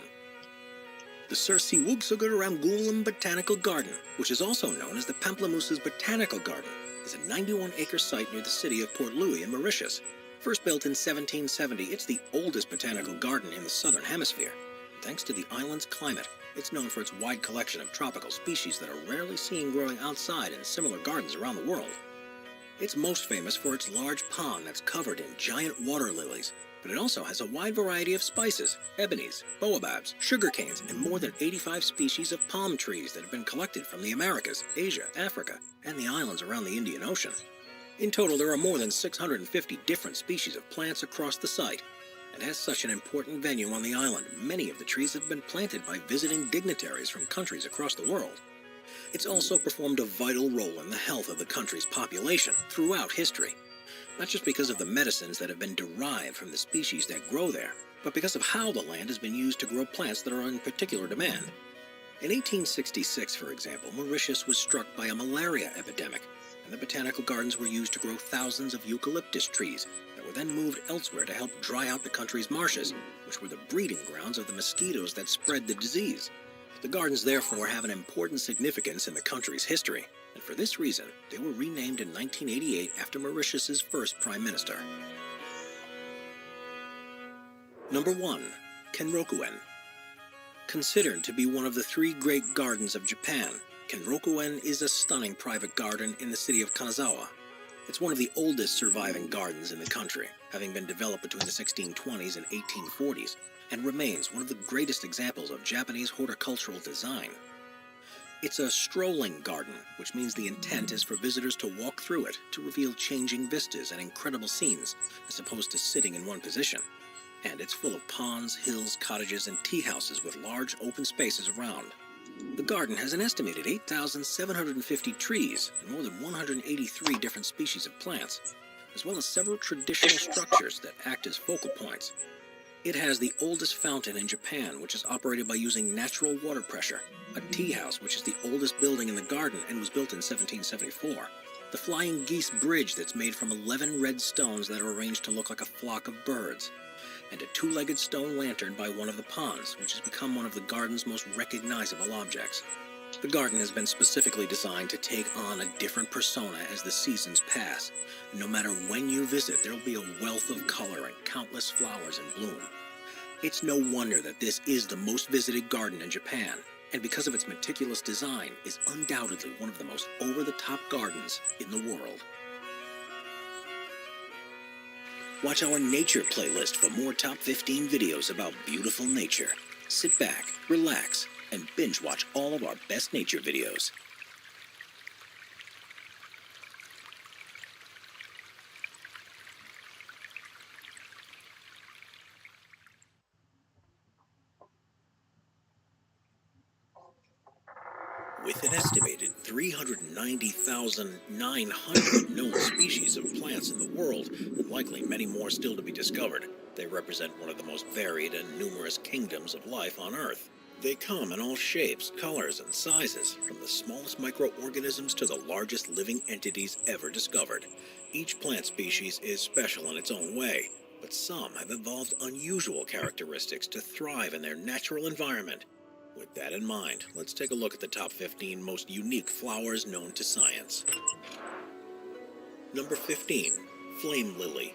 The Sir Siwugsugur Botanical Garden, which is also known as the Pamplemousses Botanical Garden, is a 91-acre site near the city of Port Louis in Mauritius. First built in 1770, it's the oldest botanical garden in the southern hemisphere. Thanks to the island's climate, it's known for its wide collection of tropical species that are rarely seen growing outside in similar gardens around the world. It's most famous for its large pond that's covered in giant water lilies, but it also has a wide variety of spices, ebonies, baobabs, sugar canes, and more than 85 species of palm trees that have been collected from the Americas, Asia, Africa, and the islands around the Indian Ocean. In total, there are more than 650 different species of plants across the site, and as such an important venue on the island, many of the trees have been planted by visiting dignitaries from countries across the world. It's also performed a vital role in the health of the country's population throughout history, not just because of the medicines that have been derived from the species that grow there, but because of how the land has been used to grow plants that are in particular demand. In 1866, for example, Mauritius was struck by a malaria epidemic, and the botanical gardens were used to grow thousands of eucalyptus trees that were then moved elsewhere to help dry out the country's marshes, which were the breeding grounds of the mosquitoes that spread the disease. The gardens therefore have an important significance in the country's history, and for this reason, they were renamed in 1988 after Mauritius's first prime minister. Number 1. Kenrokuen. Considered to be one of the 3 great gardens of Japan, Kenrokuen is a stunning private garden in the city of Kanazawa. It's one of the oldest surviving gardens in the country, having been developed between the 1620s and 1840s, and remains one of the greatest examples of Japanese horticultural design. It's a strolling garden, which means the intent is for visitors to walk through it to reveal changing vistas and incredible scenes, as opposed to sitting in one position. And it's full of ponds, hills, cottages, and tea houses with large open spaces around. The garden has an estimated 8,750 trees and more than 183 different species of plants, as well as several traditional structures that act as focal points. It has the oldest fountain in Japan, which is operated by using natural water pressure, a tea house, which is the oldest building in the garden and was built in 1774, the Flying Geese Bridge that's made from 11 red stones that are arranged to look like a flock of birds, and a 2-legged stone lantern by one of the ponds, which has become one of the garden's most recognizable objects. The garden has been specifically designed to take on a different persona as the seasons pass. No matter when you visit, there will be a wealth of color and countless flowers in bloom. It's no wonder that this is the most visited garden in Japan, and because of its meticulous design, is undoubtedly one of the most over-the-top gardens in the world. Watch our nature playlist for more top 15 videos about beautiful nature. Sit back, relax, and binge watch all of our best nature videos. With an estimated 390,900 known species of plants in the world, and likely many more still to be discovered, they represent one of the most varied and numerous kingdoms of life on Earth. They come in all shapes, colors, and sizes, from the smallest microorganisms to the largest living entities ever discovered. Each plant species is special in its own way, but some have evolved unusual characteristics to thrive in their natural environment. With that in mind, let's take a look at the top 15 most unique flowers known to science. Number 15. Flame Lily.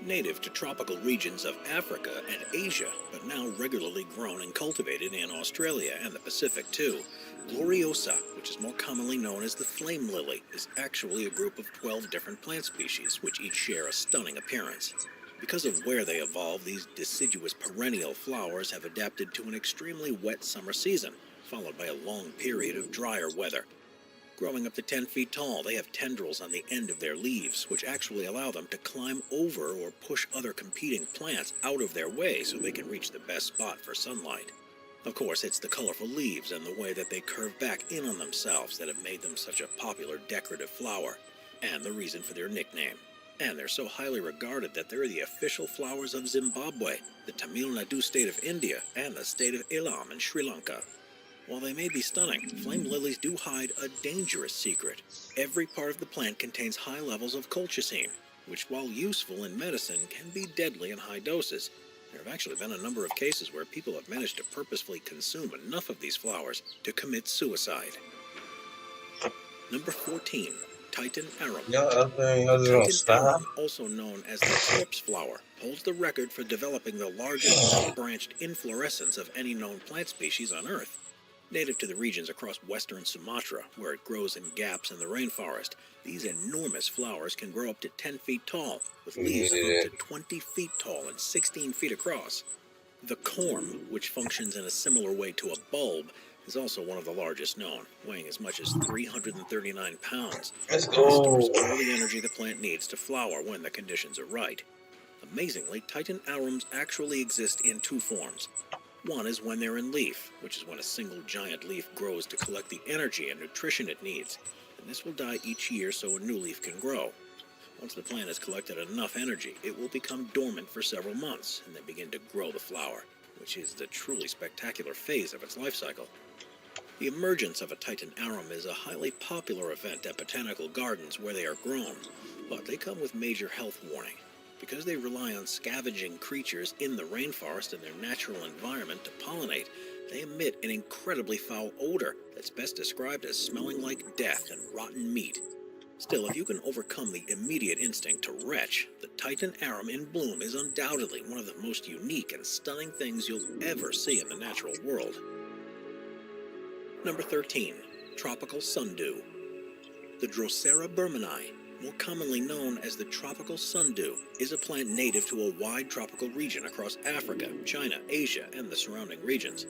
Native to tropical regions of Africa and Asia, but now regularly grown and cultivated in Australia and the Pacific too, Gloriosa, which is more commonly known as the flame lily, is actually a group of 12 different plant species, which each share a stunning appearance. Because of where they evolved, these deciduous perennial flowers have adapted to an extremely wet summer season, followed by a long period of drier weather. Growing up to 10 feet tall, they have tendrils on the end of their leaves, which actually allow them to climb over or push other competing plants out of their way so they can reach the best spot for sunlight. Of course, it's the colorful leaves and the way that they curve back in on themselves that have made them such a popular decorative flower, and the reason for their nickname. And they're so highly regarded that they're the official flowers of Zimbabwe, the Tamil Nadu state of India, and the state of Elam in Sri Lanka. While they may be stunning, flame lilies do hide a dangerous secret. Every part of the plant contains high levels of colchicine, which, while useful in medicine, can be deadly in high doses. There have actually been a number of cases where people have managed to purposefully consume enough of these flowers to commit suicide. Number 14. Titan arum. Titan arum, also known as the corpse flower, holds the record for developing the largest branched inflorescence of any known plant species on Earth. Native to the regions across western Sumatra, where it grows in gaps in the rainforest, these enormous flowers can grow up to 10 feet tall, with leaves of up to 20 feet tall and 16 feet across. The corm, which functions in a similar way to a bulb, is also one of the largest known, weighing as much as 339 pounds. It stores all the energy the plant needs to flower when the conditions are right. Amazingly, Titan arums actually exist in two forms. One is when they're in leaf, which is when a single giant leaf grows to collect the energy and nutrition it needs, and this will die each year so a new leaf can grow. Once the plant has collected enough energy, it will become dormant for several months and then begin to grow the flower, which is the truly spectacular phase of its life cycle. The emergence of a Titan arum is a highly popular event at botanical gardens where they are grown, but they come with major health warning. Because they rely on scavenging creatures in the rainforest and their natural environment to pollinate, they emit an incredibly foul odor that's best described as smelling like death and rotten meat. Still, if you can overcome the immediate instinct to retch, the Titan arum in bloom is undoubtedly one of the most unique and stunning things you'll ever see in the natural world. Number 13. Tropical sundew. The Drosera burmani, more commonly known as the tropical sundew, is a plant native to a wide tropical region across Africa, China, Asia, and the surrounding regions.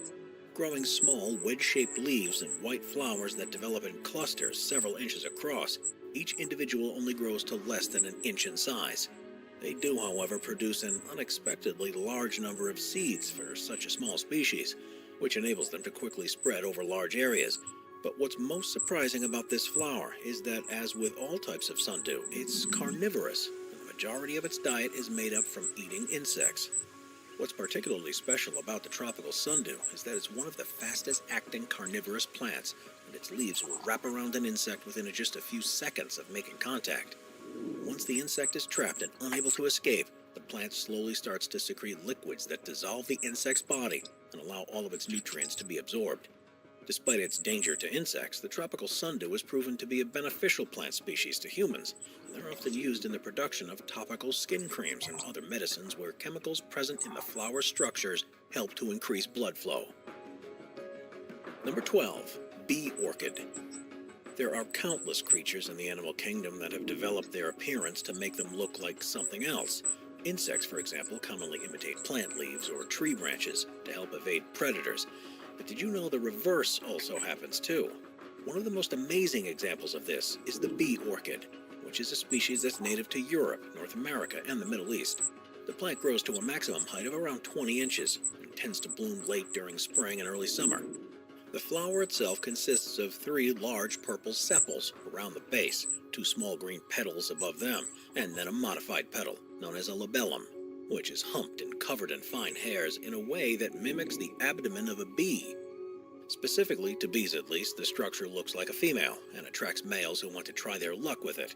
Growing small, wedge-shaped leaves and white flowers that develop in clusters several inches across, each individual only grows to less than an inch in size. They do, however, produce an unexpectedly large number of seeds for such a small species, which enables them to quickly spread over large areas. But what's most surprising about this flower is that, as with all types of sundew, it's carnivorous, and the majority of its diet is made up from eating insects. What's particularly special about the tropical sundew is that it's one of the fastest-acting carnivorous plants, and its leaves will wrap around an insect within just a few seconds of making contact. Once the insect is trapped and unable to escape, the plant slowly starts to secrete liquids that dissolve the insect's body and allow all of its nutrients to be absorbed. Despite its danger to insects, the tropical sundew is proven to be a beneficial plant species to humans. They're often used in the production of topical skin creams and other medicines where chemicals present in the flower structures help to increase blood flow. Number 12. Bee orchid. There are countless creatures in the animal kingdom that have developed their appearance to make them look like something else. Insects, for example, commonly imitate plant leaves or tree branches to help evade predators. But did you know the reverse also happens too? One of the most amazing examples of this is the bee orchid, which is a species that's native to Europe, North America, and the Middle East. The plant grows to a maximum height of around 20 inches and tends to bloom late during spring and early summer. The flower itself consists of 3 large purple sepals around the base, 2 small green petals above them, and then a modified petal, known as a labellum, which is humped and covered in fine hairs in a way that mimics the abdomen of a bee. Specifically, to bees at least, the structure looks like a female and attracts males who want to try their luck with it.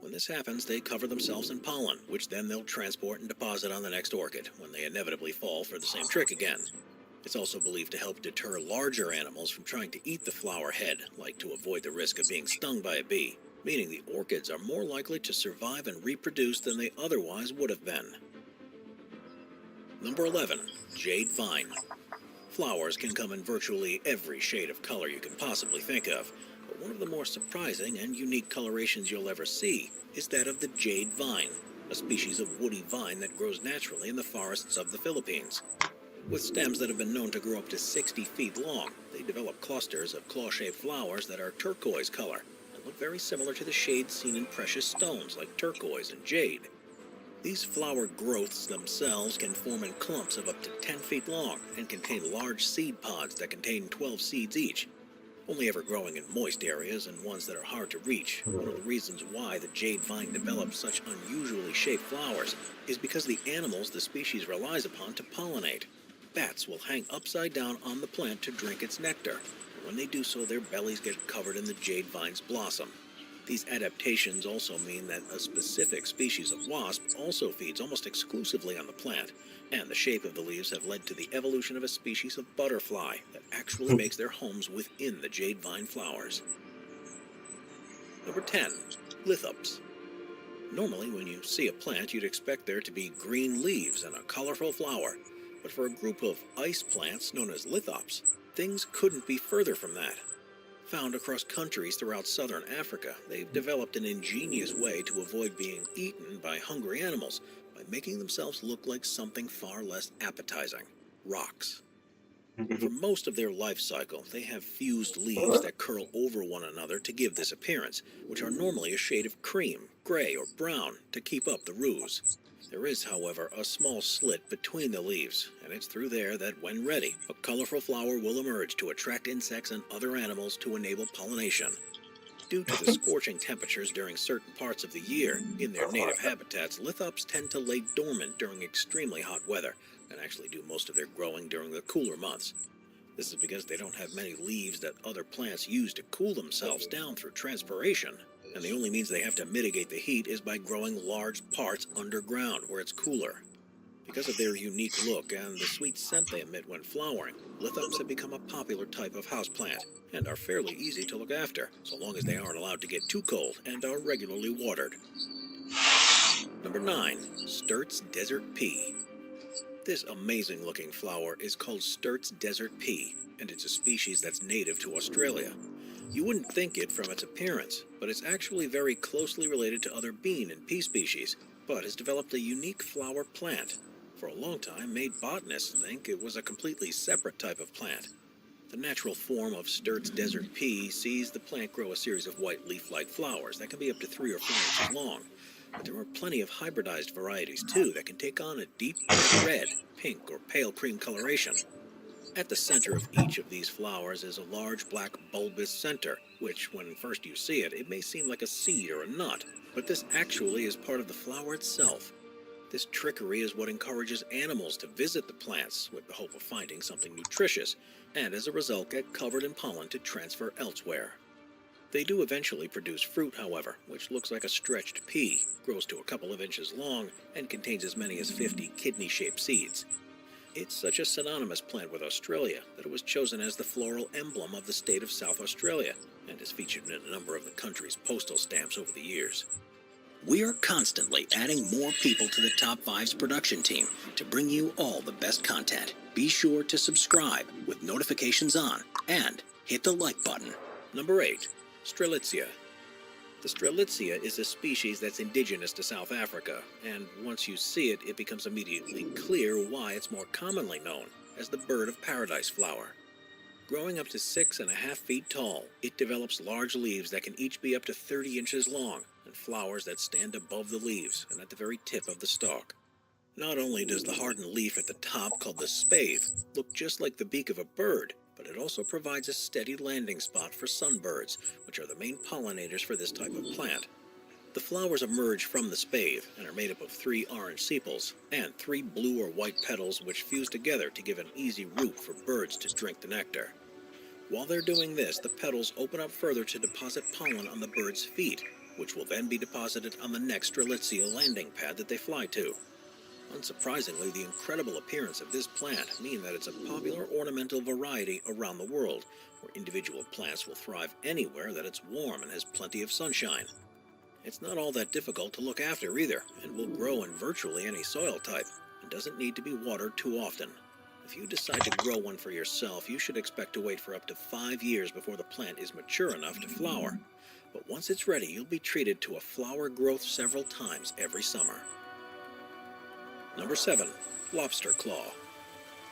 When this happens, they cover themselves in pollen, which then they'll transport and deposit on the next orchid when they inevitably fall for the same trick again. It's also believed to help deter larger animals from trying to eat the flower head, like to avoid the risk of being stung by a bee. meaning the orchids are more likely to survive and reproduce than they otherwise would have been. Number 11. Jade vine. Flowers can come in virtually every shade of color you can possibly think of, but one of the more surprising and unique colorations you'll ever see is that of the jade vine, a species of woody vine that grows naturally in the forests of the Philippines. With stems that have been known to grow up to 60 feet long, they develop clusters of claw-shaped flowers that are turquoise color and look very similar to the shades seen in precious stones like turquoise and jade. These flower growths themselves can form in clumps of up to 10 feet long and contain large seed pods that contain 12 seeds each, only ever growing in moist areas and ones that are hard to reach. One of the reasons why the jade vine develops such unusually shaped flowers is because the animals the species relies upon to pollinate. Bats will hang upside down on the plant to drink its nectar. When they do so, their bellies get covered in the jade vine's blossom. These adaptations also mean that a specific species of wasp also feeds almost exclusively on the plant, and the shape of the leaves have led to the evolution of a species of butterfly that actually makes their homes within the jade vine flowers. Number 10. Lithops. Normally, when you see a plant, you'd expect there to be green leaves and a colorful flower. But for a group of ice plants known as lithops, things couldn't be further from that. Found across countries throughout southern Africa, they've developed an ingenious way to avoid being eaten by hungry animals by making themselves look like something far less appetizing: rocks. For most of their life cycle, they have fused leaves that curl over one another to give this appearance, which are normally a shade of cream, gray, or brown to keep up the ruse. There is, however, a small slit between the leaves, and it's through there that, when ready, a colorful flower will emerge to attract insects and other animals to enable pollination. Due to the scorching temperatures during certain parts of the year, in their native habitats, lithops tend to lay dormant during extremely hot weather, and actually do most of their growing during the cooler months. This is because they don't have many leaves that other plants use to cool themselves down through transpiration, and the only means they have to mitigate the heat is by growing large parts underground where it's cooler. Because of their unique look and the sweet scent they emit when flowering, lithops have become a popular type of houseplant and are fairly easy to look after, so long as they aren't allowed to get too cold and are regularly watered. Number 9. Sturt's Desert Pea. This amazing-looking flower is called Sturt's Desert Pea, and it's a species that's native to Australia. You wouldn't think it from its appearance, but it's actually very closely related to other bean and pea species, but has developed a unique flower plant. For a long time, made botanists think it was a completely separate type of plant. The natural form of Sturt's Desert Pea sees the plant grow a series of white leaf-like flowers that can be up to 3 or 4 inches long. But there are plenty of hybridized varieties, too, that can take on a deep red, pink, or pale cream coloration. At the center of each of these flowers is a large black bulbous center, which, when first you see it, it may seem like a seed or a nut, but this actually is part of the flower itself. This trickery is what encourages animals to visit the plants with the hope of finding something nutritious, and as a result get covered in pollen to transfer elsewhere. They do eventually produce fruit, however, which looks like a stretched pea, grows to a couple of inches long, and contains as many as 50 kidney-shaped seeds. It's such a synonymous plant with Australia that it was chosen as the floral emblem of the state of South Australia, and is featured in a number of the country's postal stamps over the years. We are constantly adding more people to the Top 5's production team to bring you all the best content. Be sure to subscribe with notifications on, and hit the like button. Number 8. Strelitzia. The Strelitzia is a species that's indigenous to South Africa, and once you see it, it becomes immediately clear why it's more commonly known as the bird of paradise flower. Growing up to 6.5 feet tall, it develops large leaves that can each be up to 30 inches long, and flowers that stand above the leaves and at the very tip of the stalk. Not only does the hardened leaf at the top, called the spathe, look just like the beak of a bird, but it also provides a steady landing spot for sunbirds, which are the main pollinators for this type of plant. The flowers emerge from the spathe and are made up of 3 orange sepals and 3 blue or white petals which fuse together to give an easy route for birds to drink the nectar. While they're doing this, the petals open up further to deposit pollen on the bird's feet, which will then be deposited on the next Strelitzia landing pad that they fly to. Unsurprisingly, the incredible appearance of this plant means that it's a popular ornamental variety around the world, where individual plants will thrive anywhere that it's warm and has plenty of sunshine. It's not all that difficult to look after either, and will grow in virtually any soil type, and doesn't need to be watered too often. If you decide to grow one for yourself, you should expect to wait for up to 5 years before the plant is mature enough to flower. But once it's ready, you'll be treated to a flower growth several times every summer. Number 7. Lobster claw.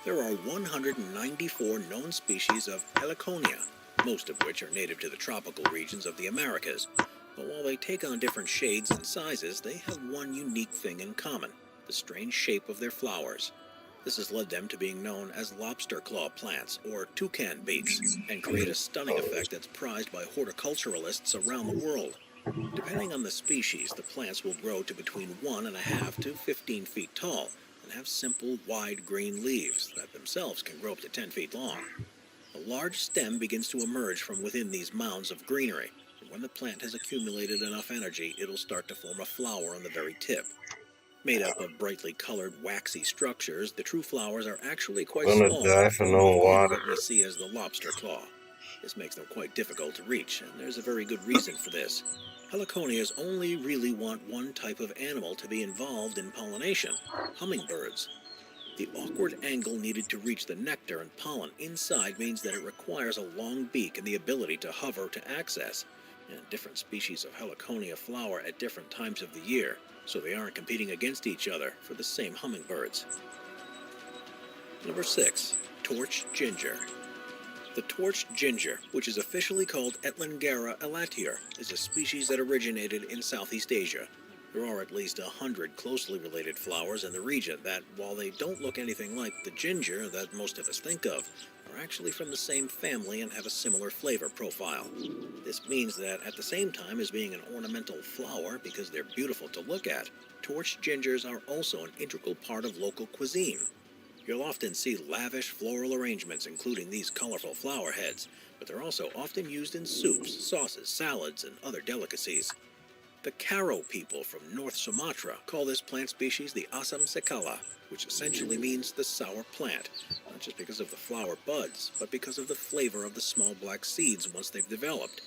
There are 194 known species of Heliconia, most of which are native to the tropical regions of the Americas. But while they take on different shades and sizes, they have one unique thing in common: the strange shape of their flowers. This has led them to being known as lobster claw plants, or toucan beaks, and create a stunning effect that's prized by horticulturalists around the world. Depending on the species, the plants will grow to between 1.5 to 15 feet tall and have simple, wide green leaves that themselves can grow up to 10 feet long. A large stem begins to emerge from within these mounds of greenery, and when the plant has accumulated enough energy, it'll start to form a flower on the very tip. Made up of brightly colored, waxy structures, the true flowers are actually quite small, Die for no within water. what we see as the lobster claw. This makes them quite difficult to reach, and there's a very good reason for this. Heliconias only really want one type of animal to be involved in pollination: hummingbirds. The awkward angle needed to reach the nectar and pollen inside means that it requires a long beak and the ability to hover to access. And different species of Heliconia flower at different times of the year, so they aren't competing against each other for the same hummingbirds. Number 6. Torch ginger. The torch ginger, which is officially called Etlingera elatior, is a species that originated in Southeast Asia. There are at least 100 closely related flowers in the region that, while they don't look anything like the ginger that most of us think of, are actually from the same family and have a similar flavor profile. This means that at the same time as being an ornamental flower because they're beautiful to look at, torch gingers are also an integral part of local cuisine. You'll often see lavish floral arrangements including these colorful flower heads, but they're also often used in soups, sauces, salads, and other delicacies. The Karo people from North Sumatra call this plant species the Asam sekala, which essentially means the sour plant, not just because of the flower buds, but because of the flavor of the small black seeds once they've developed.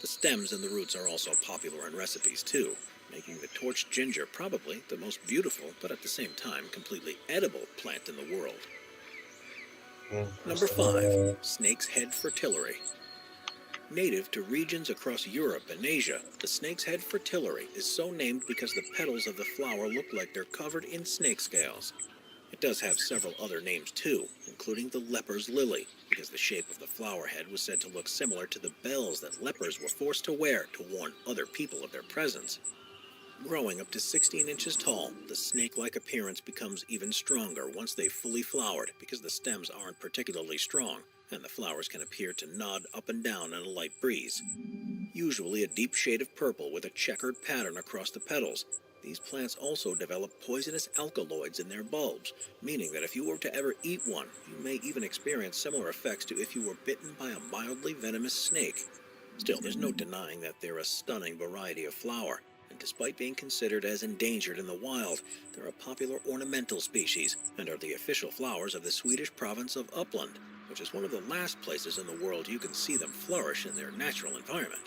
The stems and the roots are also popular in recipes too, making the torch ginger probably the most beautiful, but at the same time completely edible plant in the world. Number 5. Snake's head fritillary. Native to regions across Europe and Asia, the snake's head fritillary is so named because the petals of the flower look like they're covered in snake scales. It does have several other names too, including the leper's lily, because the shape of the flower head was said to look similar to the bells that lepers were forced to wear to warn other people of their presence. Growing up to 16 inches tall, the snake-like appearance becomes even stronger once they've fully flowered because the stems aren't particularly strong, and the flowers can appear to nod up and down in a light breeze. Usually a deep shade of purple with a checkered pattern across the petals, these plants also develop poisonous alkaloids in their bulbs, meaning that if you were to ever eat one, you may even experience similar effects to if you were bitten by a mildly venomous snake. Still, there's no denying that they're a stunning variety of flower, and despite being considered as endangered in the wild, they're a popular ornamental species and are the official flowers of the Swedish province of Uppland, which is one of the last places in the world you can see them flourish in their natural environment.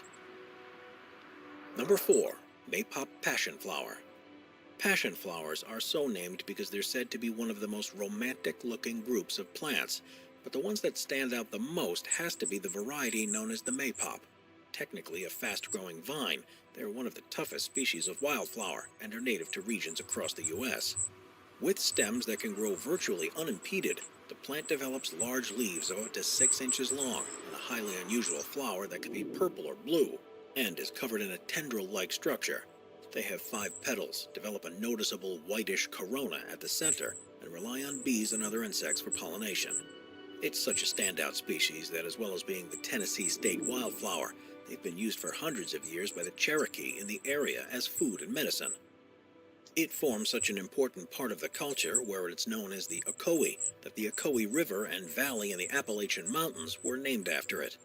Number 4. Maypop passion flower. Passion flowers are so named because they're said to be one of the most romantic-looking groups of plants, but the ones that stand out the most has to be the variety known as the maypop. Technically a fast-growing vine, they're one of the toughest species of wildflower and are native to regions across the U.S. With stems that can grow virtually unimpeded, the plant develops large leaves of up to 6 inches long and a highly unusual flower that can be purple or blue, and is covered in a tendril-like structure. They have 5 petals, develop a noticeable whitish corona at the center, and rely on bees and other insects for pollination. It's such a standout species that, as well as being the Tennessee state wildflower, they've been used for hundreds of years by the Cherokee in the area as food and medicine. It forms such an important part of the culture, where it's known as the Ocoee, that the Ocoee River and Valley in the Appalachian Mountains were named after it.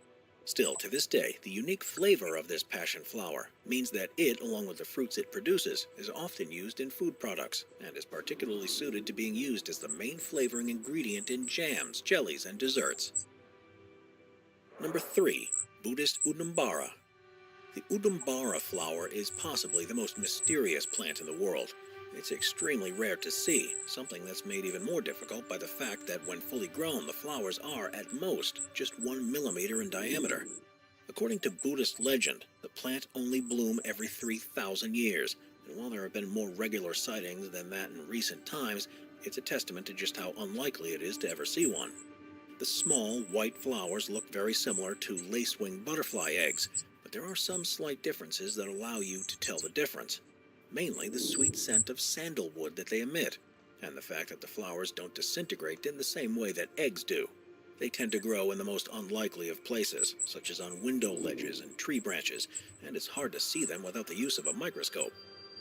Still, to this day, the unique flavor of this passion flower means that it, along with the fruits it produces, is often used in food products and is particularly suited to being used as the main flavoring ingredient in jams, jellies, and desserts. Number 3. Buddhist Udumbara. The Udumbara flower is possibly the most mysterious plant in the world. It's extremely rare to see, something that's made even more difficult by the fact that when fully grown, the flowers are, at most, just 1 millimeter in diameter. According to Buddhist legend, the plant only blooms every 3,000 years, and while there have been more regular sightings than that in recent times, it's a testament to just how unlikely it is to ever see one. The small, white flowers look very similar to lacewing butterfly eggs, but there are some slight differences that allow you to tell the difference. Mainly the sweet scent of sandalwood that they emit, and the fact that the flowers don't disintegrate in the same way that eggs do. They tend to grow in the most unlikely of places, such as on window ledges and tree branches, and it's hard to see them without the use of a microscope.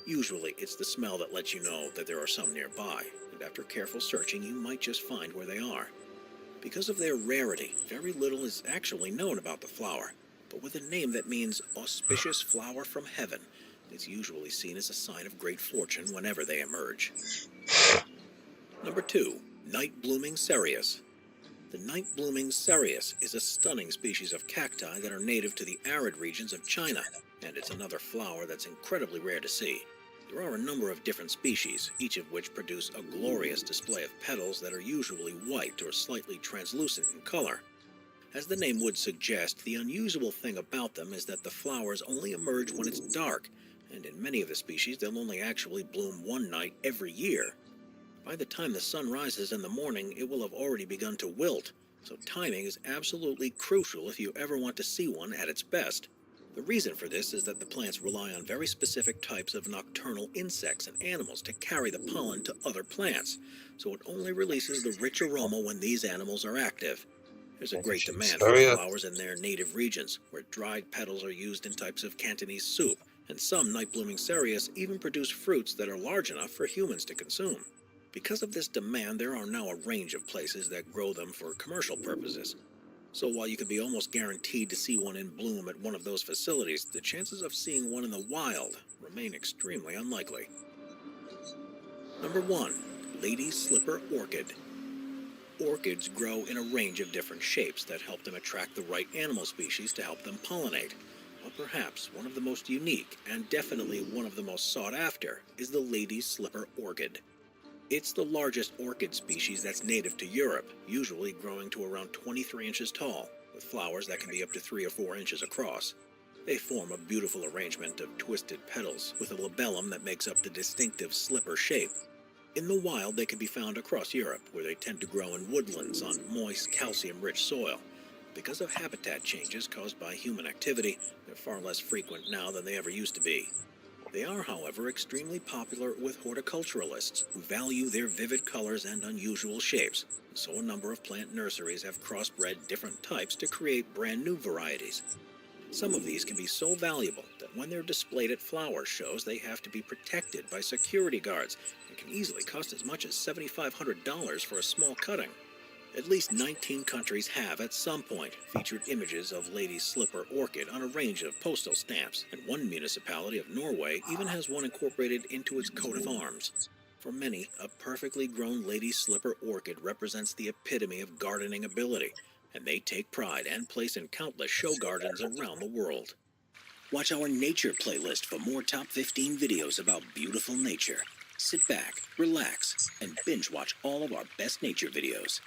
Usually it's the smell that lets you know that there are some nearby, and after careful searching you might just find where they are. Because of their rarity, very little is actually known about the flower, but with a name that means auspicious flower from heaven, it's usually seen as a sign of great fortune whenever they emerge. Number 2. Night-blooming cereus. The night-blooming cereus is a stunning species of cacti that are native to the arid regions of China, and it's another flower that's incredibly rare to see. There are a number of different species, each of which produce a glorious display of petals that are usually white or slightly translucent in color. As the name would suggest, the unusual thing about them is that the flowers only emerge when it's dark, and in many of the species they'll only actually bloom one night every year. By the time the sun rises in the morning, it will have already begun to wilt, so timing is absolutely crucial if you ever want to see one at its best. The reason for this is that the plants rely on very specific types of nocturnal insects and animals to carry the pollen to other plants, so it only releases the rich aroma when these animals are active. There's a great demand for the flowers in their native regions, where dried petals are used in types of Cantonese soup, and some night-blooming cereus even produce fruits that are large enough for humans to consume. Because of this demand, there are now a range of places that grow them for commercial purposes. So while you could be almost guaranteed to see one in bloom at one of those facilities, the chances of seeing one in the wild remain extremely unlikely. Number 1. Lady Slipper Orchid. Orchids grow in a range of different shapes that help them attract the right animal species to help them pollinate. But perhaps one of the most unique, and definitely one of the most sought after, is the Lady Slipper Orchid. It's the largest orchid species that's native to Europe, usually growing to around 23 inches tall, with flowers that can be up to 3 or 4 inches across. They form a beautiful arrangement of twisted petals, with a labellum that makes up the distinctive slipper shape. In the wild, they can be found across Europe, where they tend to grow in woodlands on moist, calcium-rich soil. Because of habitat changes caused by human activity, they're far less frequent now than they ever used to be. They are, however, extremely popular with horticulturalists who value their vivid colors and unusual shapes, so a number of plant nurseries have crossbred different types to create brand new varieties. Some of these can be so valuable that when they're displayed at flower shows, they have to be protected by security guards and can easily cost as much as $7,500 for a small cutting. At least 19 countries have, at some point, featured images of Lady Slipper Orchid on a range of postal stamps, and one municipality of Norway even has one incorporated into its coat of arms. For many, a perfectly grown Lady Slipper Orchid represents the epitome of gardening ability, and they take pride and place in countless show gardens around the world. Watch our nature playlist for more top 15 videos about beautiful nature. Sit back, relax, and binge watch all of our best nature videos.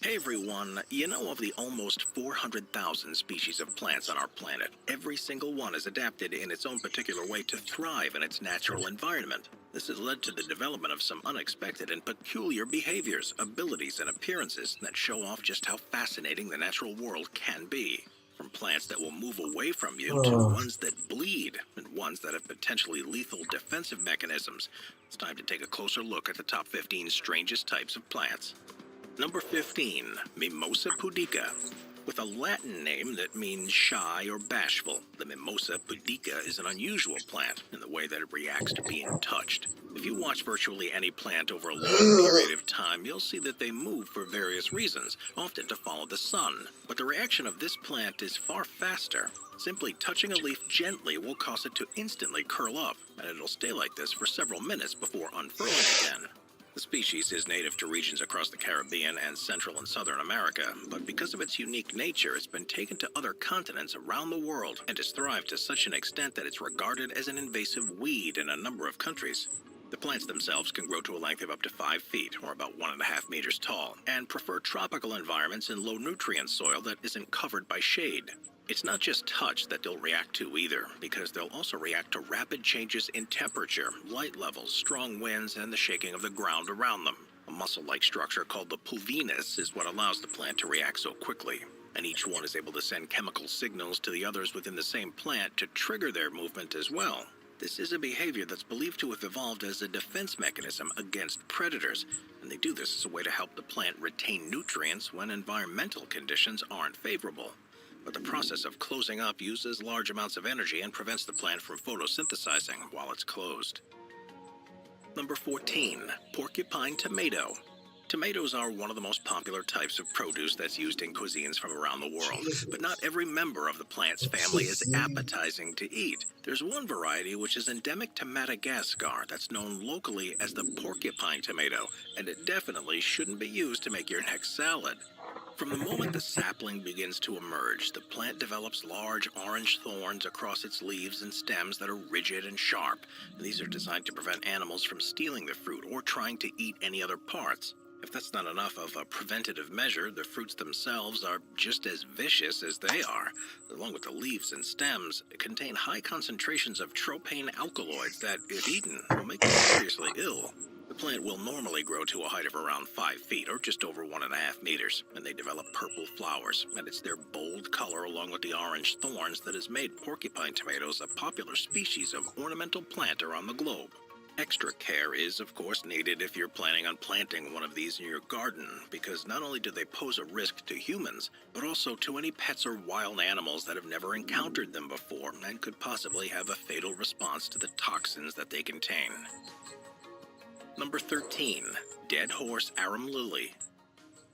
Hey everyone, you know of the almost 400,000 species of plants on our planet. Every single one is adapted in its own particular way to thrive in its natural environment. This has led to the development of some unexpected and peculiar behaviors, abilities, and appearances that show off just how fascinating the natural world can be. From plants that will move away from you to ones that bleed and ones that have potentially lethal defensive mechanisms. It's time to take a closer look at the top 15 strangest types of plants. Number 15. Mimosa pudica. With a Latin name that means shy or bashful, the Mimosa pudica is an unusual plant in the way that it reacts to being touched. If you watch virtually any plant over a long period of time, you'll see that they move for various reasons, often to follow the sun. But the reaction of this plant is far faster. Simply touching a leaf gently will cause it to instantly curl up, and it'll stay like this for several minutes before unfurling again. The species is native to regions across the Caribbean and Central and Southern America, but because of its unique nature, it's been taken to other continents around the world and has thrived to such an extent that it's regarded as an invasive weed in a number of countries. The plants themselves can grow to a length of up to 5 feet, or about 1.5 meters tall, and prefer tropical environments in low-nutrient soil that isn't covered by shade. It's not just touch that they'll react to either, because they'll also react to rapid changes in temperature, light levels, strong winds, and the shaking of the ground around them. A muscle-like structure called the pulvinus is what allows the plant to react so quickly, and each one is able to send chemical signals to the others within the same plant to trigger their movement as well. This is a behavior that's believed to have evolved as a defense mechanism against predators, and they do this as a way to help the plant retain nutrients when environmental conditions aren't favorable. But the process of closing up uses large amounts of energy and prevents the plant from photosynthesizing while it's closed. Number 14, porcupine tomato. Tomatoes are one of the most popular types of produce that's used in cuisines from around the world, but not every member of the plant's family is appetizing to eat. There's one variety which is endemic to Madagascar that's known locally as the porcupine tomato, and it definitely shouldn't be used to make your next salad. From the moment the sapling begins to emerge, the plant develops large orange thorns across its leaves and stems that are rigid and sharp, and these are designed to prevent animals from stealing the fruit or trying to eat any other parts. If that's not enough of a preventative measure, the fruits themselves are just as vicious as they are. Along with the leaves and stems, contain high concentrations of tropane alkaloids that, if eaten, will make you seriously ill. The plant will normally grow to a height of around 5 feet, or just over 1.5 meters, and they develop purple flowers, and it's their bold color along with the orange thorns that has made porcupine tomatoes a popular species of ornamental plant around the globe. Extra care is, of course, needed if you're planning on planting one of these in your garden, because not only do they pose a risk to humans, but also to any pets or wild animals that have never encountered them before and could possibly have a fatal response to the toxins that they contain. Number 13, dead horse arum lily.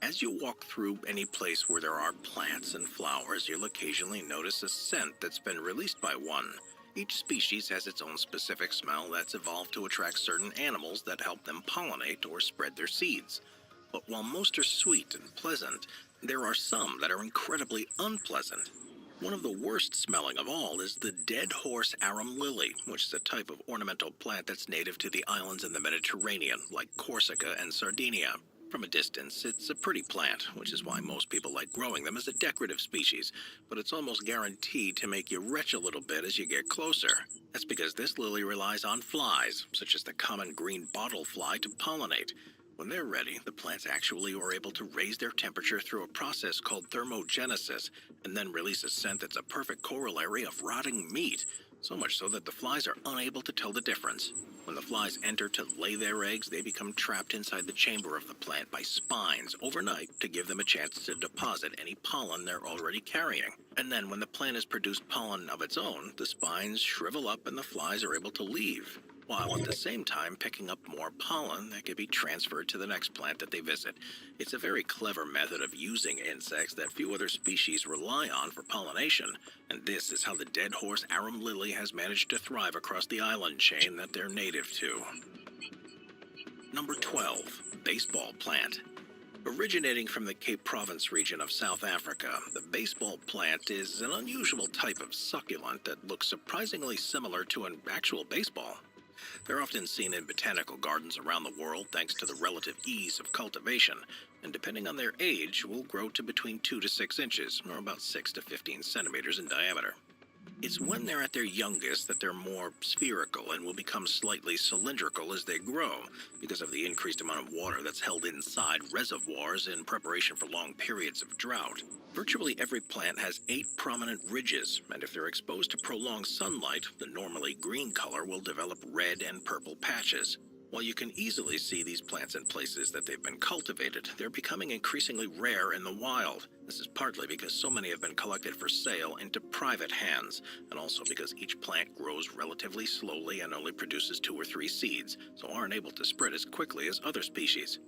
As you walk through any place where there are plants and flowers, you'll occasionally notice a scent that's been released by one. Each species has its own specific smell that's evolved to attract certain animals that help them pollinate or spread their seeds. But while most are sweet and pleasant, there are some that are incredibly unpleasant. One of the worst smelling of all is the dead horse arum lily, which is a type of ornamental plant that's native to the islands in the Mediterranean, like Corsica and Sardinia. From a distance, it's a pretty plant, which is why most people like growing them as a decorative species, but it's almost guaranteed to make you retch a little bit as you get closer. That's because this lily relies on flies, such as the common green bottle fly, to pollinate. When they're ready, the plants actually are able to raise their temperature through a process called thermogenesis, and then release a scent that's a perfect corollary of rotting meat, so much so that the flies are unable to tell the difference. When the flies enter to lay their eggs, they become trapped inside the chamber of the plant by spines overnight to give them a chance to deposit any pollen they're already carrying. And then when the plant has produced pollen of its own, the spines shrivel up and the flies are able to leave, while at the same time picking up more pollen that can be transferred to the next plant that they visit. It's a very clever method of using insects that few other species rely on for pollination, and this is how the dead horse arum lily has managed to thrive across the island chain that they're native to. Number 12, baseball plant. Originating from the Cape Province region of South Africa, the baseball plant is an unusual type of succulent that looks surprisingly similar to an actual baseball. They're often seen in botanical gardens around the world thanks to the relative ease of cultivation, and depending on their age, will grow to between 2 to 6 inches, or about 6 to 15 centimeters in diameter. It's when they're at their youngest that they're more spherical and will become slightly cylindrical as they grow, because of the increased amount of water that's held inside reservoirs in preparation for long periods of drought. Virtually every plant has 8 prominent ridges, and if they're exposed to prolonged sunlight, the normally green color will develop red and purple patches. While you can easily see these plants in places that they've been cultivated, they're becoming increasingly rare in the wild. This is partly because so many have been collected for sale into private hands, and also because each plant grows relatively slowly and only produces 2 or 3 seeds, so aren't able to spread as quickly as other species.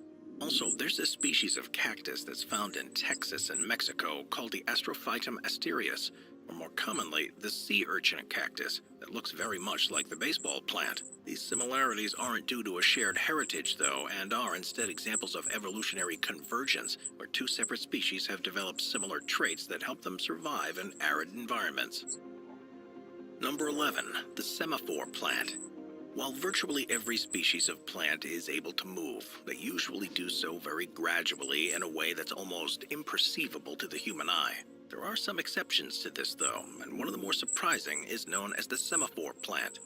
Also, there's a species of cactus that's found in Texas and Mexico called the Astrophytum asterius, or more commonly, the sea urchin cactus, that looks very much like the baseball plant. These similarities aren't due to a shared heritage, though, and are instead examples of evolutionary convergence, where 2 separate species have developed similar traits that help them survive in arid environments. Number 11, the semaphore plant. While virtually every species of plant is able to move, they usually do so very gradually in a way that's almost imperceivable to the human eye. There are some exceptions to this, though, and one of the more surprising is known as the semaphore plant.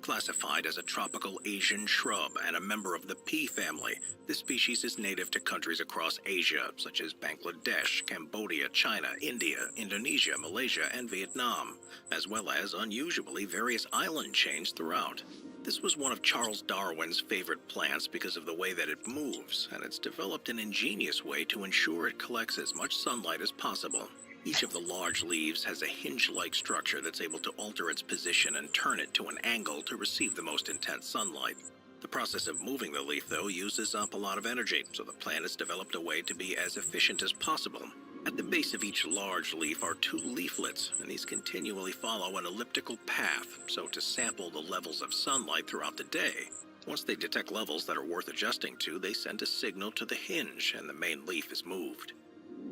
Classified as a tropical Asian shrub and a member of the pea family, this species is native to countries across Asia, such as Bangladesh, Cambodia, China, India, Indonesia, Malaysia, and Vietnam, as well as, unusually, various island chains throughout. This was one of Charles Darwin's favorite plants because of the way that it moves, and it's developed an ingenious way to ensure it collects as much sunlight as possible. Each of the large leaves has a hinge-like structure that's able to alter its position and turn it to an angle to receive the most intense sunlight. The process of moving the leaf, though, uses up a lot of energy, so the plant has developed a way to be as efficient as possible. At the base of each large leaf are 2 leaflets, and these continually follow an elliptical path, so to sample the levels of sunlight throughout the day. Once they detect levels that are worth adjusting to, they send a signal to the hinge, and the main leaf is moved.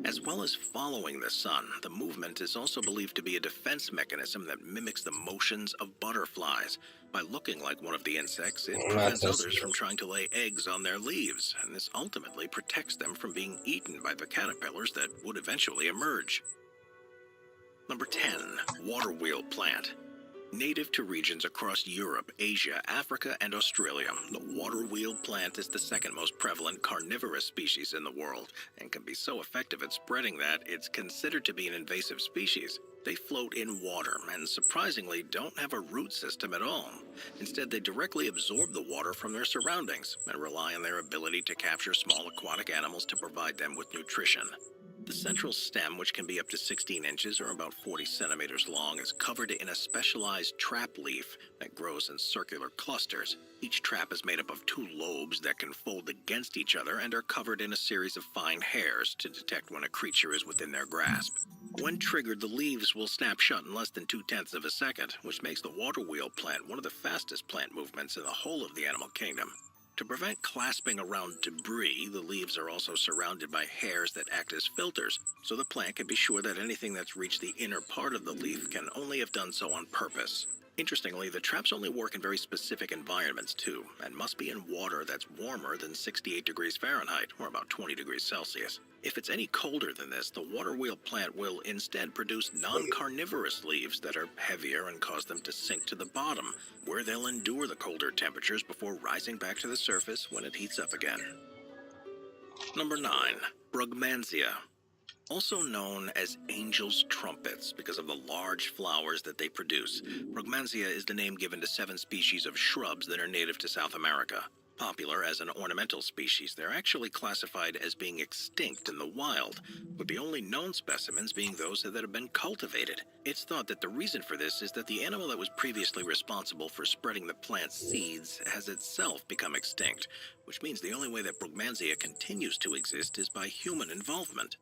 As well as following the sun, the movement is also believed to be a defense mechanism that mimics the motions of butterflies. By looking like one of the insects, it prevents others from trying to lay eggs on their leaves, and this ultimately protects them from being eaten by the caterpillars that would eventually emerge. Number 10, water wheel plant. Native to regions across Europe, Asia, Africa, and Australia, the water wheel plant is the second most prevalent carnivorous species in the world, and can be so effective at spreading that it's considered to be an invasive species. They float in water, and surprisingly don't have a root system at all. Instead, they directly absorb the water from their surroundings, and rely on their ability to capture small aquatic animals to provide them with nutrition. The central stem, which can be up to 16 inches or about 40 centimeters long, is covered in a specialized trap leaf that grows in circular clusters. Each trap is made up of 2 lobes that can fold against each other and are covered in a series of fine hairs to detect when a creature is within their grasp. When triggered, the leaves will snap shut in less than 2/10 of a second, which makes the water wheel plant one of the fastest plant movements in the whole of the animal kingdom. To prevent clasping around debris, the leaves are also surrounded by hairs that act as filters, so the plant can be sure that anything that's reached the inner part of the leaf can only have done so on purpose. Interestingly, the traps only work in very specific environments too, and must be in water that's warmer than 68 degrees Fahrenheit, or about 20 degrees Celsius. If it's any colder than this, the water wheel plant will instead produce non-carnivorous leaves that are heavier and cause them to sink to the bottom, where they'll endure the colder temperatures before rising back to the surface when it heats up again. Number 9, Brugmansia. Also known as angel's trumpets because of the large flowers that they produce, Brugmansia is the name given to 7 species of shrubs that are native to South America. Popular as an ornamental species, they're actually classified as being extinct in the wild, with the only known specimens being those that have been cultivated. It's thought that the reason for this is that the animal that was previously responsible for spreading the plant's seeds has itself become extinct, which means the only way that Brugmansia continues to exist is by human involvement.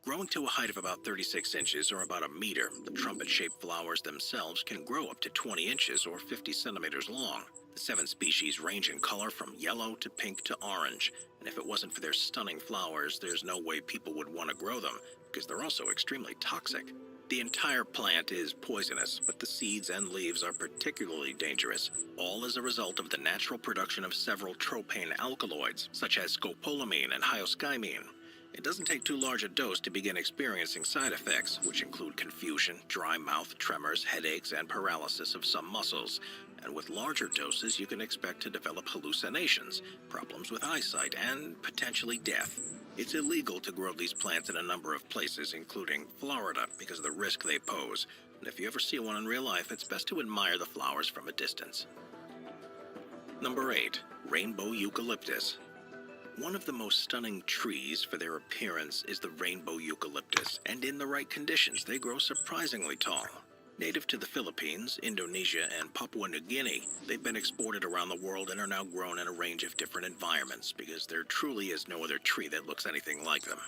Growing to a height of about 36 inches or about a meter, the trumpet-shaped flowers themselves can grow up to 20 inches or 50 centimeters long. The 7 species range in color from yellow to pink to orange, and if it wasn't for their stunning flowers, there's no way people would want to grow them, because they're also extremely toxic. The entire plant is poisonous, but the seeds and leaves are particularly dangerous, all as a result of the natural production of several tropane alkaloids, such as scopolamine and hyoscyamine. It doesn't take too large a dose to begin experiencing side effects, which include confusion, dry mouth, tremors, headaches, and paralysis of some muscles. And with larger doses, you can expect to develop hallucinations, problems with eyesight, and potentially death. It's illegal to grow these plants in a number of places, including Florida, because of the risk they pose. And if you ever see one in real life, it's best to admire the flowers from a distance. Number 8. Rainbow eucalyptus. One of the most stunning trees for their appearance is the rainbow eucalyptus, and in the right conditions, they grow surprisingly tall. Native to the Philippines, Indonesia, and Papua New Guinea, they've been exported around the world and are now grown in a range of different environments because there truly is no other tree that looks anything like them.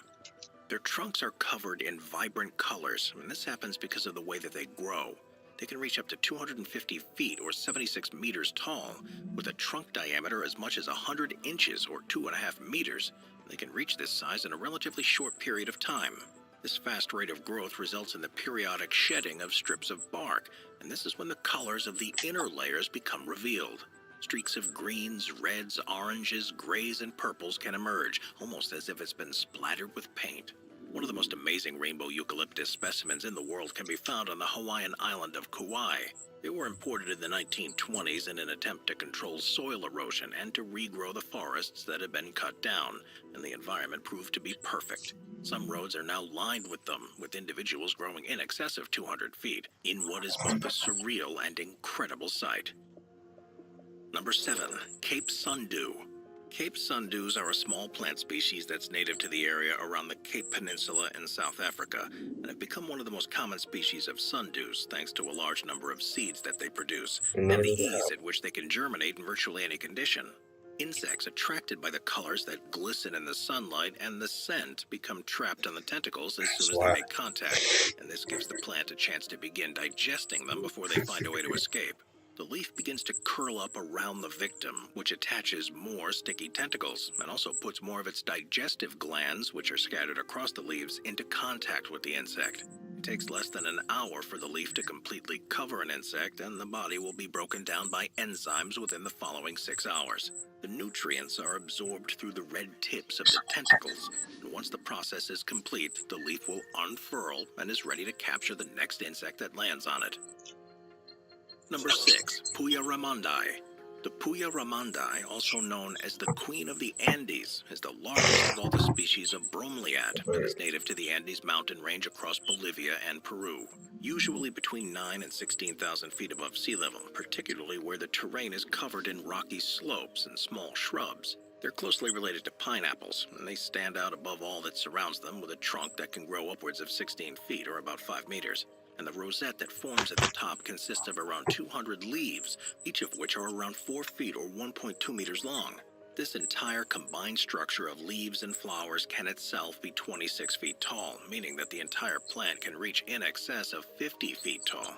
Their trunks are covered in vibrant colors, and this happens because of the way that they grow. They can reach up to 250 feet or 76 meters tall, with a trunk diameter as much as 100 inches or 2.5 meters. They can reach this size in a relatively short period of time. This fast rate of growth results in the periodic shedding of strips of bark, and this is when the colors of the inner layers become revealed. Streaks of greens, reds, oranges, grays, and purples can emerge, almost as if it's been splattered with paint. One of the most amazing rainbow eucalyptus specimens in the world can be found on the Hawaiian island of Kauai. They were imported in the 1920s in an attempt to control soil erosion and to regrow the forests that had been cut down, and the environment proved to be perfect. Some roads are now lined with them, with individuals growing in excess of 200 feet, in what is both a surreal and incredible sight. Number 7. Cape Sundew. Cape sundews are a small plant species that's native to the area around the Cape Peninsula in South Africa, and have become one of the most common species of sundews thanks to a large number of seeds that they produce, and the ease at which they can germinate in virtually any condition. Insects attracted by the colors that glisten in the sunlight and the scent become trapped on the tentacles as soon as they make contact, and this gives the plant a chance to begin digesting them before they find a way to escape. The leaf begins to curl up around the victim, which attaches more sticky tentacles, and also puts more of its digestive glands, which are scattered across the leaves, into contact with the insect. It takes less than an hour for the leaf to completely cover an insect, and the body will be broken down by enzymes within the following 6 hours. The nutrients are absorbed through the red tips of the tentacles, and once the process is complete, the leaf will unfurl and is ready to capture the next insect that lands on it. Number 6. Puya ramandai. The Puya ramandai, also known as the Queen of the Andes, is the largest of all the species of bromeliad and is native to the Andes mountain range across Bolivia and Peru, usually between 9 and 16,000 feet above sea level, particularly where the terrain is covered in rocky slopes and small shrubs. They're closely related to pineapples, and they stand out above all that surrounds them with a trunk that can grow upwards of 16 feet or about 5 meters. And the rosette that forms at the top consists of around 200 leaves, each of which are around 4 feet or 1.2 meters long. This entire combined structure of leaves and flowers can itself be 26 feet tall, meaning that the entire plant can reach in excess of 50 feet tall.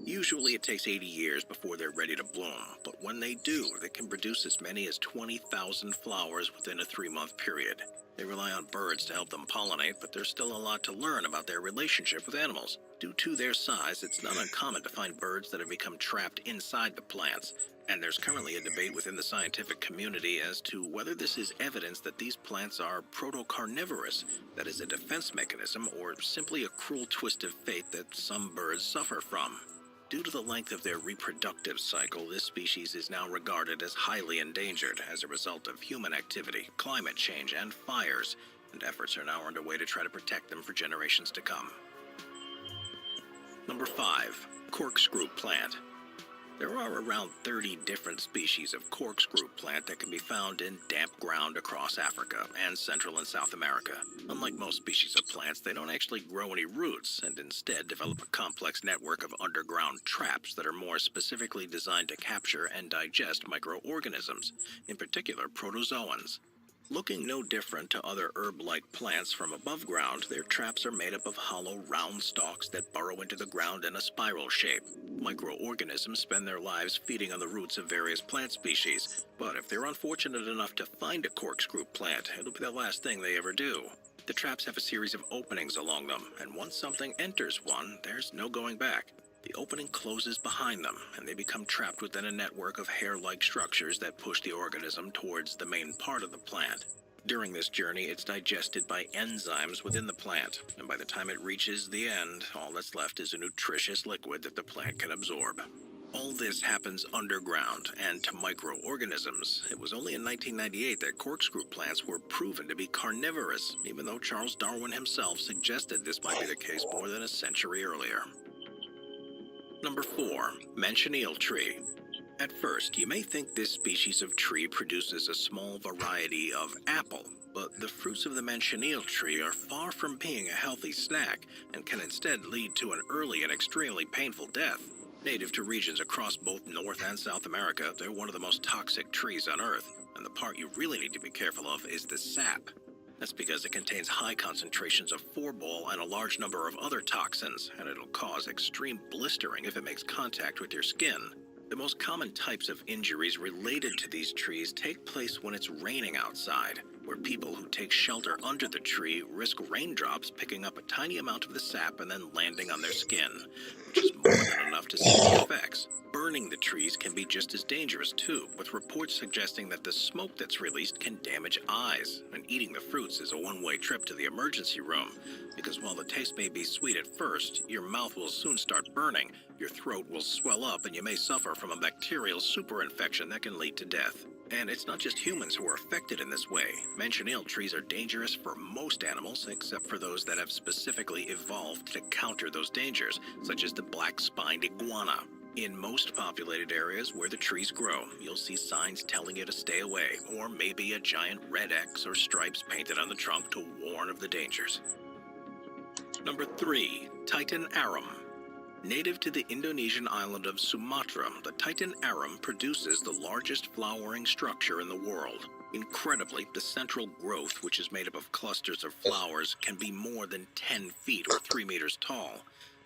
Usually it takes 80 years before they're ready to bloom, but when they do, they can produce as many as 20,000 flowers within a 3-month period. They rely on birds to help them pollinate, but there's still a lot to learn about their relationship with animals. Due to their size, it's not uncommon to find birds that have become trapped inside the plants, and there's currently a debate within the scientific community as to whether this is evidence that these plants are proto-carnivorous, that is a defense mechanism, or simply a cruel twist of fate that some birds suffer from. Due to the length of their reproductive cycle, this species is now regarded as highly endangered as a result of human activity, climate change, and fires, and efforts are now underway to try to protect them for generations to come. Number 5. Corkscrew plant. There are around 30 different species of corkscrew plant that can be found in damp ground across Africa and Central and South America. Unlike most species of plants, they don't actually grow any roots and instead develop a complex network of underground traps that are more specifically designed to capture and digest microorganisms, in particular protozoans. Looking no different to other herb-like plants from above ground, their traps are made up of hollow, round stalks that burrow into the ground in a spiral shape. Microorganisms spend their lives feeding on the roots of various plant species, but if they're unfortunate enough to find a corkscrew plant, it'll be the last thing they ever do. The traps have a series of openings along them, and once something enters one, there's no going back. The opening closes behind them, and they become trapped within a network of hair-like structures that push the organism towards the main part of the plant. During this journey, it's digested by enzymes within the plant, and by the time it reaches the end, all that's left is a nutritious liquid that the plant can absorb. All this happens underground, and to microorganisms. It was only in 1998 that corkscrew plants were proven to be carnivorous, even though Charles Darwin himself suggested this might be the case more than a century earlier. Number 4. Manchineel tree. At first, you may think this species of tree produces a small variety of apple, but the fruits of the manchineal tree are far from being a healthy snack and can instead lead to an early and extremely painful death. Native to regions across both North and South America, they're one of the most toxic trees on Earth, and the part you really need to be careful of is the sap. That's because it contains high concentrations of phorbol and a large number of other toxins, and it'll cause extreme blistering if it makes contact with your skin. The most common types of injuries related to these trees take place when it's raining outside, where people who take shelter under the tree risk raindrops picking up a tiny amount of the sap and then landing on their skin, which is more than enough to see the effects. Burning the trees can be just as dangerous too, with reports suggesting that the smoke that's released can damage eyes, and eating the fruits is a one-way trip to the emergency room, because while the taste may be sweet at first, your mouth will soon start burning, your throat will swell up, and you may suffer from a bacterial superinfection that can lead to death. And it's not just humans who are affected in this way. Manchineal trees are dangerous for most animals, except for those that have specifically evolved to counter those dangers, such as the black-spined iguana. In most populated areas where the trees grow, you'll see signs telling you to stay away, or maybe a giant red X or stripes painted on the trunk to warn of the dangers. Number 3. Titan arum. Native to the Indonesian island of Sumatra, the Titan arum produces the largest flowering structure in the world. Incredibly, the central growth, which is made up of clusters of flowers, can be more than 10 feet or 3 meters tall.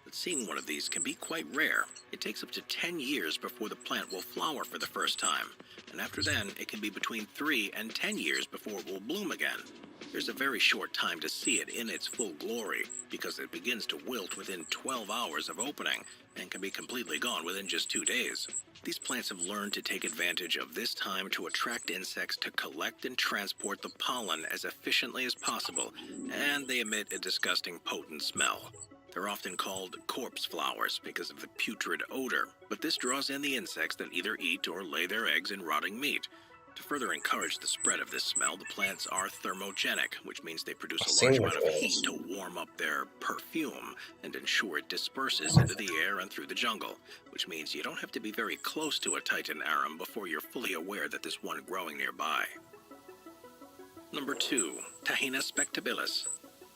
But seeing one of these can be quite rare. It takes up to 10 years before the plant will flower for the first time, and after then, it can be between 3 and 10 years before it will bloom again. There's a very short time to see it in its full glory, because it begins to wilt within 12 hours of opening and can be completely gone within just 2 days. These plants have learned to take advantage of this time to attract insects to collect and transport the pollen as efficiently as possible, and they emit a disgusting potent smell. They're often called corpse flowers because of the putrid odor, but this draws in the insects that either eat or lay their eggs in rotting meat. To further encourage the spread of this smell, the plants are thermogenic, which means they produce a large amount of heat to warm up their perfume and ensure it disperses into the air and through the jungle, which means you don't have to be very close to a Titan arum before you're fully aware that there's one growing nearby. Number 2. Tahina spectabilis.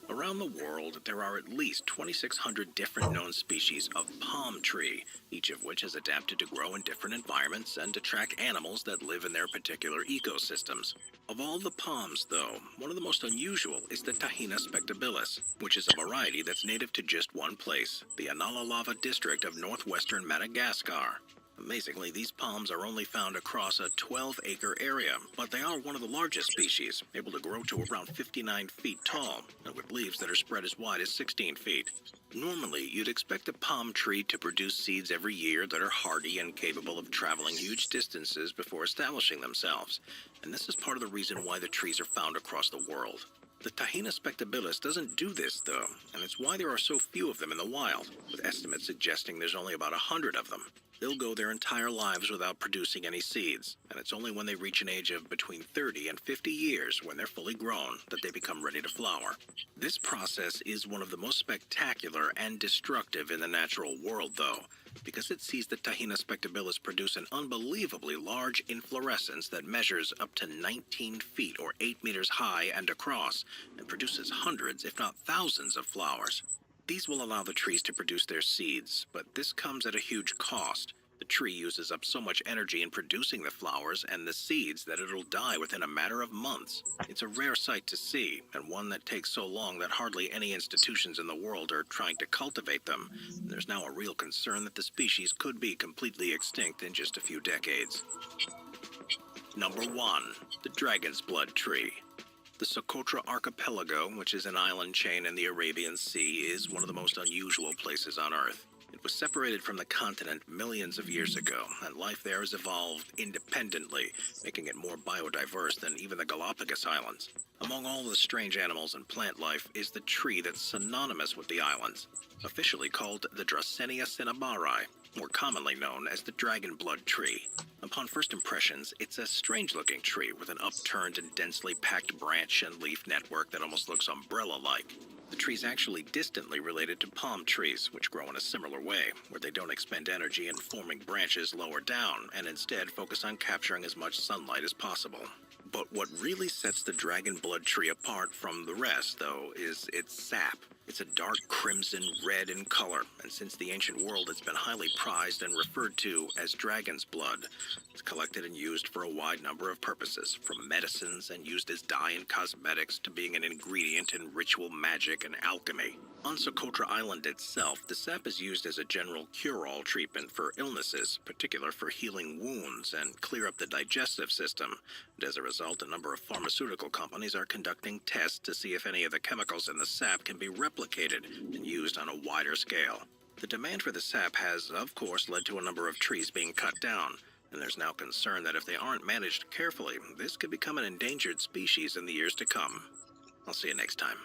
Around the world, there are at least 2,600 different known species of palm tree, each of which has adapted to grow in different environments and to track animals that live in their particular ecosystems. Of all the palms, though, one of the most unusual is the Tahina spectabilis, which is a variety that's native to just one place, the Analalava district of northwestern Madagascar. Amazingly, these palms are only found across a 12-acre area, but they are one of the largest species, able to grow to around 59 feet tall, and with leaves that are spread as wide as 16 feet. Normally, you'd expect a palm tree to produce seeds every year that are hardy and capable of traveling huge distances before establishing themselves, and this is part of the reason why the trees are found across the world. The Tahina spectabilis doesn't do this, though, and it's why there are so few of them in the wild, with estimates suggesting there's only about 100 of them. They'll go their entire lives without producing any seeds, and it's only when they reach an age of between 30 and 50 years, when they're fully grown, that they become ready to flower. This process is one of the most spectacular and destructive in the natural world, though, because it sees the Tahina spectabilis produce an unbelievably large inflorescence that measures up to 19 feet or 8 meters high and across, and produces hundreds, if not thousands, of flowers. These will allow the trees to produce their seeds, but this comes at a huge cost. The tree uses up so much energy in producing the flowers and the seeds that it'll die within a matter of months. It's a rare sight to see, and one that takes so long that hardly any institutions in the world are trying to cultivate them. And there's now a real concern that the species could be completely extinct in just a few decades. Number 1. The Dragon's Blood Tree. The Socotra Archipelago, which is an island chain in the Arabian Sea, is one of the most unusual places on Earth. It was separated from the continent millions of years ago, and life there has evolved independently, making it more biodiverse than even the Galapagos Islands. Among all the strange animals and plant life is the tree that's synonymous with the islands, officially called the Dracaena cinnamomii, more commonly known as the dragon blood tree. Upon first impressions, it's a strange-looking tree with an upturned and densely packed branch and leaf network that almost looks umbrella-like. The tree's actually distantly related to palm trees, which grow in a similar way, where they don't expend energy in forming branches lower down, and instead focus on capturing as much sunlight as possible. But what really sets the dragon blood tree apart from the rest, though, is its sap. It's a dark crimson red in color, and since the ancient world it's been highly prized and referred to as dragon's blood. It's collected and used for a wide number of purposes, from medicines and used as dye in cosmetics to being an ingredient in ritual magic and alchemy. On Socotra Island itself, the sap is used as a general cure-all treatment for illnesses, particular for healing wounds and clear up the digestive system. And as a result, a number of pharmaceutical companies are conducting tests to see if any of the chemicals in the sap can be replicated and used on a wider scale. The demand for the sap has, of course, led to a number of trees being cut down, and there's now concern that if they aren't managed carefully, this could become an endangered species in the years to come. I'll see you next time.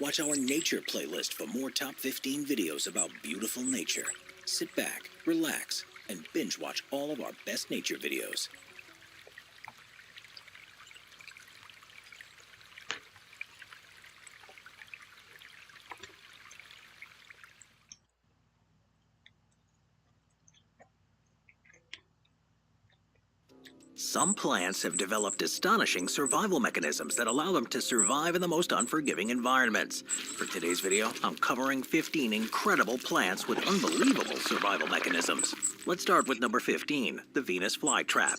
Watch our nature playlist for more top 15 videos about beautiful nature. Sit back, relax, and binge watch all of our best nature videos. Some plants have developed astonishing survival mechanisms that allow them to survive in the most unforgiving environments. For today's video, I'm covering 15 incredible plants with unbelievable survival mechanisms. Let's start with number 15, the Venus flytrap.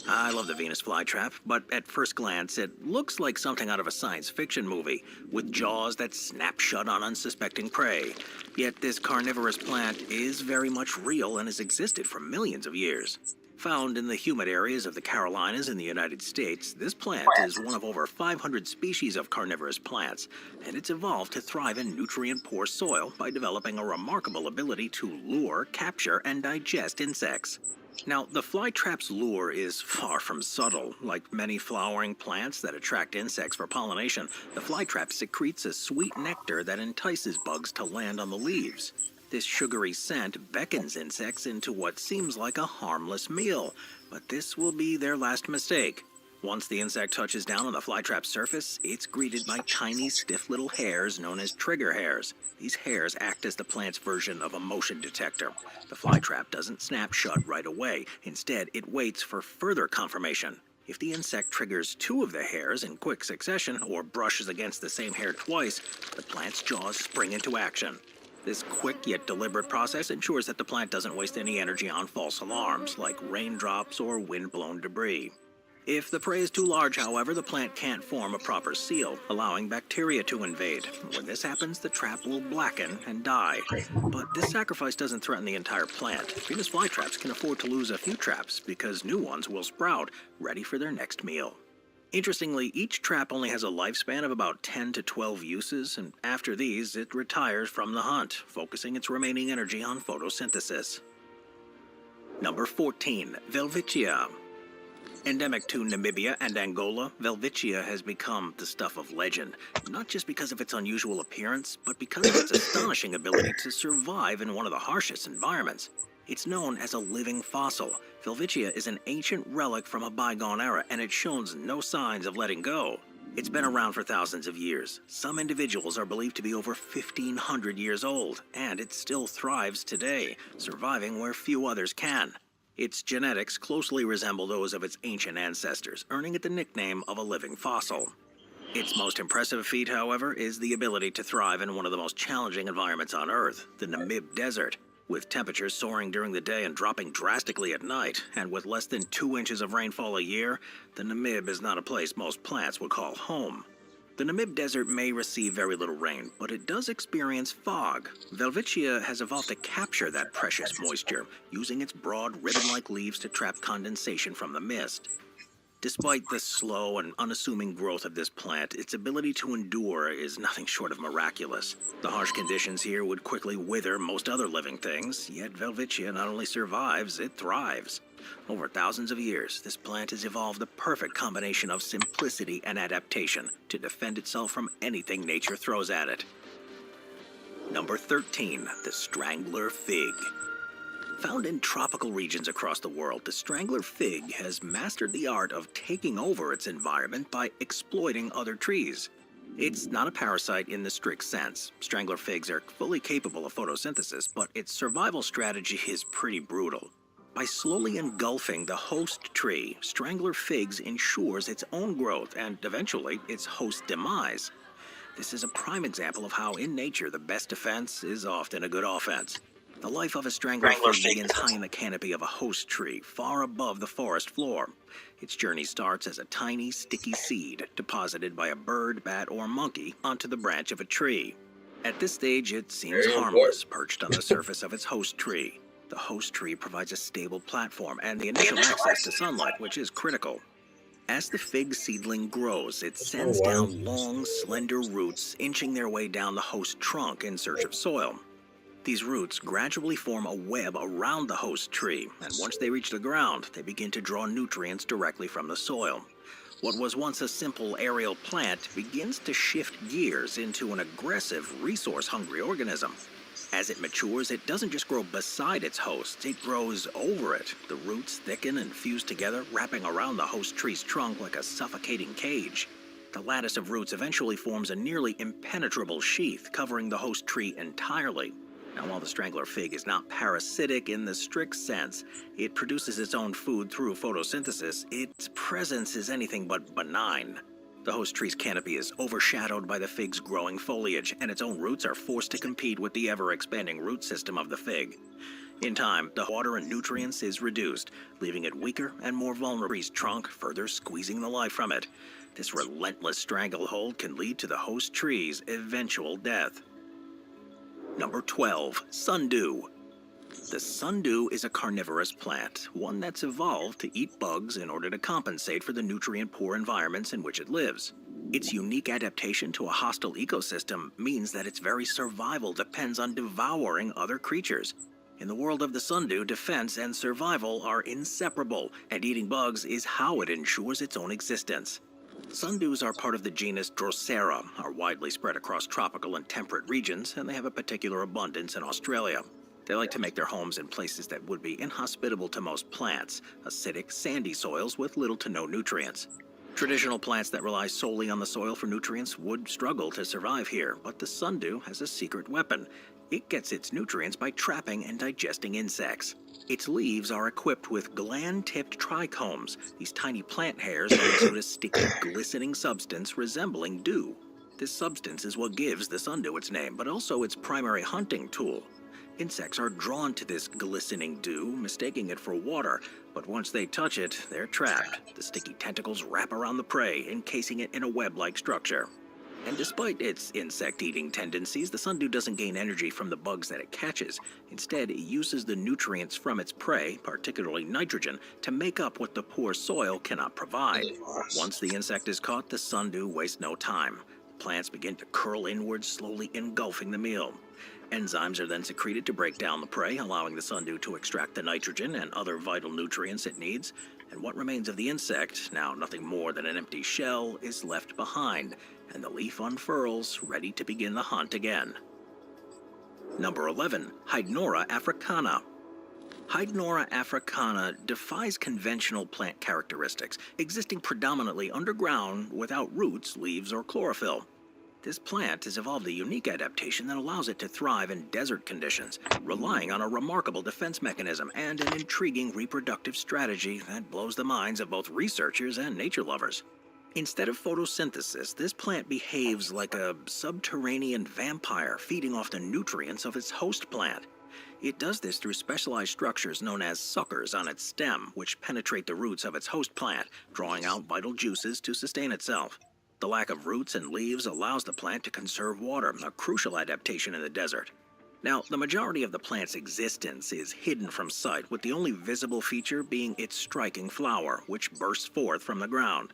I love the Venus flytrap, but at first glance, it looks like something out of a science fiction movie, with jaws that snap shut on unsuspecting prey. Yet this carnivorous plant is very much real and has existed for millions of years. Found in the humid areas of the Carolinas in the United States, this plant is one of over 500 species of carnivorous plants, and it's evolved to thrive in nutrient-poor soil by developing a remarkable ability to lure, capture, and digest insects. Now, the flytrap's lure is far from subtle. Like many flowering plants that attract insects for pollination, the flytrap secretes a sweet nectar that entices bugs to land on the leaves. This sugary scent beckons insects into what seems like a harmless meal, but this will be their last mistake. Once the insect touches down on the flytrap's surface, it's greeted by tiny, stiff little hairs known as trigger hairs. These hairs act as the plant's version of a motion detector. The flytrap doesn't snap shut right away. Instead, it waits for further confirmation. If the insect triggers two of the hairs in quick succession or brushes against the same hair twice, the plant's jaws spring into action. This quick yet deliberate process ensures that the plant doesn't waste any energy on false alarms, like raindrops or wind-blown debris. If the prey is too large, however, the plant can't form a proper seal, allowing bacteria to invade. When this happens, the trap will blacken and die. But this sacrifice doesn't threaten the entire plant. Venus flytraps can afford to lose a few traps because new ones will sprout, ready for their next meal. Interestingly, each trap only has a lifespan of about 10 to 12 uses, and after these, it retires from the hunt, focusing its remaining energy on photosynthesis. Number 14, Welwitschia. Endemic to Namibia and Angola, Welwitschia has become the stuff of legend, not just because of its unusual appearance, but because of its astonishing ability to survive in one of the harshest environments. It's known as a living fossil. Welwitschia is an ancient relic from a bygone era, and it shows no signs of letting go. It's been around for thousands of years. Some individuals are believed to be over 1,500 years old, and it still thrives today, surviving where few others can. Its genetics closely resemble those of its ancient ancestors, earning it the nickname of a living fossil. Its most impressive feat, however, is the ability to thrive in one of the most challenging environments on Earth, the Namib Desert. With temperatures soaring during the day and dropping drastically at night, and with less than 2 inches of rainfall a year, the Namib is not a place most plants would call home. The Namib Desert may receive very little rain, but it does experience fog. Welwitschia has evolved to capture that precious moisture, using its broad ribbon-like leaves to trap condensation from the mist. Despite the slow and unassuming growth of this plant, its ability to endure is nothing short of miraculous. The harsh conditions here would quickly wither most other living things, yet Welwitschia not only survives, it thrives. Over thousands of years, this plant has evolved the perfect combination of simplicity and adaptation to defend itself from anything nature throws at it. Number 13, the strangler fig. Found in tropical regions across the world, the strangler fig has mastered the art of taking over its environment by exploiting other trees. It's not a parasite in the strict sense. Strangler figs are fully capable of photosynthesis, but its survival strategy is pretty brutal. By slowly engulfing the host tree, strangler figs ensures its own growth and, eventually, its host demise. This is a prime example of how, in nature, the best defense is often a good offense. The life of a strangler fig begins high in the canopy of a host tree, far above the forest floor. Its journey starts as a tiny, sticky seed deposited by a bird, bat, or monkey onto the branch of a tree. At this stage, it seems harmless, perched on the surface of its host tree. The host tree provides a stable platform and the initial access to sunlight, which is critical. As the fig seedling grows, it sends down long, slender roots, inching their way down the host trunk in search of soil. These roots gradually form a web around the host tree, and once they reach the ground, they begin to draw nutrients directly from the soil. What was once a simple aerial plant begins to shift gears into an aggressive, resource-hungry organism. As it matures, it doesn't just grow beside its host, it grows over it. The roots thicken and fuse together, wrapping around the host tree's trunk like a suffocating cage. The lattice of roots eventually forms a nearly impenetrable sheath, covering the host tree entirely. Now, while the strangler fig is not parasitic in the strict sense, it produces its own food through photosynthesis, its presence is anything but benign. The host tree's canopy is overshadowed by the fig's growing foliage, and its own roots are forced to compete with the ever-expanding root system of the fig. In time, the water and nutrients is reduced, leaving it weaker and more vulnerable. Tree's trunk further squeezing the life from it. This relentless stranglehold can lead to the host tree's eventual death. Number 12. Sundew. The sundew is a carnivorous plant, one that's evolved to eat bugs in order to compensate for the nutrient-poor environments in which it lives. Its unique adaptation to a hostile ecosystem means that its very survival depends on devouring other creatures. In the world of the sundew, defense and survival are inseparable, and eating bugs is how it ensures its own existence. Sundews are part of the genus Drosera, are widely spread across tropical and temperate regions, and they have a particular abundance in Australia. They like to make their homes in places that would be inhospitable to most plants, acidic, sandy soils with little to no nutrients. Traditional plants that rely solely on the soil for nutrients would struggle to survive here, but the sundew has a secret weapon. It gets its nutrients by trapping and digesting insects. Its leaves are equipped with gland-tipped trichomes. These tiny plant hairs exude a sticky, glistening substance resembling dew. This substance is what gives the sundew its name, but also its primary hunting tool. Insects are drawn to this glistening dew, mistaking it for water, but once they touch it, they're trapped. The sticky tentacles wrap around the prey, encasing it in a web-like structure. And despite its insect-eating tendencies, the sundew doesn't gain energy from the bugs that it catches. Instead, it uses the nutrients from its prey, particularly nitrogen, to make up what the poor soil cannot provide. Once the insect is caught, the sundew wastes no time. Plants begin to curl inwards, slowly engulfing the meal. Enzymes are then secreted to break down the prey, allowing the sundew to extract the nitrogen and other vital nutrients it needs. And what remains of the insect, now nothing more than an empty shell, is left behind, and the leaf unfurls, ready to begin the hunt again. Number 11. Hydnora africana. Hydnora africana defies conventional plant characteristics, existing predominantly underground without roots, leaves, or chlorophyll. This plant has evolved a unique adaptation that allows it to thrive in desert conditions, relying on a remarkable defense mechanism and an intriguing reproductive strategy that blows the minds of both researchers and nature lovers. Instead of photosynthesis, this plant behaves like a subterranean vampire, feeding off the nutrients of its host plant. It does this through specialized structures known as suckers on its stem, which penetrate the roots of its host plant, drawing out vital juices to sustain itself. The lack of roots and leaves allows the plant to conserve water, a crucial adaptation in the desert. Now, the majority of the plant's existence is hidden from sight, with the only visible feature being its striking flower, which bursts forth from the ground.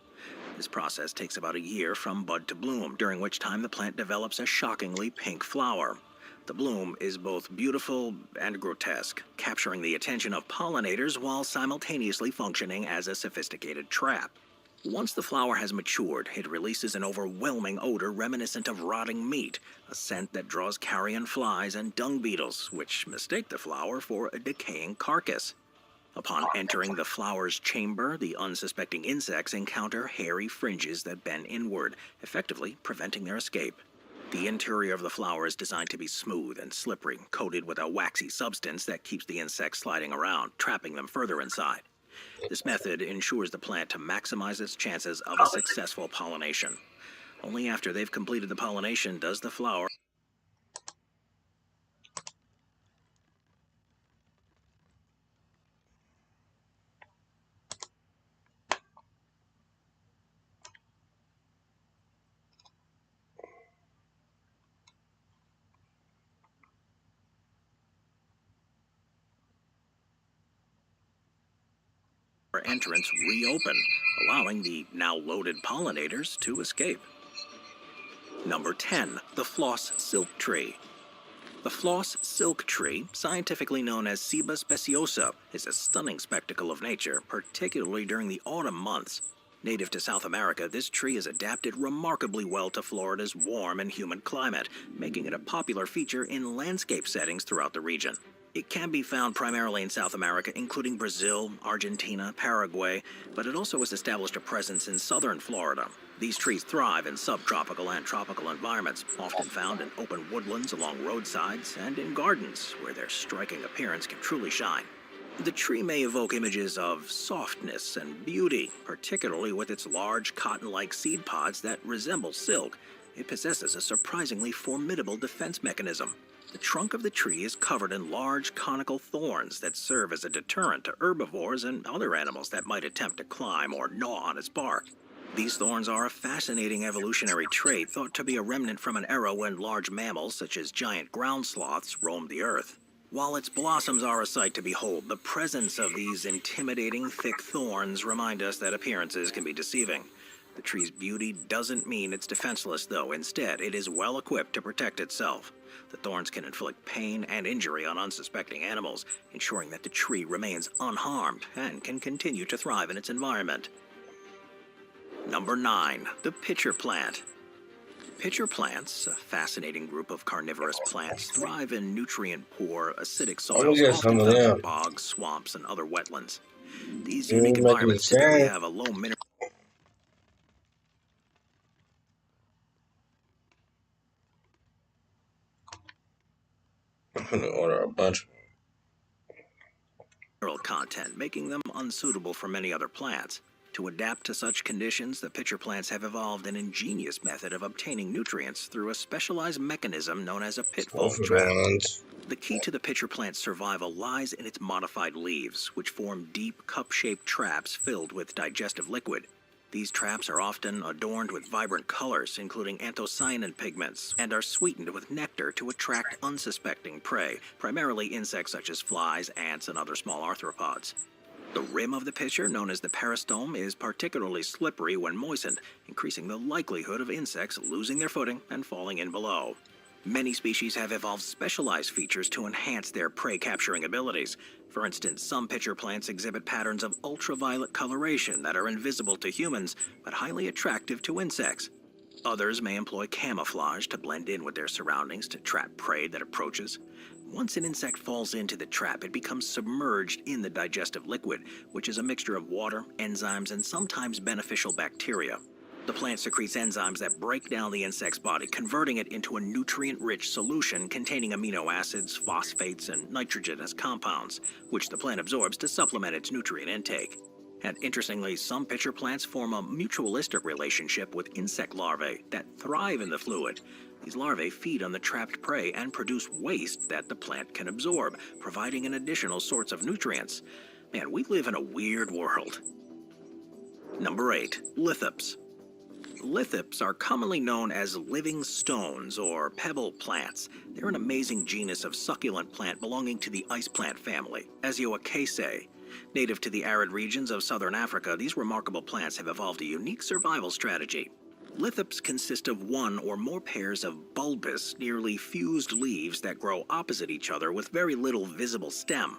This process takes about a year from bud to bloom, during which time the plant develops a shockingly pink flower. The bloom is both beautiful and grotesque, capturing the attention of pollinators while simultaneously functioning as a sophisticated trap. Once the flower has matured, it releases an overwhelming odor reminiscent of rotting meat, a scent that draws carrion flies and dung beetles, which mistake the flower for a decaying carcass. Upon entering the flower's chamber, the unsuspecting insects encounter hairy fringes that bend inward, effectively preventing their escape. The interior of the flower is designed to be smooth and slippery, coated with a waxy substance that keeps the insects sliding around, trapping them further inside. This method ensures the plant to maximize its chances of a successful pollination. Only after they've completed the pollination does the flower entrance reopen, allowing the now loaded pollinators to escape. Number 10. The floss silk tree. The floss silk tree, scientifically known as Ceiba speciosa, is a stunning spectacle of nature, particularly during the autumn months. Native to South America, this tree is adapted remarkably well to Florida's warm and humid climate, making it a popular feature in landscape settings throughout the region. It can be found primarily in South America, including Brazil, Argentina, Paraguay, but it also has established a presence in southern Florida. These trees thrive in subtropical and tropical environments, often found in open woodlands along roadsides and in gardens, where their striking appearance can truly shine. The tree may evoke images of softness and beauty, particularly with its large cotton-like seed pods that resemble silk. It possesses a surprisingly formidable defense mechanism. The trunk of the tree is covered in large conical thorns that serve as a deterrent to herbivores and other animals that might attempt to climb or gnaw on its bark. These thorns are a fascinating evolutionary trait thought to be a remnant from an era when large mammals such as giant ground sloths roamed the earth. While its blossoms are a sight to behold, the presence of these intimidating thick thorns remind us that appearances can be deceiving. The tree's beauty doesn't mean it's defenseless, though. Instead, it is well equipped to protect itself. The thorns can inflict pain and injury on unsuspecting animals, ensuring that the tree remains unharmed and can continue to thrive in its environment. Number 9. The pitcher plant. Pitcher plants, a fascinating group of carnivorous plants, thrive in nutrient-poor, acidic soils, get often some of found in them. bogs, swamps, and other wetlands. These You unique ain't making environments it typically sad. have a low mineral I'm gonna order a bunch. content, making them unsuitable for many other plants. To adapt to such conditions, the pitcher plants have evolved an ingenious method of obtaining nutrients through a specialized mechanism known as a pitfall Both of trap. ones. The key to the pitcher plant's survival lies in its modified leaves, which form deep, cup-shaped traps filled with digestive liquid. These traps are often adorned with vibrant colors, including anthocyanin pigments, and are sweetened with nectar to attract unsuspecting prey, primarily insects such as flies, ants, and other small arthropods. The rim of the pitcher, known as the peristome, is particularly slippery when moistened, increasing the likelihood of insects losing their footing and falling in below. Many species have evolved specialized features to enhance their prey-capturing abilities. For instance, some pitcher plants exhibit patterns of ultraviolet coloration that are invisible to humans, but highly attractive to insects. Others may employ camouflage to blend in with their surroundings to trap prey that approaches. Once an insect falls into the trap, it becomes submerged in the digestive liquid, which is a mixture of water, enzymes, and sometimes beneficial bacteria. The plant secretes enzymes that break down the insect's body, converting it into a nutrient-rich solution containing amino acids, phosphates, and nitrogenous compounds, which the plant absorbs to supplement its nutrient intake. And interestingly, some pitcher plants form a mutualistic relationship with insect larvae that thrive in the fluid. These larvae feed on the trapped prey and produce waste that the plant can absorb, providing an additional source of nutrients. Man, we live in a weird world. Number 8. Lithops. Lithops are commonly known as living stones or pebble plants. They're an amazing genus of succulent plant belonging to the ice plant family, Azioaceae. Native to the arid regions of southern Africa, these remarkable plants have evolved a unique survival strategy. Lithops consist of one or more pairs of bulbous, nearly fused leaves that grow opposite each other with very little visible stem.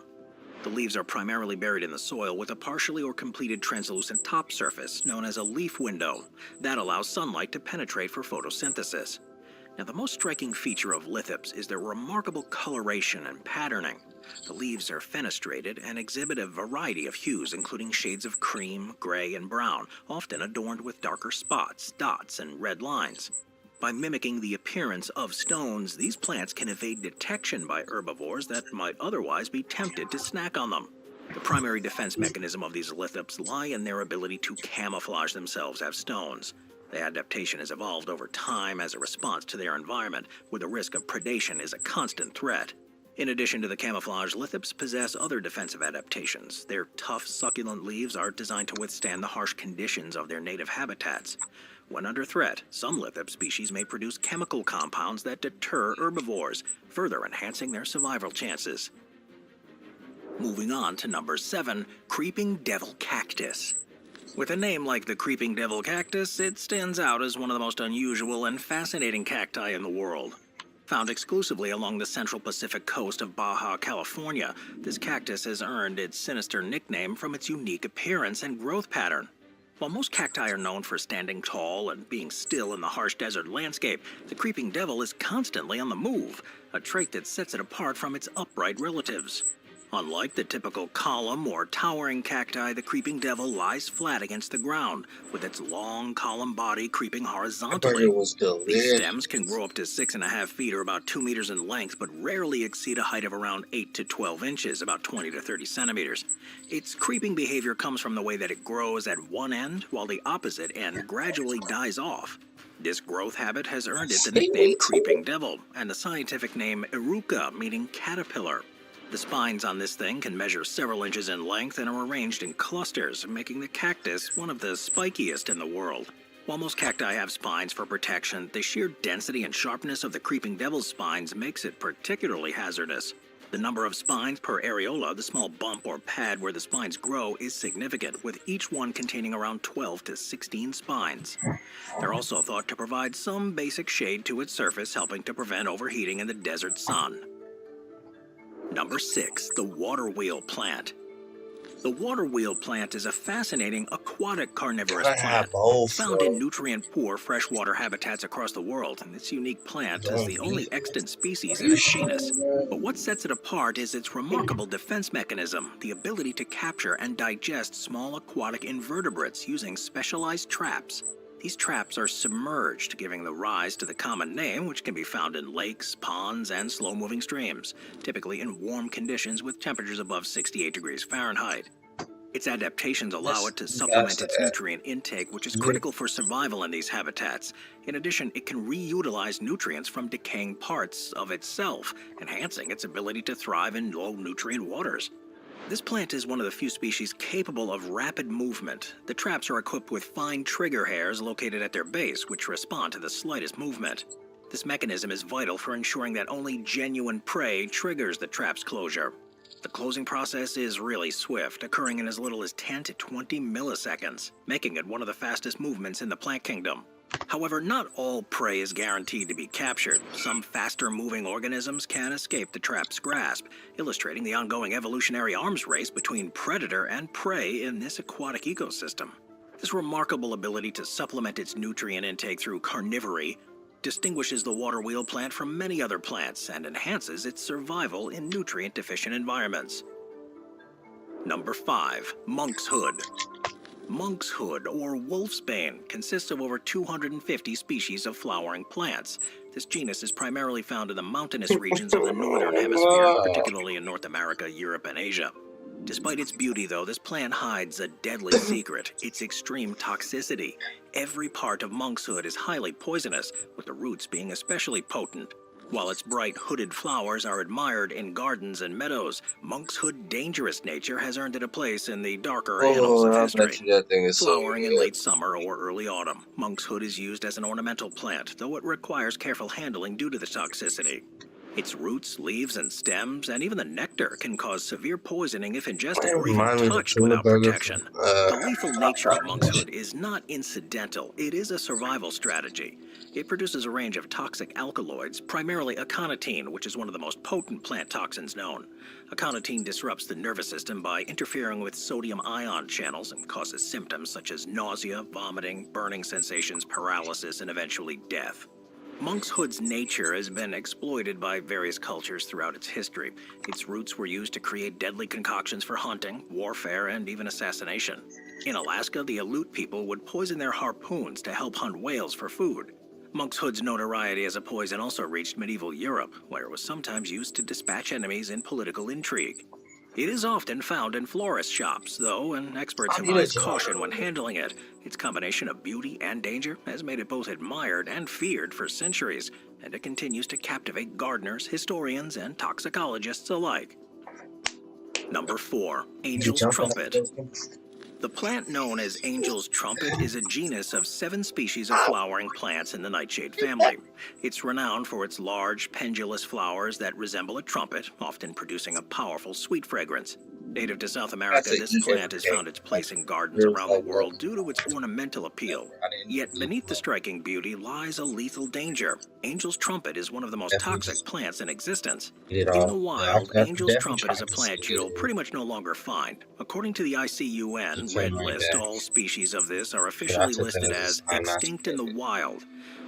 The leaves are primarily buried in the soil with a partially or completed translucent top surface known as a leaf window that allows sunlight to penetrate for photosynthesis. Now, the most striking feature of lithops is their remarkable coloration and patterning. The leaves are fenestrated and exhibit a variety of hues, including shades of cream, gray, and brown, often adorned with darker spots, dots, and red lines. By mimicking the appearance of stones, these plants can evade detection by herbivores that might otherwise be tempted to snack on them. The primary defense mechanism of these lithops lie in their ability to camouflage themselves as stones. The adaptation has evolved over time as a response to their environment, where the risk of predation is a constant threat. In addition to the camouflage, lithops possess other defensive adaptations. Their tough, succulent leaves are designed to withstand the harsh conditions of their native habitats. When under threat, some lithop species may produce chemical compounds that deter herbivores, further enhancing their survival chances. Moving on to number 7, Creeping Devil Cactus. With a name like the Creeping Devil Cactus, it stands out as one of the most unusual and fascinating cacti in the world. Found exclusively along the central Pacific coast of Baja California, this cactus has earned its sinister nickname from its unique appearance and growth pattern. While most cacti are known for standing tall and being still in the harsh desert landscape, the creeping devil is constantly on the move, a trait that sets it apart from its upright relatives. Unlike the typical column or towering cacti, the creeping devil lies flat against the ground, with its long column body creeping horizontally. These stems can grow up to 6.5 feet or about 2 meters in length, but rarely exceed a height of around 8 to 12 inches, about 20 to 30 centimeters. Its creeping behavior comes from the way that it grows at one end, while the opposite end gradually dies off. This growth habit has earned it the nickname creeping devil, and the scientific name eruca, meaning caterpillar. The spines on this thing can measure several inches in length and are arranged in clusters, making the cactus one of the spikiest in the world. While most cacti have spines for protection, the sheer density and sharpness of the creeping devil's spines makes it particularly hazardous. The number of spines per areola, the small bump or pad where the spines grow, is significant, with each one containing around 12 to 16 spines. They're also thought to provide some basic shade to its surface, helping to prevent overheating in the desert sun. Number 6, the water wheel plant. The water wheel plant is a fascinating aquatic carnivorous plant found in nutrient-poor freshwater habitats across the world, and this unique plant is the only extant species in its genus. But what sets it apart is its remarkable defense mechanism, the ability to capture and digest small aquatic invertebrates using specialized traps. These traps are submerged, giving the rise to the common name, which can be found in lakes, ponds, and slow-moving streams, typically in warm conditions with temperatures above 68 degrees Fahrenheit. Its adaptations allow it to supplement its nutrient intake, which is critical for survival in these habitats. In addition, it can reutilize nutrients from decaying parts of itself, enhancing its ability to thrive in low-nutrient waters. This plant is one of the few species capable of rapid movement. The traps are equipped with fine trigger hairs located at their base, which respond to the slightest movement. This mechanism is vital for ensuring that only genuine prey triggers the trap's closure. The closing process is really swift, occurring in as little as 10 to 20 milliseconds, making it one of the fastest movements in the plant kingdom. However, not all prey is guaranteed to be captured. Some faster-moving organisms can escape the trap's grasp, illustrating the ongoing evolutionary arms race between predator and prey in this aquatic ecosystem. This remarkable ability to supplement its nutrient intake through carnivory distinguishes the water wheel plant from many other plants and enhances its survival in nutrient-deficient environments. Number 5. Monk's Hood. Monk's hood, or wolfsbane, consists of over 250 species of flowering plants. This genus is primarily found in the mountainous regions of the northern hemisphere, particularly in North America, Europe, and Asia. Despite its beauty, though, this plant hides a deadly secret: its extreme toxicity. Every part of monk's hood is highly poisonous, with the roots being especially potent. While its bright hooded flowers are admired in gardens and meadows, monk's hood dangerous nature has earned it a place in the darker annals of history. Flowering in late summer or early autumn, monk's hood is used as an ornamental plant, though it requires careful handling due to the toxicity. Its roots, leaves, and stems, and even the nectar can cause severe poisoning if ingested or even touched without protection. The lethal nature of monk's hood is not incidental. It is a survival strategy. It produces a range of toxic alkaloids, primarily aconitine, which is one of the most potent plant toxins known. Aconitine disrupts the nervous system by interfering with sodium ion channels and causes symptoms such as nausea, vomiting, burning sensations, paralysis, and eventually death. Monkshood's nature has been exploited by various cultures throughout its history. Its roots were used to create deadly concoctions for hunting, warfare, and even assassination. In Alaska, the Aleut people would poison their harpoons to help hunt whales for food. Monkshood's notoriety as a poison also reached medieval Europe, where it was sometimes used to dispatch enemies in political intrigue. It is often found in florist shops, though, and experts advise caution when handling it. Its combination of beauty and danger has made it both admired and feared for centuries, and it continues to captivate gardeners, historians, and toxicologists alike. Number 4. Angel's Trumpet. The plant known as Angel's Trumpet is a genus of 7 species of flowering plants in the nightshade family. It's renowned for its large, pendulous flowers that resemble a trumpet, often producing a powerful, sweet fragrance. Native to South America, this plant has found its place in gardens around the world due to its ornamental appeal. Yet beneath the striking beauty lies a lethal danger. Angel's Trumpet is one of the most toxic plants in existence. In the wild, Angel's Trumpet is a plant you'll pretty much no longer find. According to the ICUN Red List, all species of this are officially listed as extinct in the wild.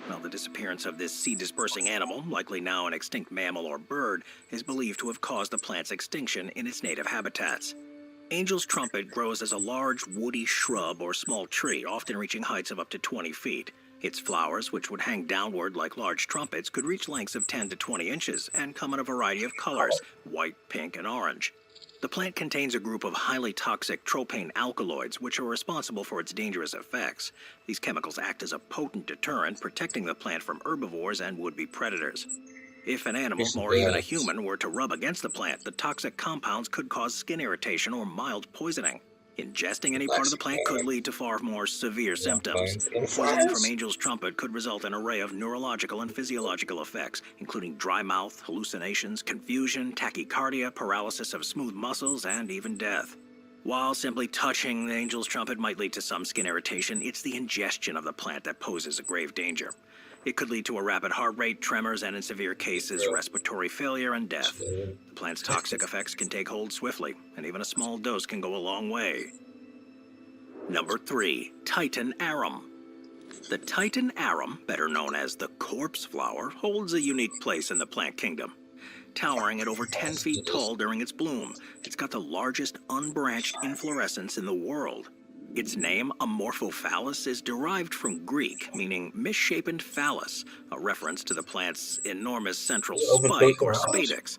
Well, the disappearance of this seed-dispersing animal, likely now an extinct mammal or bird, is believed to have caused the plant's extinction in its native habitats. Angel's Trumpet grows as a large, woody shrub or small tree, often reaching heights of up to 20 feet. Its flowers, which would hang downward like large trumpets, could reach lengths of 10 to 20 inches and come in a variety of colors, white, pink, and orange. The plant contains a group of highly toxic tropane alkaloids, which are responsible for its dangerous effects. These chemicals act as a potent deterrent, protecting the plant from herbivores and would-be predators. If an animal, or even a human, were to rub against the plant, the toxic compounds could cause skin irritation or mild poisoning. Ingesting any part of the plant could lead to far more severe symptoms. Poisoning from Angel's Trumpet could result in an array of neurological and physiological effects, including dry mouth, hallucinations, confusion, tachycardia, paralysis of smooth muscles, and even death. While simply touching the Angel's Trumpet might lead to some skin irritation, it's the ingestion of the plant that poses a grave danger. It could lead to a rapid heart rate, tremors, and in severe cases, respiratory failure and death. The plant's toxic effects can take hold swiftly, and even a small dose can go a long way. Number 3. Titan Arum. The Titan Arum, better known as the corpse flower, holds a unique place in the plant kingdom. Towering at over 10 feet tall during its bloom, it's got the largest unbranched inflorescence in the world. Its name, Amorphophallus, is derived from Greek, meaning misshapen phallus, a reference to the plant's enormous central spike or spadix.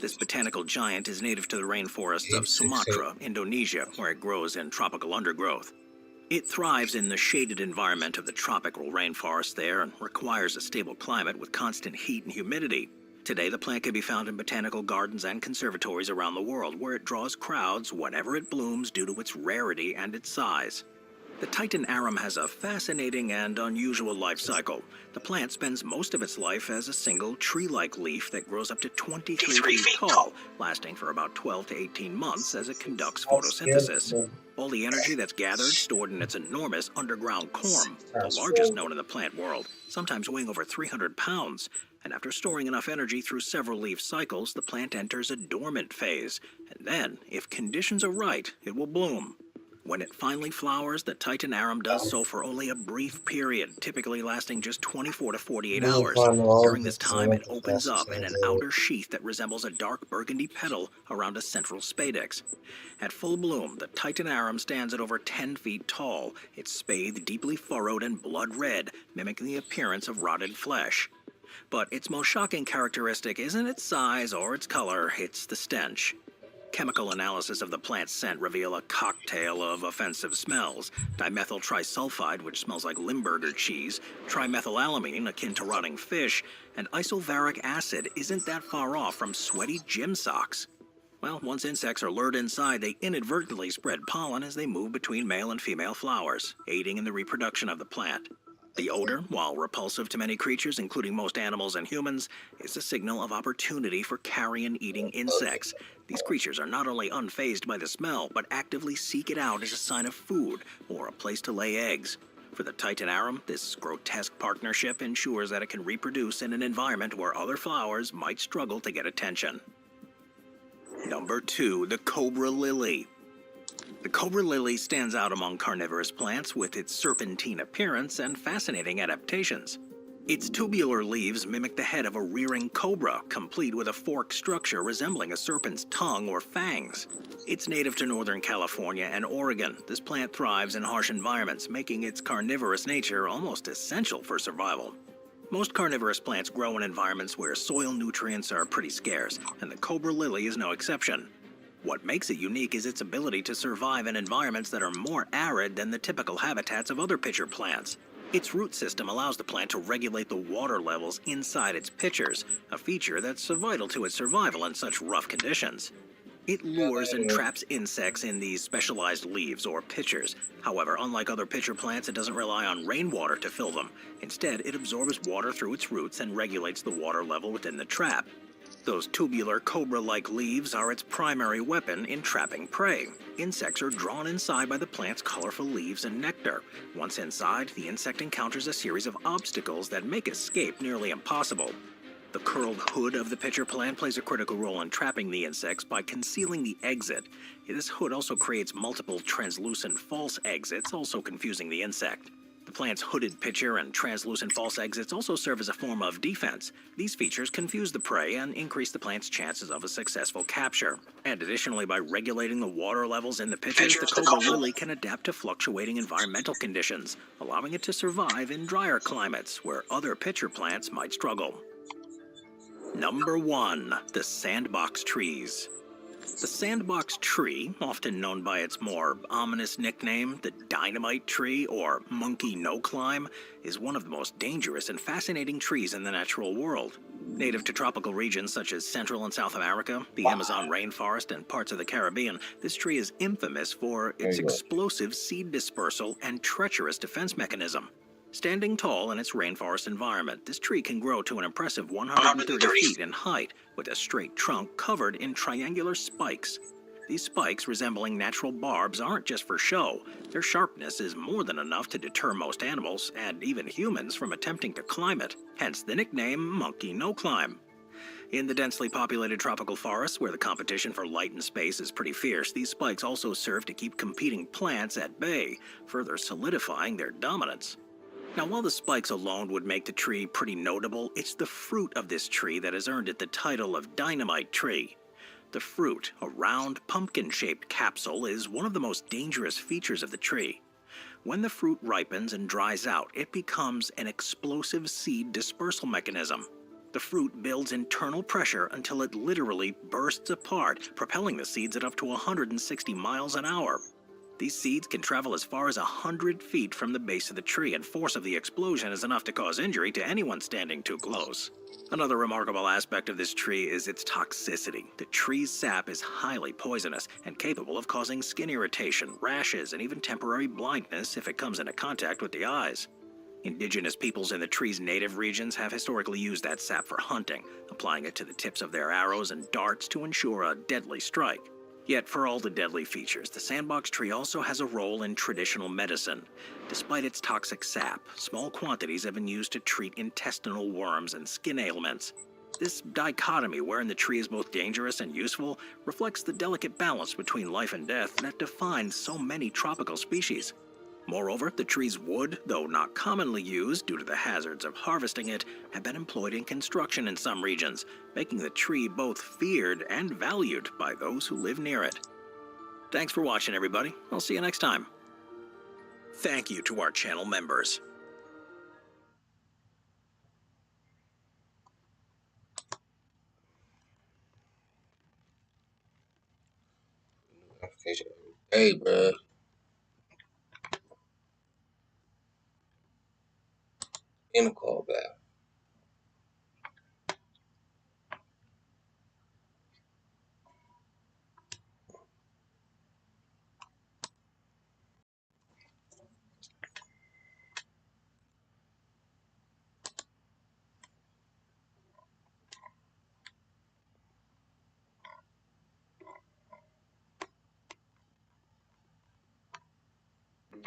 This botanical giant is native to the rainforests of Sumatra, Indonesia, where it grows in tropical undergrowth. It thrives in the shaded environment of the tropical rainforest there and requires a stable climate with constant heat and humidity. Today, the plant can be found in botanical gardens and conservatories around the world, where it draws crowds whenever it blooms due to its rarity and its size. The Titan Arum has a fascinating and unusual life cycle. The plant spends most of its life as a single tree-like leaf that grows up to 23 feet tall, lasting for about 12 to 18 months as it conducts photosynthesis. All the energy that's gathered stored in its enormous underground corm, the largest known in the plant world, sometimes weighing over 300 pounds. And after storing enough energy through several leaf cycles, the plant enters a dormant phase. And then, if conditions are right, it will bloom. When it finally flowers, the Titan Arum does so for only a brief period, typically lasting just 24 to 48 hours. During this time, it opens up in an outer sheath that resembles a dark burgundy petal around a central spadix. At full bloom, the Titan Arum stands at over 10 feet tall, its spathe deeply furrowed and blood red, mimicking the appearance of rotted flesh. But its most shocking characteristic isn't its size or its color, it's the stench. Chemical analysis of the plant's scent reveal a cocktail of offensive smells. Dimethyl trisulfide, which smells like Limburger cheese, trimethylalamine, akin to rotting fish, and isobaric acid isn't that far off from sweaty gym socks. Well, once insects are lured inside, they inadvertently spread pollen as they move between male and female flowers, aiding in the reproduction of the plant. The odor, while repulsive to many creatures, including most animals and humans, is a signal of opportunity for carrion-eating insects. These creatures are not only unfazed by the smell, but actively seek it out as a sign of food or a place to lay eggs. For the Titan Arum, this grotesque partnership ensures that it can reproduce in an environment where other flowers might struggle to get attention. Number 2. The Cobra Lily. The cobra lily stands out among carnivorous plants with its serpentine appearance and fascinating adaptations. Its tubular leaves mimic the head of a rearing cobra, complete with a forked structure resembling a serpent's tongue or fangs. It's native to Northern California and Oregon. This plant thrives in harsh environments, making its carnivorous nature almost essential for survival. Most carnivorous plants grow in environments where soil nutrients are pretty scarce, and the cobra lily is no exception. What makes it unique is its ability to survive in environments that are more arid than the typical habitats of other pitcher plants. Its root system allows the plant to regulate the water levels inside its pitchers, a feature that's vital to its survival in such rough conditions. It lures and traps insects in these specialized leaves or pitchers. However, unlike other pitcher plants, it doesn't rely on rainwater to fill them. Instead, it absorbs water through its roots and regulates the water level within the trap. Those tubular cobra-like leaves are its primary weapon in trapping prey. Insects are drawn inside by the plant's colorful leaves and nectar. Once inside, the insect encounters a series of obstacles that make escape nearly impossible. The curled hood of the pitcher plant plays a critical role in trapping the insects by concealing the exit. This hood also creates multiple translucent false exits, also confusing the insect. The plant's hooded pitcher and translucent false exits also serve as a form of defense. These features confuse the prey and increase the plant's chances of a successful capture. And additionally, by regulating the water levels in the pitchers, the cobra lily can adapt to fluctuating environmental conditions, allowing it to survive in drier climates where other pitcher plants might struggle. Number 1. The Sandbox Trees. The sandbox tree, often known by its more ominous nickname, the dynamite tree or monkey no-climb, is one of the most dangerous and fascinating trees in the natural world. Native to tropical regions such as Central and South America, the Amazon rainforest, and parts of the Caribbean, this tree is infamous for its explosive seed dispersal and treacherous defense mechanism. Standing tall in its rainforest environment, this tree can grow to an impressive 130 feet in height, with a straight trunk covered in triangular spikes. These spikes, resembling natural barbs, aren't just for show. Their sharpness is more than enough to deter most animals, and even humans, from attempting to climb it, hence the nickname Monkey No Climb. In the densely populated tropical forests, where the competition for light and space is pretty fierce, these spikes also serve to keep competing plants at bay, further solidifying their dominance. Now, while the spikes alone would make the tree pretty notable, it's the fruit of this tree that has earned it the title of dynamite tree. The fruit, a round, pumpkin-shaped capsule, is one of the most dangerous features of the tree. When the fruit ripens and dries out, it becomes an explosive seed dispersal mechanism. The fruit builds internal pressure until it literally bursts apart, propelling the seeds at up to 160 miles an hour. These seeds can travel as far as 100 feet from the base of the tree, and force of the explosion is enough to cause injury to anyone standing too close. Another remarkable aspect of this tree is its toxicity. The tree's sap is highly poisonous and capable of causing skin irritation, rashes, and even temporary blindness if it comes into contact with the eyes. Indigenous peoples in the tree's native regions have historically used that sap for hunting, applying it to the tips of their arrows and darts to ensure a deadly strike. Yet, for all the deadly features, the sandbox tree also has a role in traditional medicine. Despite its toxic sap, small quantities have been used to treat intestinal worms and skin ailments. This dichotomy, wherein the tree is both dangerous and useful, reflects the delicate balance between life and death that defines so many tropical species. Moreover, the tree's wood, though not commonly used due to the hazards of harvesting it, have been employed in construction in some regions, making the tree both feared and valued by those who live near it. Thanks for watching, everybody. I'll see you next time. Thank you to our channel members. Notification every day, bruh. In a call back.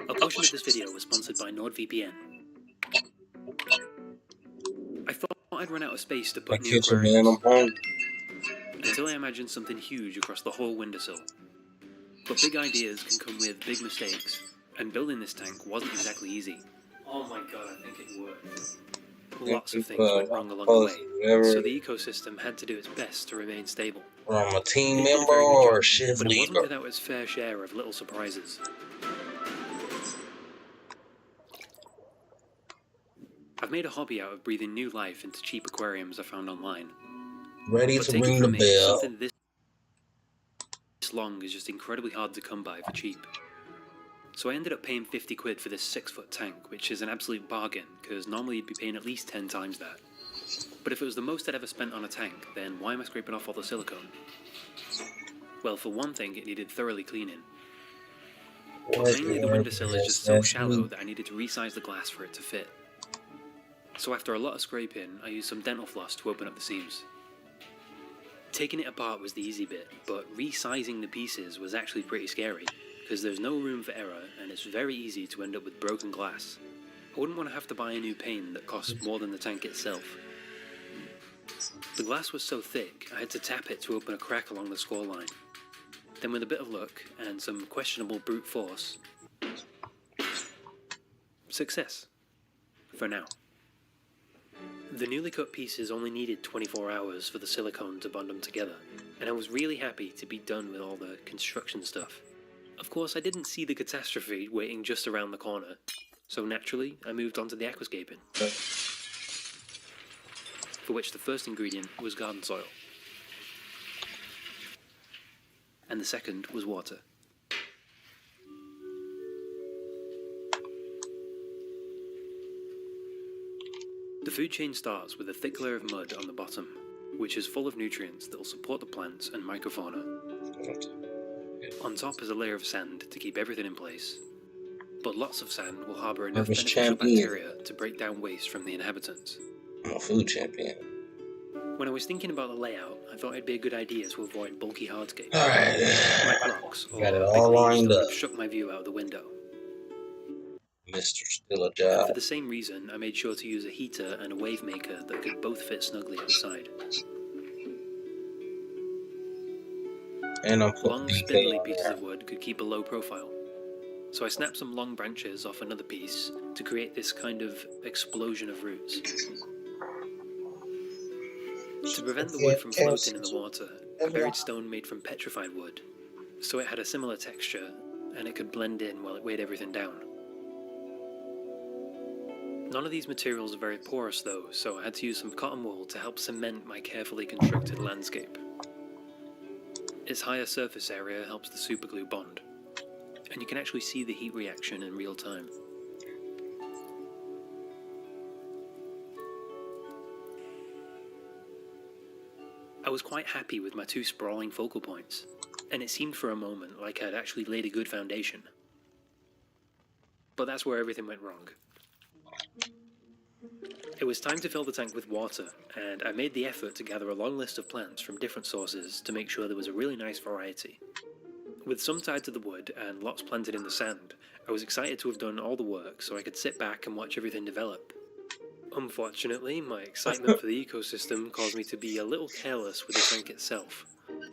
A portion of this video was sponsored by NordVPN. I thought I'd run out of space to My put new kitchen, man. I'm aquariums, hungry. until I imagined something huge across the whole windowsill. But big ideas can come with big mistakes, and building this tank wasn't exactly easy. Oh my god, I think it worked. lots You of things went wrong along the post way, whatever so the ecosystem had to do its best to remain stable. I'm a team It did a member very good or job, shift but it wasn't leader. without its fair share of little surprises. I've made a hobby out of breathing new life into cheap aquariums I found online. Ready But to take it ring the from me, bell. something this long is just incredibly hard to come by for cheap. So I ended up paying 50 quid for this 6-foot tank, which is an absolute bargain, because normally you'd be paying at least 10 times that. But if it was the most I'd ever spent on a tank, then why am I scraping off all the silicone? Well, for one thing, it needed thoroughly cleaning. Mainly the windowsill is just so shallow that I needed to resize the glass for it to fit. So after a lot of scraping, I used some dental floss to open up the seams. Taking it apart was the easy bit, but resizing the pieces was actually pretty scary, because there's no room for error and it's very easy to end up with broken glass. I wouldn't want to have to buy a new pane that costs more than the tank itself. The glass was so thick, I had to tap it to open a crack along the score line. Then with a bit of luck and some questionable brute force, success. For now. The newly cut pieces only needed 24 hours for the silicone to bond them together, and I was really happy to be done with all the construction stuff. Of course, I didn't see the catastrophe waiting just around the corner, so naturally I moved on to the aquascaping, for which the first ingredient was garden soil, and the second was water. The food chain starts with a thick layer of mud on the bottom, which is full of nutrients that will support the plants and microfauna. On top is a layer of sand to keep everything in place, but lots of sand will harbour enough Harvest beneficial champion. bacteria to break down waste from the inhabitants. I'm a food champion. When I was thinking about the layout, I thought it'd be a good idea to avoid bulky hardscapes, Alright. like rocks or Got it big all leaves lined that would up. have shut my view out the window. Mr. Still a And job. for the same reason, I made sure to use a heater and a wave maker that could both fit snugly at the side. And I'm putting Long, DK spindly on pieces there. of wood could keep a low profile, so I snapped some long branches off another piece to create this kind of explosion of roots. To prevent the wood from floating in the water, I buried stone made from petrified wood, so it had a similar texture and it could blend in while it weighed everything down. None of these materials are very porous though, so I had to use some cotton wool to help cement my carefully constructed landscape. Its higher surface area helps the superglue bond, and you can actually see the heat reaction in real time. I was quite happy with my two sprawling focal points, and it seemed for a moment like I'd actually laid a good foundation. But that's where everything went wrong. It was time to fill the tank with water, and I made the effort to gather a long list of plants from different sources to make sure there was a really nice variety. With some tied to the wood and lots planted in the sand, I was excited to have done all the work so I could sit back and watch everything develop. Unfortunately, my excitement for the ecosystem caused me to be a little careless with the tank itself,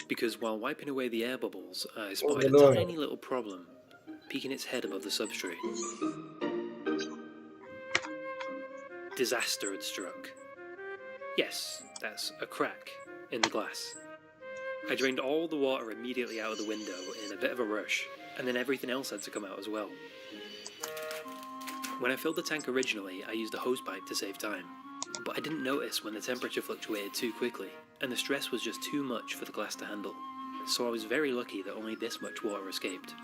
because while wiping away the air bubbles, I spotted a tiny little problem peeking its head above the substrate. Disaster had struck. Yes, that's a crack in the glass. I drained all the water immediately out of the window in a bit of a rush, and then everything else had to come out as well. When I filled the tank originally, I used a hosepipe to save time, but I didn't notice when the temperature fluctuated too quickly, and the stress was just too much for the glass to handle, so I was very lucky that only this much water escaped.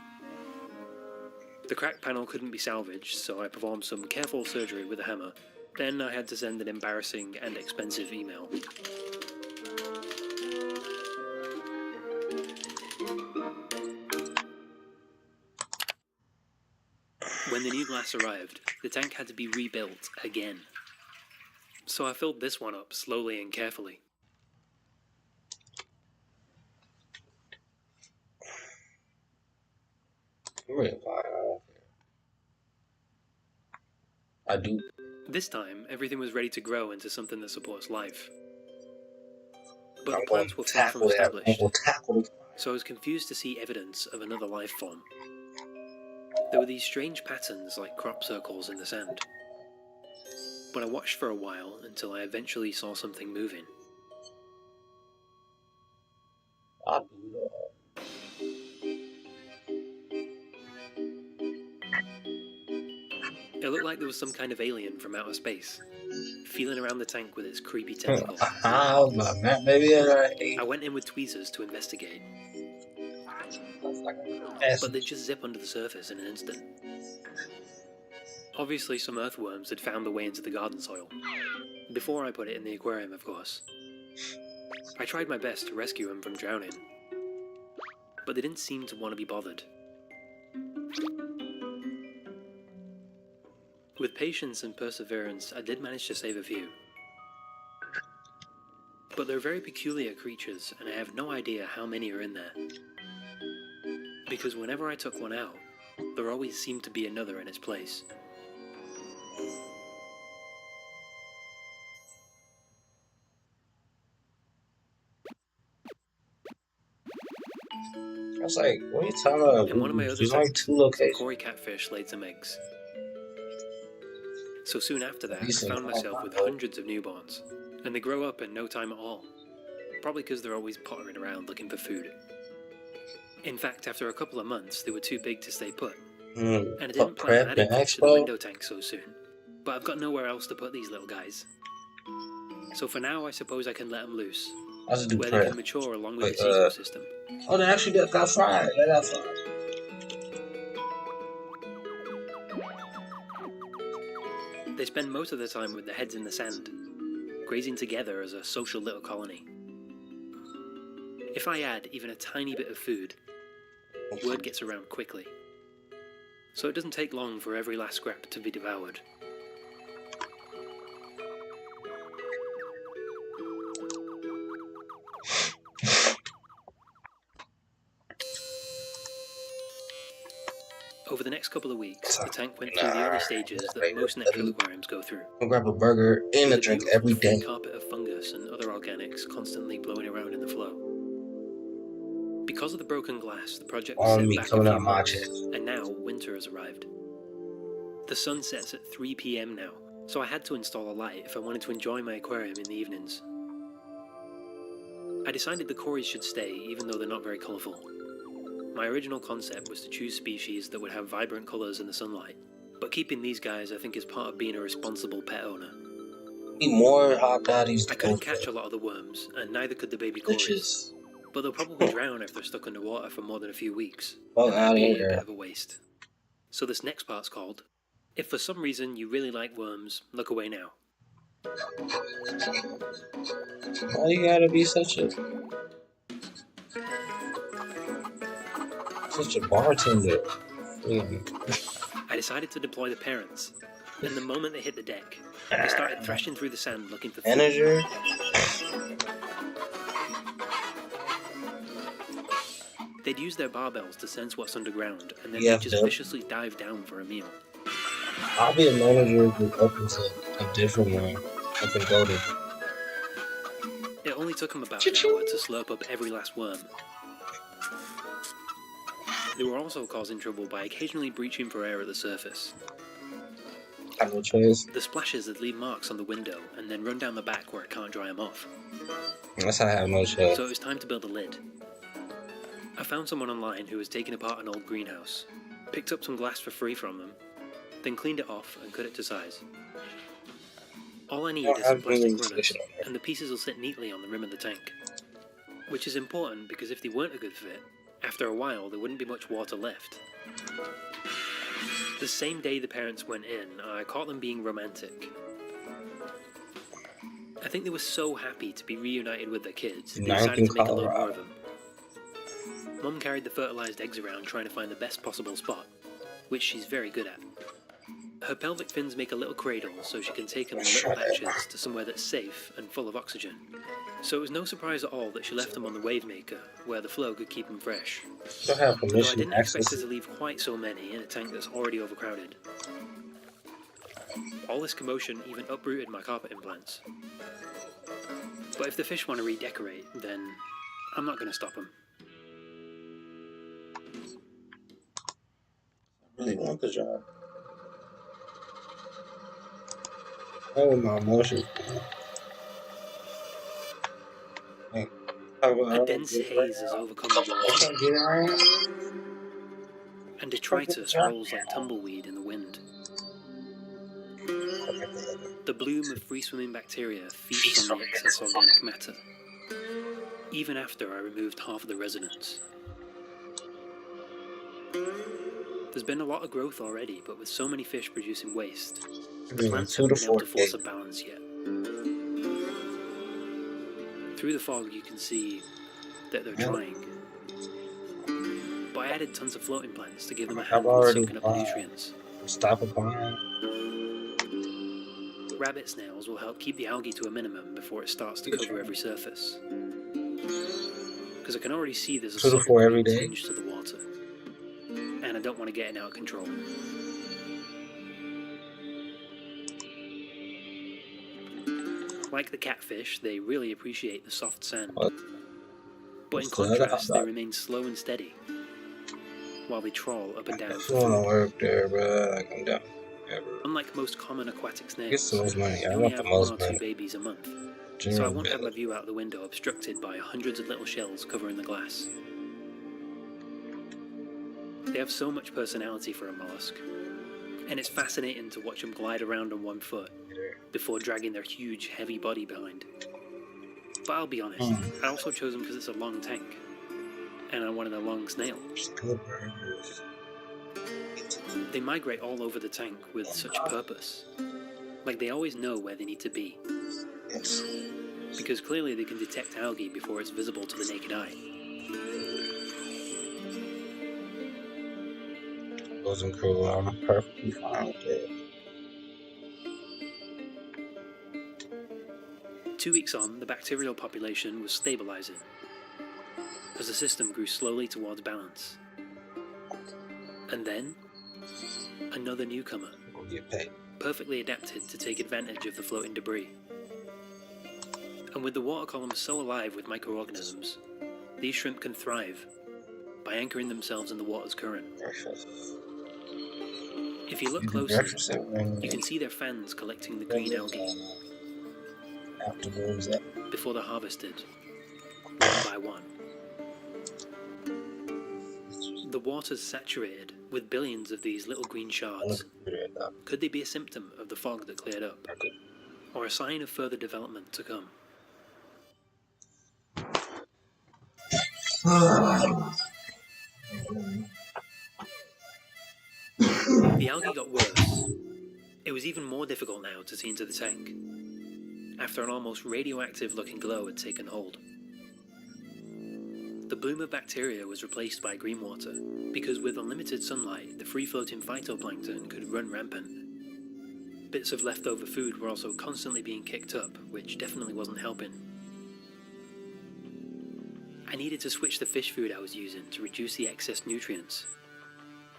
The cracked panel couldn't be salvaged, so I performed some careful surgery with a hammer. Then I had to send an embarrassing and expensive email. When the new glass arrived, the tank had to be rebuilt again. So I filled this one up slowly and carefully. I'm ready to fire. I don't care. I do. This time, everything was ready to grow into something that supports life. But I'm the going plants to were far from tackle that. I'm established, going to tackle it. so I was confused to see evidence of another life form. There were these strange patterns like crop circles in the sand. but I watched for a while until I eventually saw something moving. I do that. It looked like there was some kind of alien from outer space, feeling around the tank with its creepy tentacles. I was like, man, maybe I went in with tweezers to investigate, that's but they'd just zip under the surface in an instant. Obviously, some earthworms had found their way into the garden soil. Before I put it in the aquarium, of course. I tried my best to rescue them from drowning, but they didn't seem to want to be bothered. With patience and perseverance, I did manage to save a few. But they're very peculiar creatures, and I have no idea how many are in there. Because whenever I took one out, there always seemed to be another in its place. I was like, what are you talking about? In one of my other There's only tanks, 2 some locations. Cory catfish laid some eggs. So soon after that, These I things found are myself with not hundreds of newborns, and they grow up in no time at all. Probably because they're always pottering around looking for food. In fact, after a couple of months, they were too big to stay put, and I didn't plan on Prep adding and fish to the Expo? window tank so soon. But I've got nowhere else to put these little guys. So for now, I suppose I can let them loose, I just do where they prep. can mature along with Wait, this ecosystem. Oh, they actually got fried. They got fried. They spend most of their time with their heads in the sand, grazing together as a social little colony. If I add even a tiny bit of food, word gets around quickly. So it doesn't take long for every last scrap to be devoured. Over the next couple of weeks, the tank went through the early stages that most natural aquariums go through. I'll grab a burger and a With drink beautiful every day. thick carpet of fungus and other organics constantly blowing around in the flow. Because of the broken glass, the project was On set me, back a coming few out my months, chest. and now winter has arrived. The sun sets at 3 PM now, so I had to install a light if I wanted to enjoy my aquarium in the evenings. I decided the Corys should stay, even though they're not very colourful. My original concept was to choose species that would have vibrant colours in the sunlight, but keeping these guys I think is part of being a responsible pet owner. Need more hot bodies I to go couldn't catch a lot of the worms, and neither could the baby Corys, bitches. but they'll probably drown if they're stuck underwater for more than a few weeks, Fuck and that'd outta be a here. bit of a waste. So this next part's called, If for some reason you really like worms, look away now. Why you gotta be such a bartender? Really? I decided to deploy the parents, and the moment they hit the deck, they started thrashing through the sand looking for food. Manager? They'd use their barbells to sense what's underground, and then Yeah, they'd just yep. viciously dive down for a meal. I'll be a manager who opens a different one up in Golden. It only took them about an hour to slurp up every last worm. They were also causing trouble by occasionally breaching for air at the surface. I have no choice. The splashes would leave marks on the window and then run down the back where it can't dry them off. That's how I have no choice. So it was time to build a lid. I found someone online who was taking apart an old greenhouse, picked up some glass for free from them, then cleaned it off and cut it to size. All I need is some plastic runners, and the pieces will sit neatly on the rim of the tank. Which is important because if they weren't a good fit, after a while there wouldn't be much water left. The same day the parents went in, I caught them being romantic. I think they were so happy to be reunited with their kids, they decided to make a load more of them. Mum carried the fertilised eggs around trying to find the best possible spot, which she's very good at. Her pelvic fins make a little cradle so she can take them in little batches to somewhere that's safe and full of oxygen. So it was no surprise at all that she left them on the wave maker, where the flow could keep them fresh. Don't have Though I permission didn't access. expect her to leave quite so many in a tank that's already overcrowded. All this commotion even uprooted my carpet implants. But if the fish want to redecorate, then I'm not going to stop them. I really want the job. Oh, my emotions. Like, how A about dense haze has overcome the I water, can't get around? and detritus rolls like tumbleweed in the wind. The bloom of free-swimming bacteria feasts on the excess organic matter, even after I removed half of the residents. There's been a lot of growth already, but with so many fish producing waste, the plants 2 to haven't been able 4 to force days. a balance yet. Through the fog you can see that they're trying, but I added tons of floating plants to give them a I've hand with already soaking up the nutrients. stop applying. Rabbit snails will help keep the algae to a minimum before it starts to cover every surface. Because I can already see there's a 2 to subtle 4 every green day. tinge to the water, and I don't want to get it out of control. Like the catfish, they really appreciate the soft sand. What? But in What's the other contrast, they hot dog? remain slow and steady, while they trawl up and I down just for want to food. work there, bro. Like, I'm down. Ever. Unlike most common aquatic Get snails, the most money. they I only want the have 1 most or 2 money. babies a month, so I General won't have my Billy. view out the window obstructed by hundreds of little shells covering the glass. They have so much personality for a mollusk, and it's fascinating to watch them glide around on 1 foot before dragging their huge, heavy body behind. But I'll be honest, I also chose them because it's a long tank, and I wanted a long snail. Good burgers. They migrate all over the tank with such purpose, like they always know where they need to be, Yes. because clearly they can detect algae before it's visible to the naked eye. Wasn't cool. I'm perfectly fine with it. 2 weeks on, the bacterial population was stabilizing, as the system grew slowly towards balance. And then, another newcomer, We'll get paid. perfectly adapted to take advantage of the floating debris. And with the water column so alive with microorganisms, these shrimp can thrive by anchoring themselves in the water's current. Breakfast. If you look You do closely, breakfast every morning. you can see their fans collecting the green algae Afternoons. That before they're harvested, one by one. The water's saturated with billions of these little green shards. Could they be a symptom of the fog that cleared up, or a sign of further development to come? The algae got worse. It was even more difficult now to see into the tank, after an almost radioactive-looking glow had taken hold. The bloom of bacteria was replaced by green water, because with unlimited sunlight, the free-floating phytoplankton could run rampant. Bits of leftover food were also constantly being kicked up, which definitely wasn't helping. I needed to switch the fish food I was using to reduce the excess nutrients,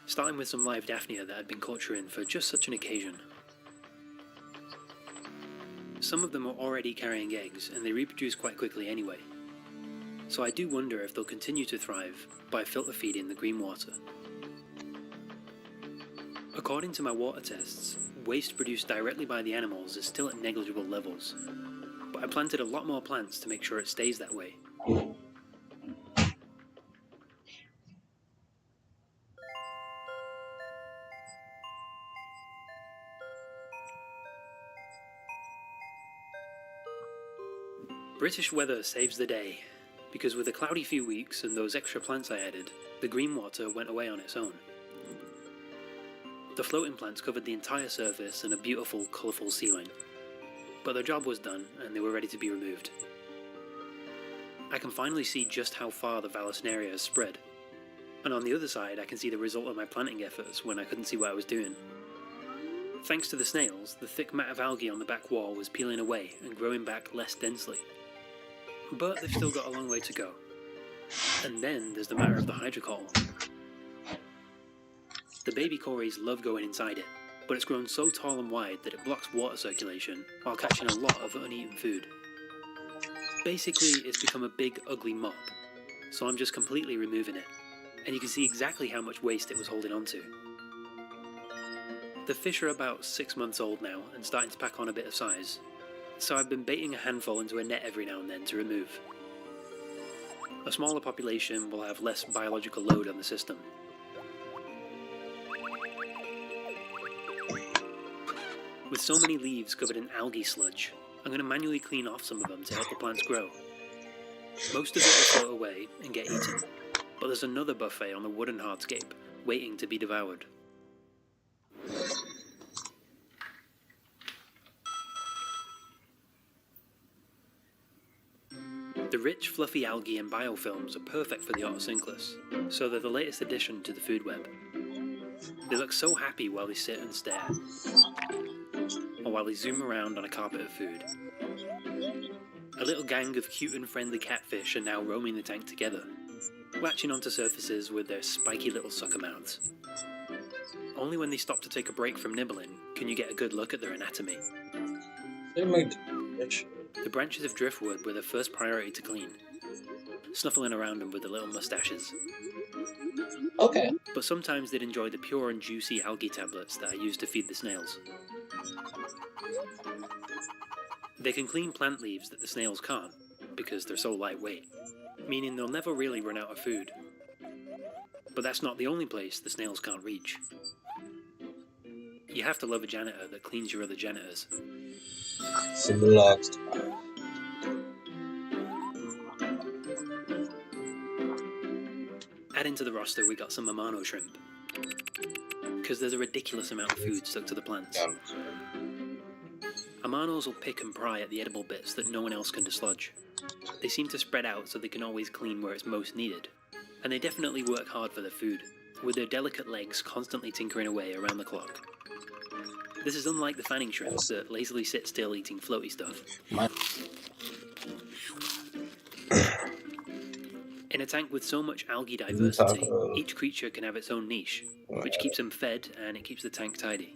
starting with some live Daphnia that I'd been culturing for just such an occasion. Some of them are already carrying eggs, and they reproduce quite quickly anyway, so I do wonder if they'll continue to thrive by filter feeding the green water. According to my water tests, waste produced directly by the animals is still at negligible levels, but I planted a lot more plants to make sure it stays that way. British weather saves the day, because with a cloudy few weeks and those extra plants I added, the green water went away on its own. The floating plants covered the entire surface in a beautiful, colourful ceiling, but their job was done and they were ready to be removed. I can finally see just how far the Vallisneria has spread, and on the other side I can see the result of my planting efforts when I couldn't see what I was doing. Thanks to the snails, the thick mat of algae on the back wall was peeling away and growing back less densely. But they've still got a long way to go. And then there's the matter of the hydrocoal. The baby cories love going inside it, but it's grown so tall and wide that it blocks water circulation while catching a lot of uneaten food. Basically, it's become a big, ugly mop, so I'm just completely removing it, and you can see exactly how much waste it was holding onto. The fish are about 6 months old now and starting to pack on a bit of size, so I've been baiting a handful into a net every now and then to remove. A smaller population will have less biological load on the system. With so many leaves covered in algae sludge, I'm going to manually clean off some of them to help the plants grow. Most of it will float away and get eaten, but there's another buffet on the wooden hardscape, waiting to be devoured. The rich, fluffy algae and biofilms are perfect for the otocinclus, so they're the latest addition to the food web. They look so happy while they sit and stare, or while they zoom around on a carpet of food. A little gang of cute and friendly catfish are now roaming the tank together, latching onto surfaces with their spiky little sucker mouths. Only when they stop to take a break from nibbling can you get a good look at their anatomy. They make fish. The branches of driftwood were the first priority to clean, snuffling around them with their little mustaches. Okay. But sometimes they'd enjoy the pure and juicy algae tablets that I use to feed the snails. They can clean plant leaves that the snails can't, because they're so lightweight, meaning they'll never really run out of food. But that's not the only place the snails can't reach. You have to love a janitor that cleans your other janitors. Simple logs. Adding to the roster, we got some Amano shrimp, because there's a ridiculous amount of food stuck to the plants. Amanos will pick and pry at the edible bits that no one else can dislodge. They seem to spread out so they can always clean where it's most needed, and they definitely work hard for their food, with their delicate legs constantly tinkering away around the clock. This is unlike the fanning shrimps that lazily sit still eating floaty stuff. In a tank with so much algae diversity, each creature can have its own niche, which keeps them fed and it keeps the tank tidy.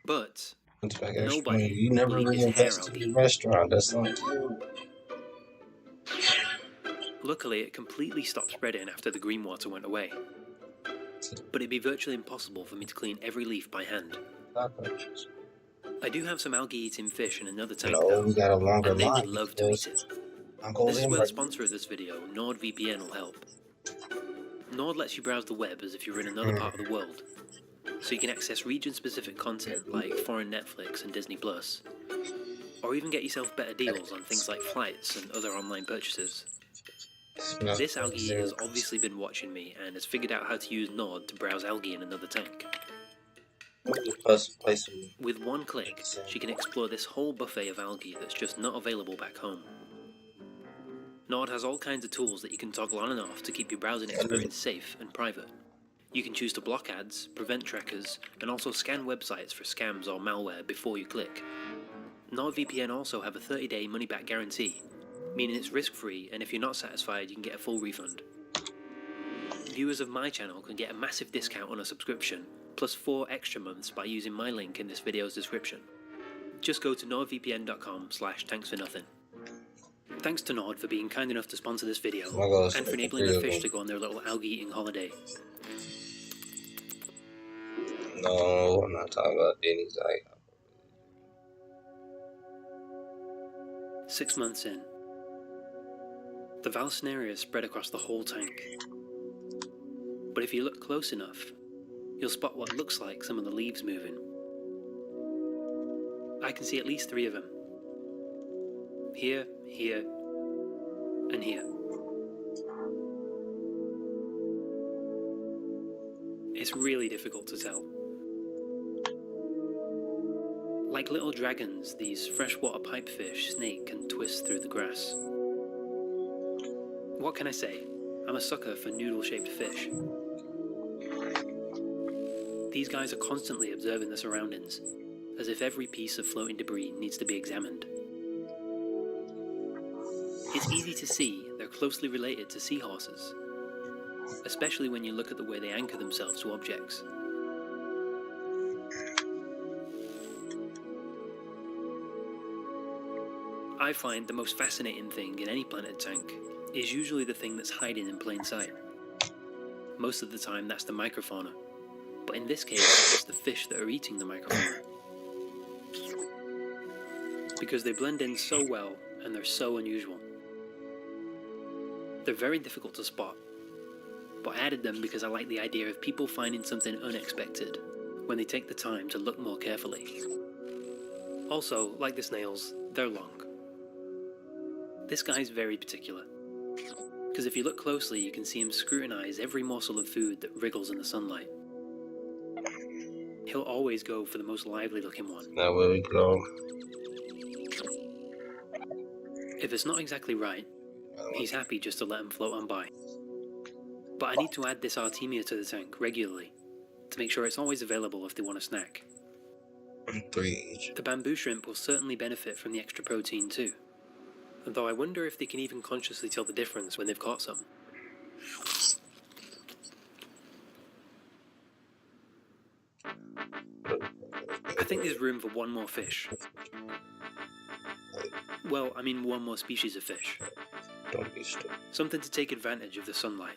But nobody You never will eat this hair reinvested in algae. the restaurant. That's not Luckily, it completely stopped spreading after the green water went away. But it'd be virtually impossible for me to clean every leaf by hand. cockroaches. I do have some algae-eating fish in another tank No, though, we got a longer and they would line. love to eat it. Uncle This is where the Lindbergh. sponsor of this video, NordVPN, will help. Nord lets you browse the web as if you're in another part of the world, so you can access region-specific content like foreign Netflix and Disney+, or even get yourself better deals on things like flights and other online purchases. This algae has obviously been watching me and has figured out how to use Nord to browse algae in another tank. With one click, she can explore this whole buffet of algae that's just not available back home. Nord has all kinds of tools that you can toggle on and off to keep your browsing experience safe and private. You can choose to block ads, prevent trackers, and also scan websites for scams or malware before you click. NordVPN also have a 30-day money-back guarantee, meaning it's risk-free, and if you're not satisfied, you can get a full refund. Viewers of my channel can get a massive discount on a subscription, plus 4 extra months by using my link in this video's description. Just go to nordvpn.com/thanksfornothing. Thanks to Nord for being kind enough to sponsor this video, and for enabling the fish to go on their little algae-eating holiday. No, I'm not talking about Denny's. 6 months in. The Valsinaria is spread across the whole tank. But if you look close enough, you'll spot what looks like some of the leaves moving. I can see at least 3 of them. Here, here, and here. It's really difficult to tell. Like little dragons, these freshwater pipefish snake and twist through the grass. What can I say? I'm a sucker for noodle-shaped fish. These guys are constantly observing their surroundings, as if every piece of floating debris needs to be examined. It's easy to see they're closely related to seahorses, especially when you look at the way they anchor themselves to objects. I find the most fascinating thing in any planted tank is usually the thing that's hiding in plain sight. Most of the time that's the microfauna, But in this case, it's the fish that are eating the microfauna. Because they blend in so well and they're so unusual. They're very difficult to spot, but I added them because I like the idea of people finding something unexpected when they take the time to look more carefully. Also, like the snails, they're long. This guy's very particular, because if you look closely you can see him scrutinize every morsel of food that wriggles in the sunlight. He'll always go for the most lively looking one. Now where we go? If it's not exactly right, he's happy just to let him float on by. But I need to add this Artemia to the tank regularly, to make sure it's always available if they want a snack. 3 each. The bamboo shrimp will certainly benefit from the extra protein too, though I wonder if they can even consciously tell the difference when they've caught some. I think there's room for one more fish. Well, I mean one more species of fish. Don't be stupid. Something to take advantage of the sunlight.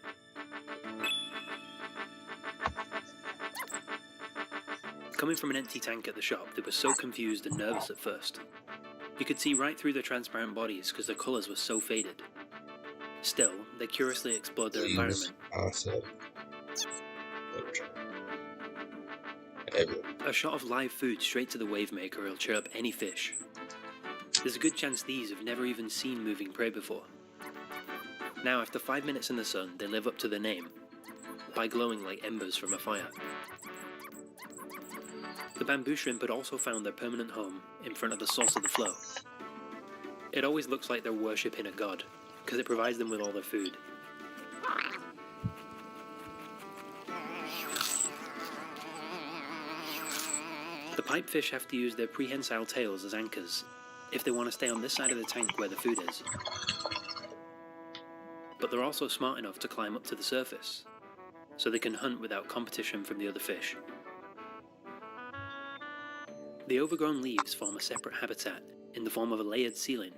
Coming from an empty tank at the shop, they were so confused and nervous at first. You could see right through their transparent bodies because their colours were so faded. Still, they curiously explored their environment. Awesome. A shot of live food straight to the wave maker will cheer up any fish. There's a good chance these have never even seen moving prey before. Now, after 5 minutes in the sun, they live up to their name, by glowing like embers from a fire. The bamboo shrimp had also found their permanent home in front of the source of the flow. It always looks like they're worshipping a god, because it provides them with all their food. The pipefish have to use their prehensile tails as anchors if they want to stay on this side of the tank where the food is. But they're also smart enough to climb up to the surface, so they can hunt without competition from the other fish. The overgrown leaves form a separate habitat in the form of a layered ceiling,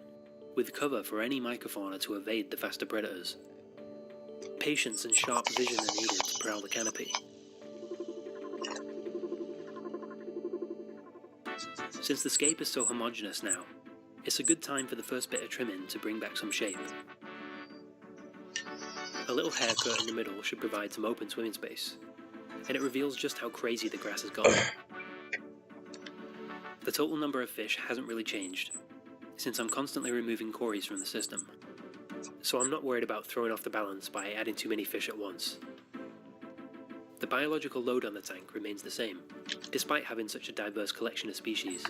with cover for any microfauna to evade the faster predators. Patience and sharp vision are needed to prowl the canopy. Since the scape is so homogeneous now, it's a good time for the first bit of trimming to bring back some shape. A little haircut in the middle should provide some open swimming space, and it reveals just how crazy the grass has gotten. The total number of fish hasn't really changed, since I'm constantly removing cories from the system, so I'm not worried about throwing off the balance by adding too many fish at once. The biological load on the tank remains the same, despite having such a diverse collection of species.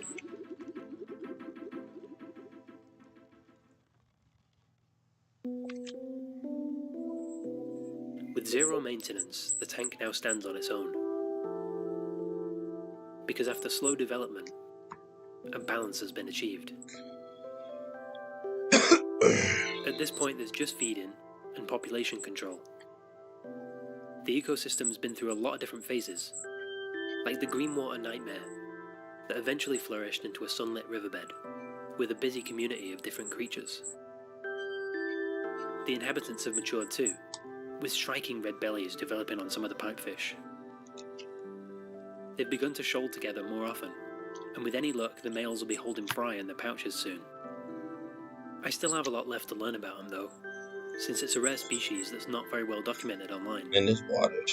With zero maintenance, the tank now stands on its own. Because after slow development, a balance has been achieved. At this point there's just feeding and population control. The ecosystem's been through a lot of different phases, like the green water nightmare that eventually flourished into a sunlit riverbed with a busy community of different creatures. The inhabitants have matured too, with striking red bellies developing on some of the pipefish. They've begun to shoal together more often, and with any luck the males will be holding fry in their pouches soon. I still have a lot left to learn about them though, since it's a rare species that's not very well documented online. In this water.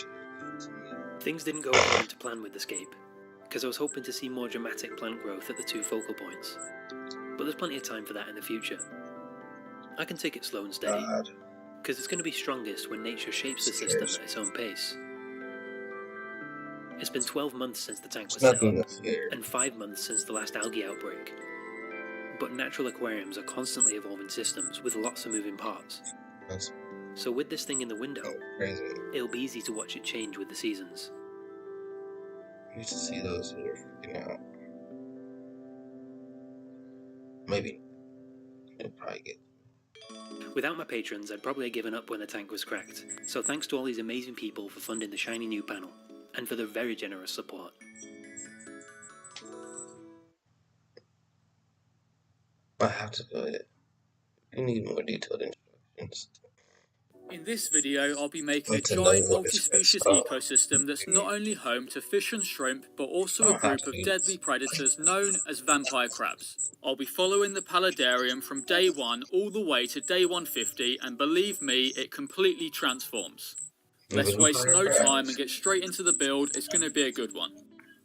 Things didn't go according to plan with the scape, because I was hoping to see more dramatic plant growth at the two focal points, but there's plenty of time for that in the future. I can take it slow and steady, because it's going to be strongest when nature shapes the system at its own pace. It's been 12 months since the tank was set Nothing up, to fear. and 5 months since the last algae outbreak. But natural aquariums are constantly evolving systems with lots of moving parts. That's So with this thing in the window, crazy. it'll be easy to watch it change with the seasons. I used to see those when we were freaking out. Maybe. It'll probably get. Without my patrons, I'd probably have given up when the tank was cracked, so thanks to all these amazing people for funding the shiny new panel, and for their very generous support. I have to do it. You need more detailed instructions. In this video, I'll be making a Need to know giant what is multi-species messed up. ecosystem that's not only home to fish and shrimp, but also a Oh, group of happy. deadly predators known as vampire crabs. I'll be following the paludarium from day 1 all the way to day 150, and believe me, it completely transforms. Let's waste no time and get straight into the build. It's going to be a good one.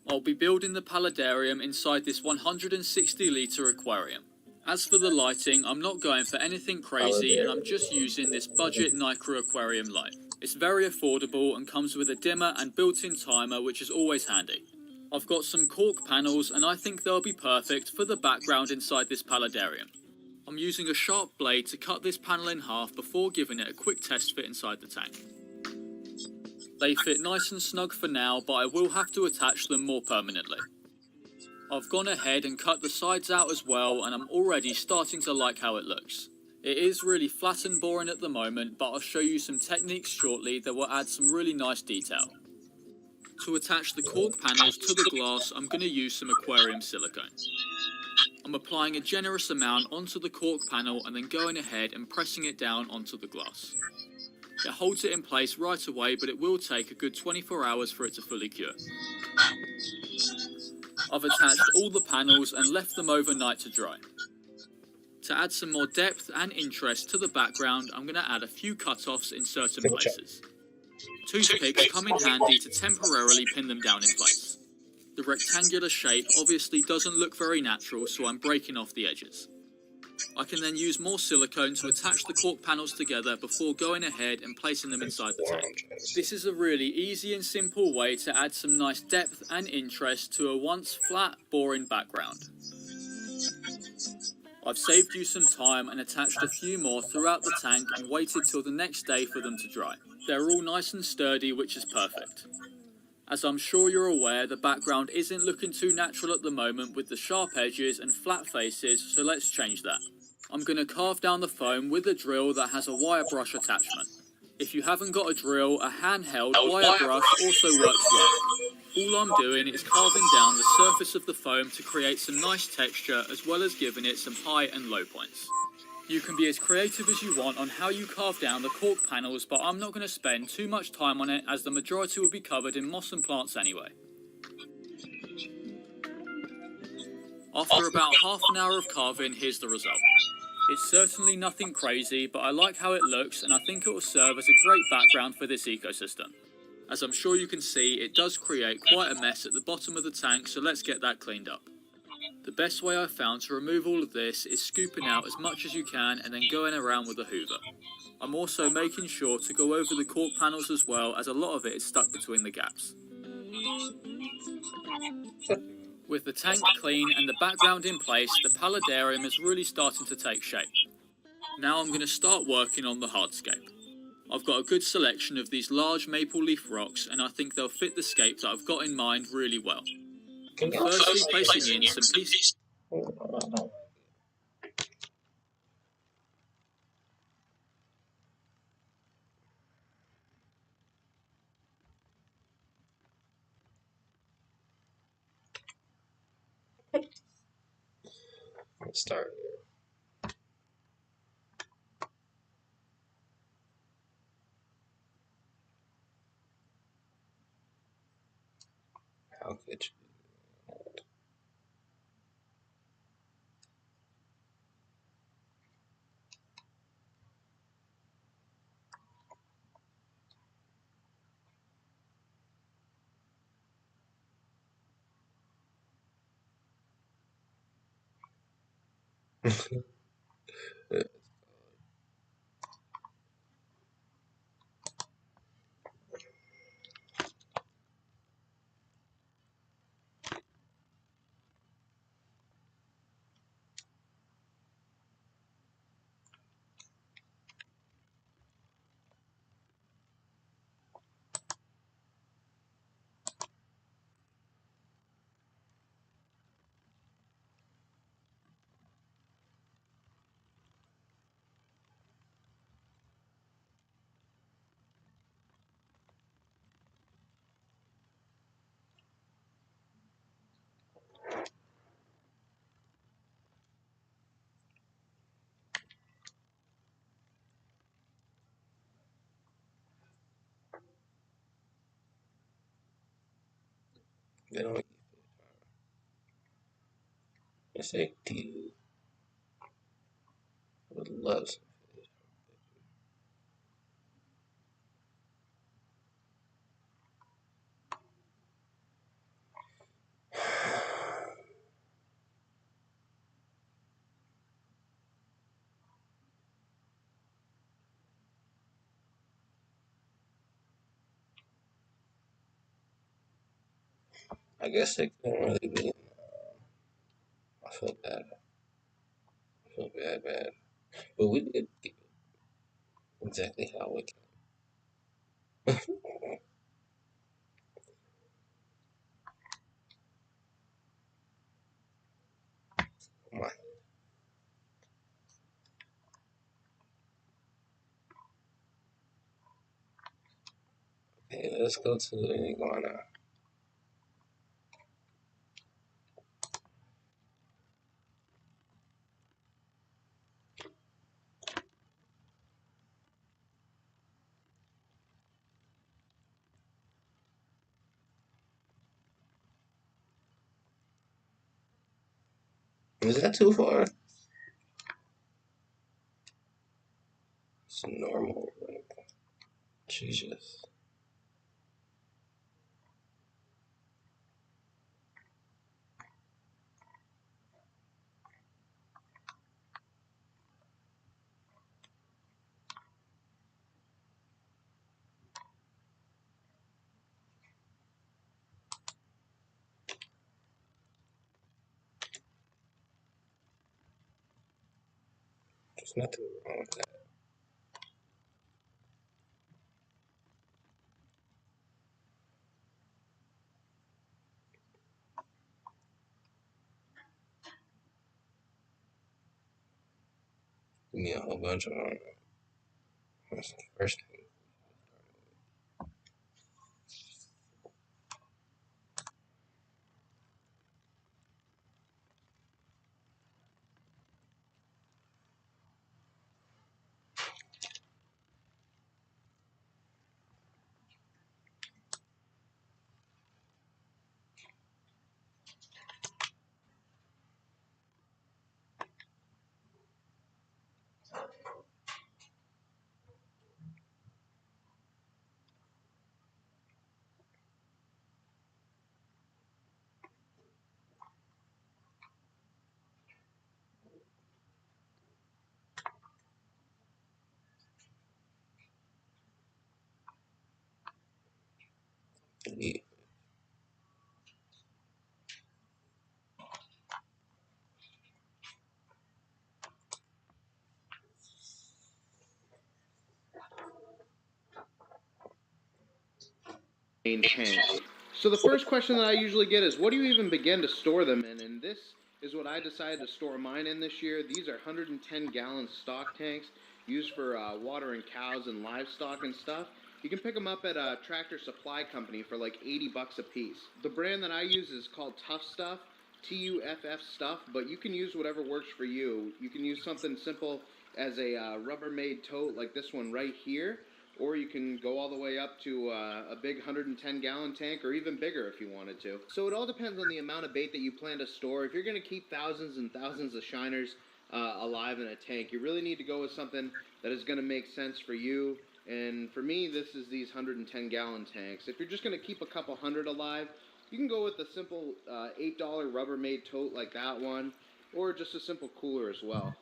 I'll be building the paludarium inside this 160-litre aquarium. As for the lighting, I'm not going for anything crazy, and I'm just using this budget Nikra aquarium light. It's very affordable and comes with a dimmer and built-in timer, which is always handy. I've got some cork panels, and I think they'll be perfect for the background inside this paludarium. I'm using a sharp blade to cut this panel in half before giving it a quick test fit inside the tank. They fit nice and snug for now, but I will have to attach them more permanently. I've gone ahead and cut the sides out as well, and I'm already starting to like how it looks. It is really flat and boring at the moment, but I'll show you some techniques shortly that will add some really nice detail. To attach the cork panels to the glass, I'm going to use some aquarium silicone. I'm applying a generous amount onto the cork panel and then going ahead and pressing it down onto the glass. It holds it in place right away, but it will take a good 24 hours for it to fully cure. I've attached all the panels and left them overnight to dry. To add some more depth and interest to the background, I'm going to add a few cut-offs in certain places. Toothpicks come in handy to temporarily pin them down in place. The rectangular shape obviously doesn't look very natural, so I'm breaking off the edges. I can then use more silicone to attach the cork panels together before going ahead and placing them inside the tank. This is a really easy and simple way to add some nice depth and interest to a once flat, boring background. I've saved you some time and attached a few more throughout the tank and waited till the next day for them to dry. They're all nice and sturdy, which is perfect. As I'm sure you're aware, the background isn't looking too natural at the moment with the sharp edges and flat faces, so let's change that. I'm going to carve down the foam with a drill that has a wire brush attachment. If you haven't got a drill, a handheld wire brush also works well. All I'm doing is carving down the surface of the foam to create some nice texture, as well as giving it some high and low points. You can be as creative as you want on how you carve down the cork panels, but I'm not going to spend too much time on it as the majority will be covered in moss and plants anyway. After about half an hour of carving, here's the result. It's certainly nothing crazy, but I like how it looks and I think it will serve as a great background for this ecosystem. As I'm sure you can see, it does create quite a mess at the bottom of the tank, so let's get that cleaned up. The best way I've found to remove all of this is scooping out as much as you can and then going around with a hoover. I'm also making sure to go over the cork panels as well, as a lot of it is stuck between the gaps. With the tank clean and the background in place, the paludarium is really starting to take shape. Now I'm going to start working on the hardscape. I've got a good selection of these large maple leaf rocks, and I think they'll fit the scape that I've got in mind really well. I'm firstly placing in some pieces. Let's start. How could you? They don't eat fish. They say cute. I would love some fish. I guess they couldn't really be. I feel bad. I feel bad. But we did get exactly how we can. Come on. Okay, let's go to the iguana. Is that too far? It's normal. Like, Jesus. There's nothing wrong with that. Give me a whole bunch of them. That's the first thing. Yeah. Main tanks. So the first question that I usually get is, what do you even begin to store them in? And this is what I decided to store mine in this year. These are 110-gallon stock tanks used for watering cows and livestock and stuff. You can pick them up at a Tractor Supply Company for like 80 bucks a piece. The brand that I use is called Tough Stuff, Tuff Stuff, but you can use whatever works for you. You can use something simple as a Rubbermaid tote like this one right here, or you can go all the way up to a big 110-gallon tank, or even bigger if you wanted to. So it all depends on the amount of bait that you plan to store. If you're going to keep thousands and thousands of shiners alive in a tank, you really need to go with something that is going to make sense for you. And for me, this is these 110-gallon tanks. If you're just going to keep a couple hundred alive, you can go with a simple $8 Rubbermaid tote like that one, or just a simple cooler as well.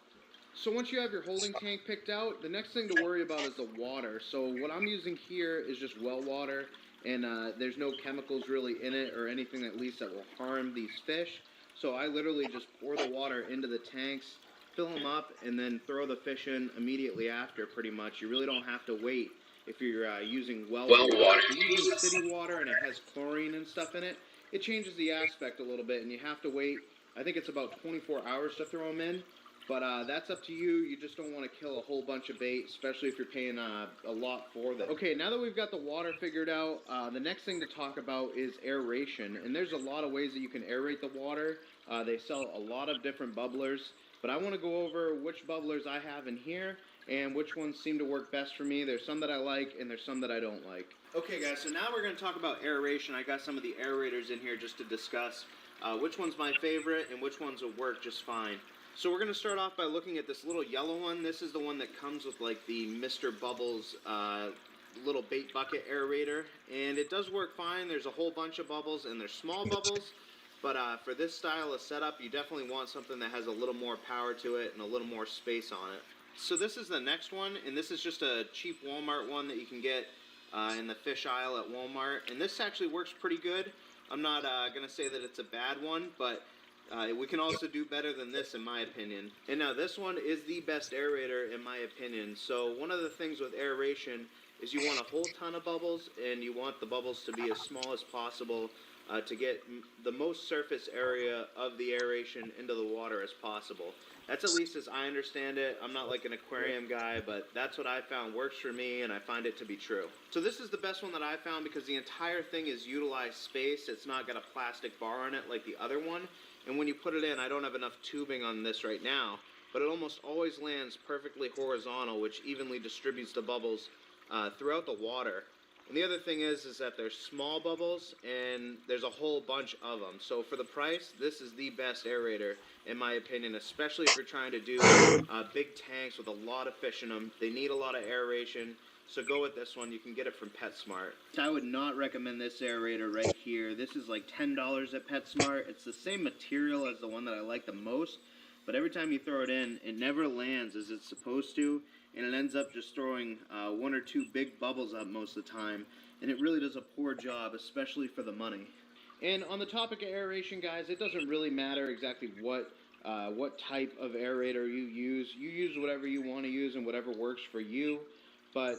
So once you have your holding tank picked out, the next thing to worry about is the water. So what I'm using here is just well water, and there's no chemicals really in it or anything at least that will harm these fish. So I literally just pour the water into the tanks, fill them up, and then throw the fish in immediately after pretty much. You really don't have to wait if you're using well water. If you're using city water and it has chlorine and stuff in it, it changes the aspect a little bit, and you have to wait, I think it's about 24 hours to throw them in. But that's up to you. You just don't want to kill a whole bunch of bait, especially if you're paying a lot for them. Okay, now that we've got the water figured out, the next thing to talk about is aeration. And there's a lot of ways that you can aerate the water. They sell a lot of different bubblers. But I want to go over which bubblers I have in here and which ones seem to work best for me. There's some that I like, and there's some that I don't like. Okay, guys, so now we're going to talk about aeration. I got some of the aerators in here just to discuss which one's my favorite and which ones will work just fine. So we're going to start off by looking at this little yellow one. This is the one that comes with like the Mr. Bubbles little bait bucket aerator, and it does work fine. There's a whole bunch of bubbles, and they're small bubbles, but for this style of setup, you definitely want something that has a little more power to it and a little more space on it. So this is the next one, and this is just a cheap Walmart one that you can get in the fish aisle at Walmart, and this actually works pretty good. I'm not going to say that it's a bad one, but we can also do better than this in my opinion. And now this one is the best aerator in my opinion. So one of the things with aeration is you want a whole ton of bubbles, and you want the bubbles to be as small as possible to get the most surface area of the aeration into the water as possible. That's at least as I understand it. I'm not like an aquarium guy, but that's what I found works for me, and I find it to be true. So this is the best one that I found because the entire thing is utilized space. It's not got a plastic bar on it like the other one. And when you put it in, I don't have enough tubing on this right now, but it almost always lands perfectly horizontal, which evenly distributes the bubbles throughout the water. And the other thing is that there's small bubbles, and there's a whole bunch of them. So for the price, this is the best aerator, in my opinion, especially if you're trying to do big tanks with a lot of fish in them. They need a lot of aeration, so go with this one. You can get it from PetSmart. I would not recommend this aerator right here. This is like $10 at PetSmart. It's the same material as the one that I like the most, but every time you throw it in, it never lands as it's supposed to, and it ends up just throwing one or two big bubbles up most of the time, and it really does a poor job, especially for the money. And on the topic of aeration, guys, it doesn't really matter exactly what type of aerator you use. You use whatever you want to use and whatever works for you, but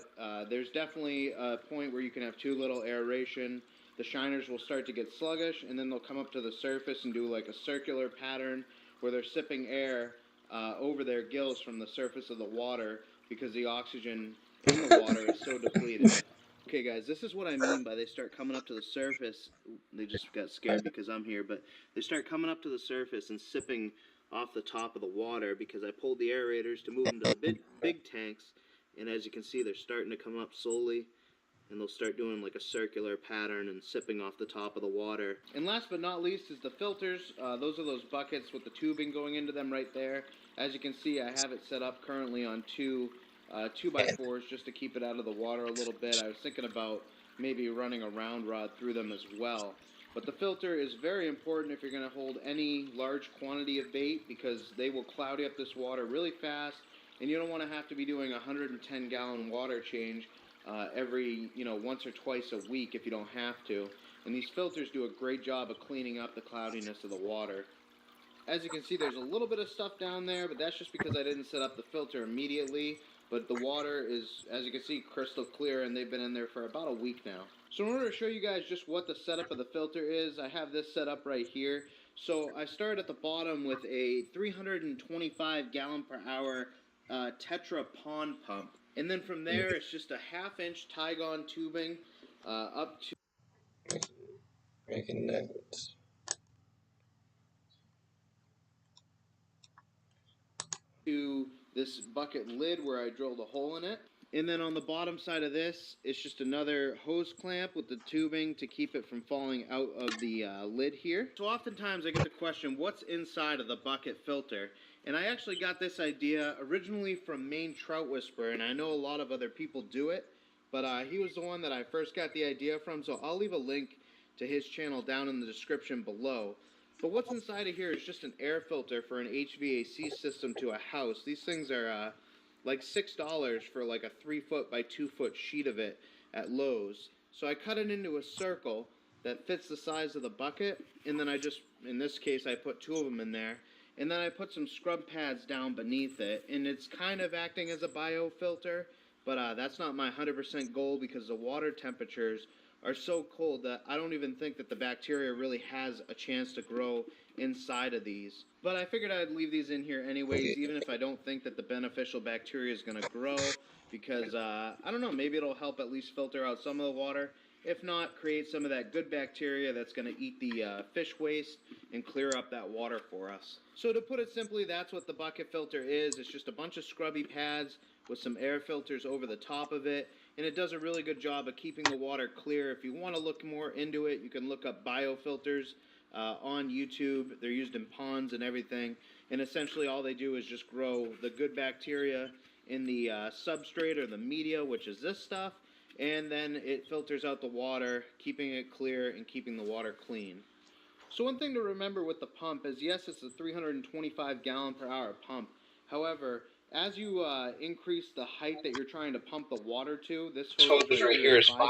there's definitely a point where you can have too little aeration. The shiners will start to get sluggish, and then they'll come up to the surface and do like a circular pattern where they're sipping air over their gills from the surface of the water, because the oxygen in the water is so depleted. Okay, guys, this is what I mean by they start coming up to the surface. They just got scared because I'm here, but they start coming up to the surface and sipping off the top of the water because I pulled the aerators to move them to the big tanks, and as you can see, they're starting to come up slowly, and they'll start doing like a circular pattern and sipping off the top of the water. And last but not least is the filters. Those are those buckets with the tubing going into them right there. As you can see, I have it set up currently on two 2x4s just to keep it out of the water a little bit. I was thinking about maybe running a round rod through them as well. But the filter is very important if you're going to hold any large quantity of bait, because they will cloudy up this water really fast, and you don't want to have to be doing a 110-gallon water change every, once or twice a week if you don't have to. And these filters do a great job of cleaning up the cloudiness of the water. As you can see, there's a little bit of stuff down there, but that's just because I didn't set up the filter immediately. But the water is, as you can see, crystal clear, and they've been in there for about a week now. So in order to show you guys just what the setup of the filter is, I have this set up right here. So I started at the bottom with a 325 gallon per hour Tetra pond pump. And then from there, it's just a half-inch Tygon tubing up to... Making nuggets. to this bucket lid where I drilled a hole in it. And then on the bottom side of this, it's just another hose clamp with the tubing to keep it from falling out of the lid here. So oftentimes I get the question, what's inside of the bucket filter? And I actually got this idea originally from Maine Trout Whisperer, and I know a lot of other people do it, but he was the one that I first got the idea from, so I'll leave a link to his channel down in the description below. But what's inside of here is just an air filter for an HVAC system to a house. These things are like $6 for like a 3-foot by 2-foot sheet of it at Lowe's. So I cut it into a circle that fits the size of the bucket, and then I just, in this case, I put 2 of them in there, and then I put some scrub pads down beneath it, and it's kind of acting as a biofilter, but that's not my 100% goal because the water temperatures are so cold that I don't even think that the bacteria really has a chance to grow inside of these. But I figured I'd leave these in here anyways, even if I don't think that the beneficial bacteria is going to grow, because I don't know, maybe it'll help at least filter out some of the water. If not, create some of that good bacteria that's going to eat the fish waste and clear up that water for us. So to put it simply, that's what the bucket filter is. It's just a bunch of scrubby pads with some air filters over the top of it, and it does a really good job of keeping the water clear. If you want to look more into it, you can look up biofilters on YouTube. They're used in ponds and everything, and essentially all they do is just grow the good bacteria in the substrate or the media, which is this stuff, and then it filters out the water, keeping it clear and keeping the water clean. So one thing to remember with the pump is, yes, it's a 325 gallon per hour pump. However, as you increase the height that you're trying to pump the water to, this hose right here is 5.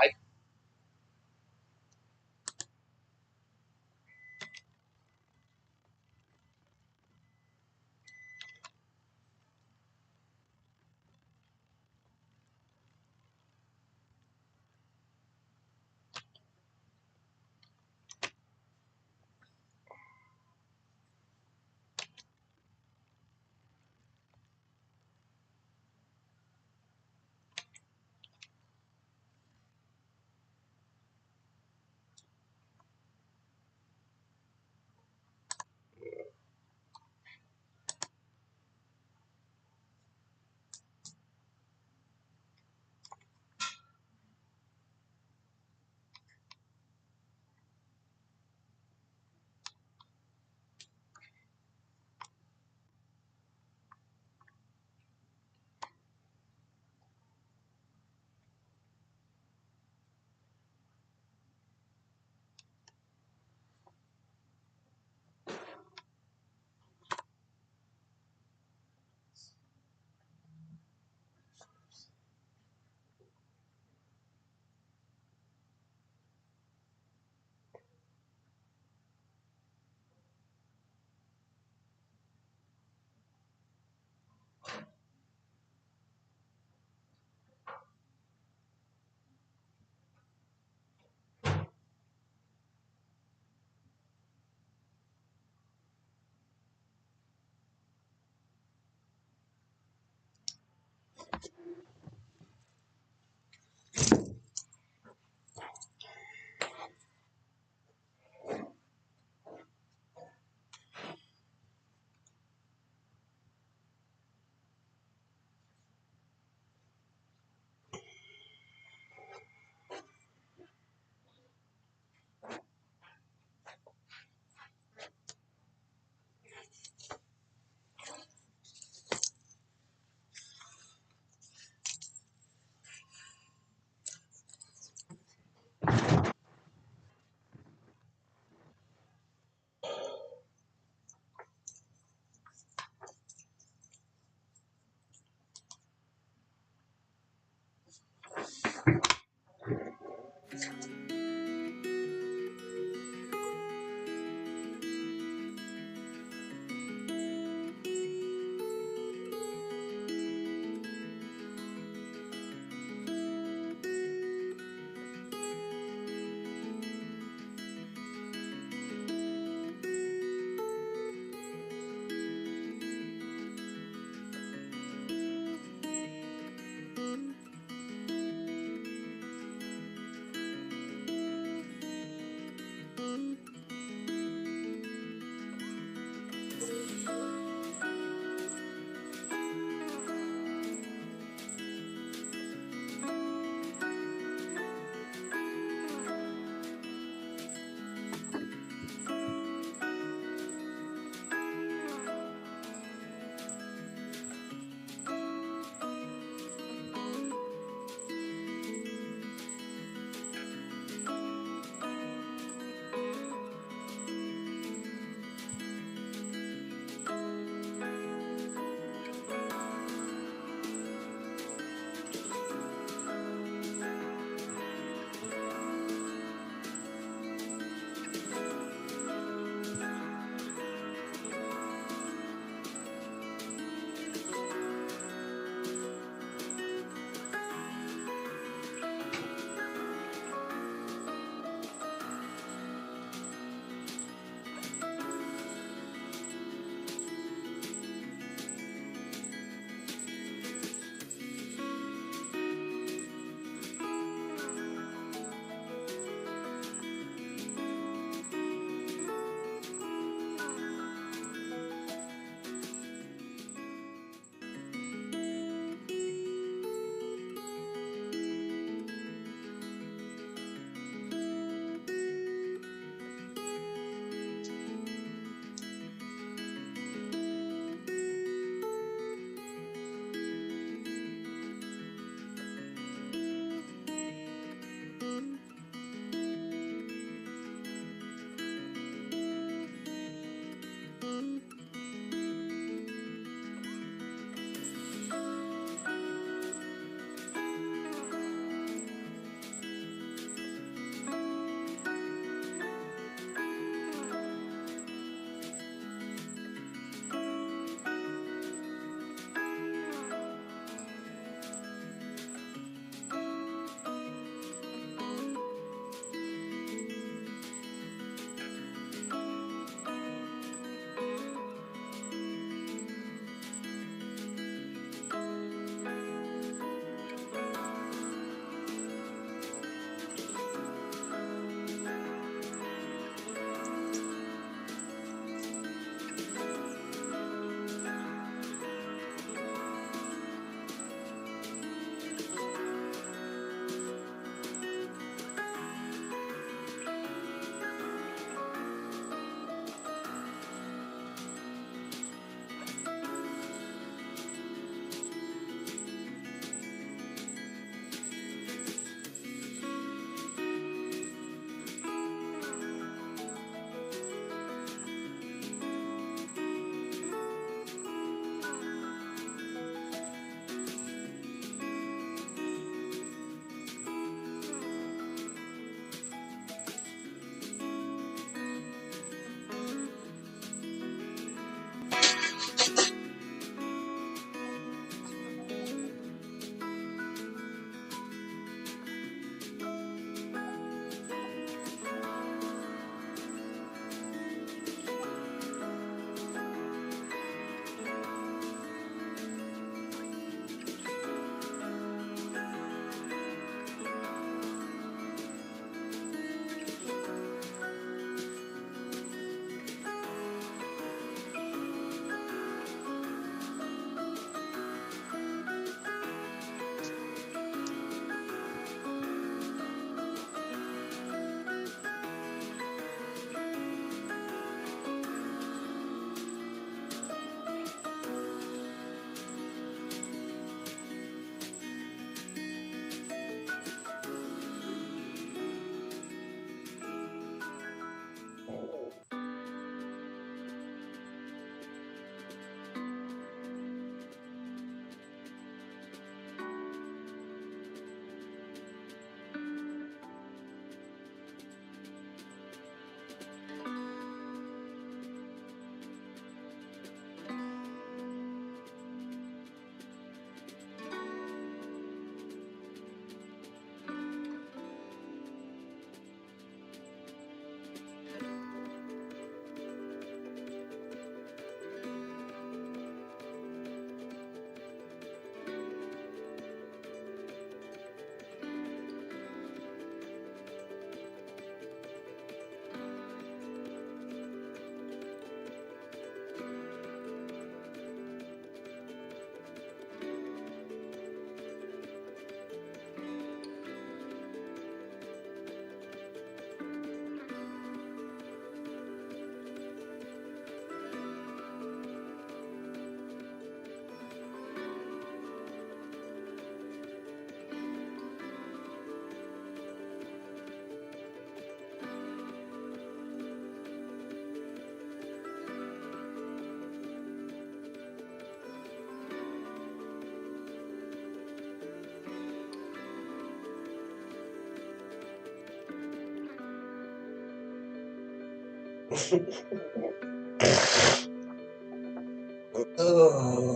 Oh.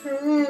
Ooh.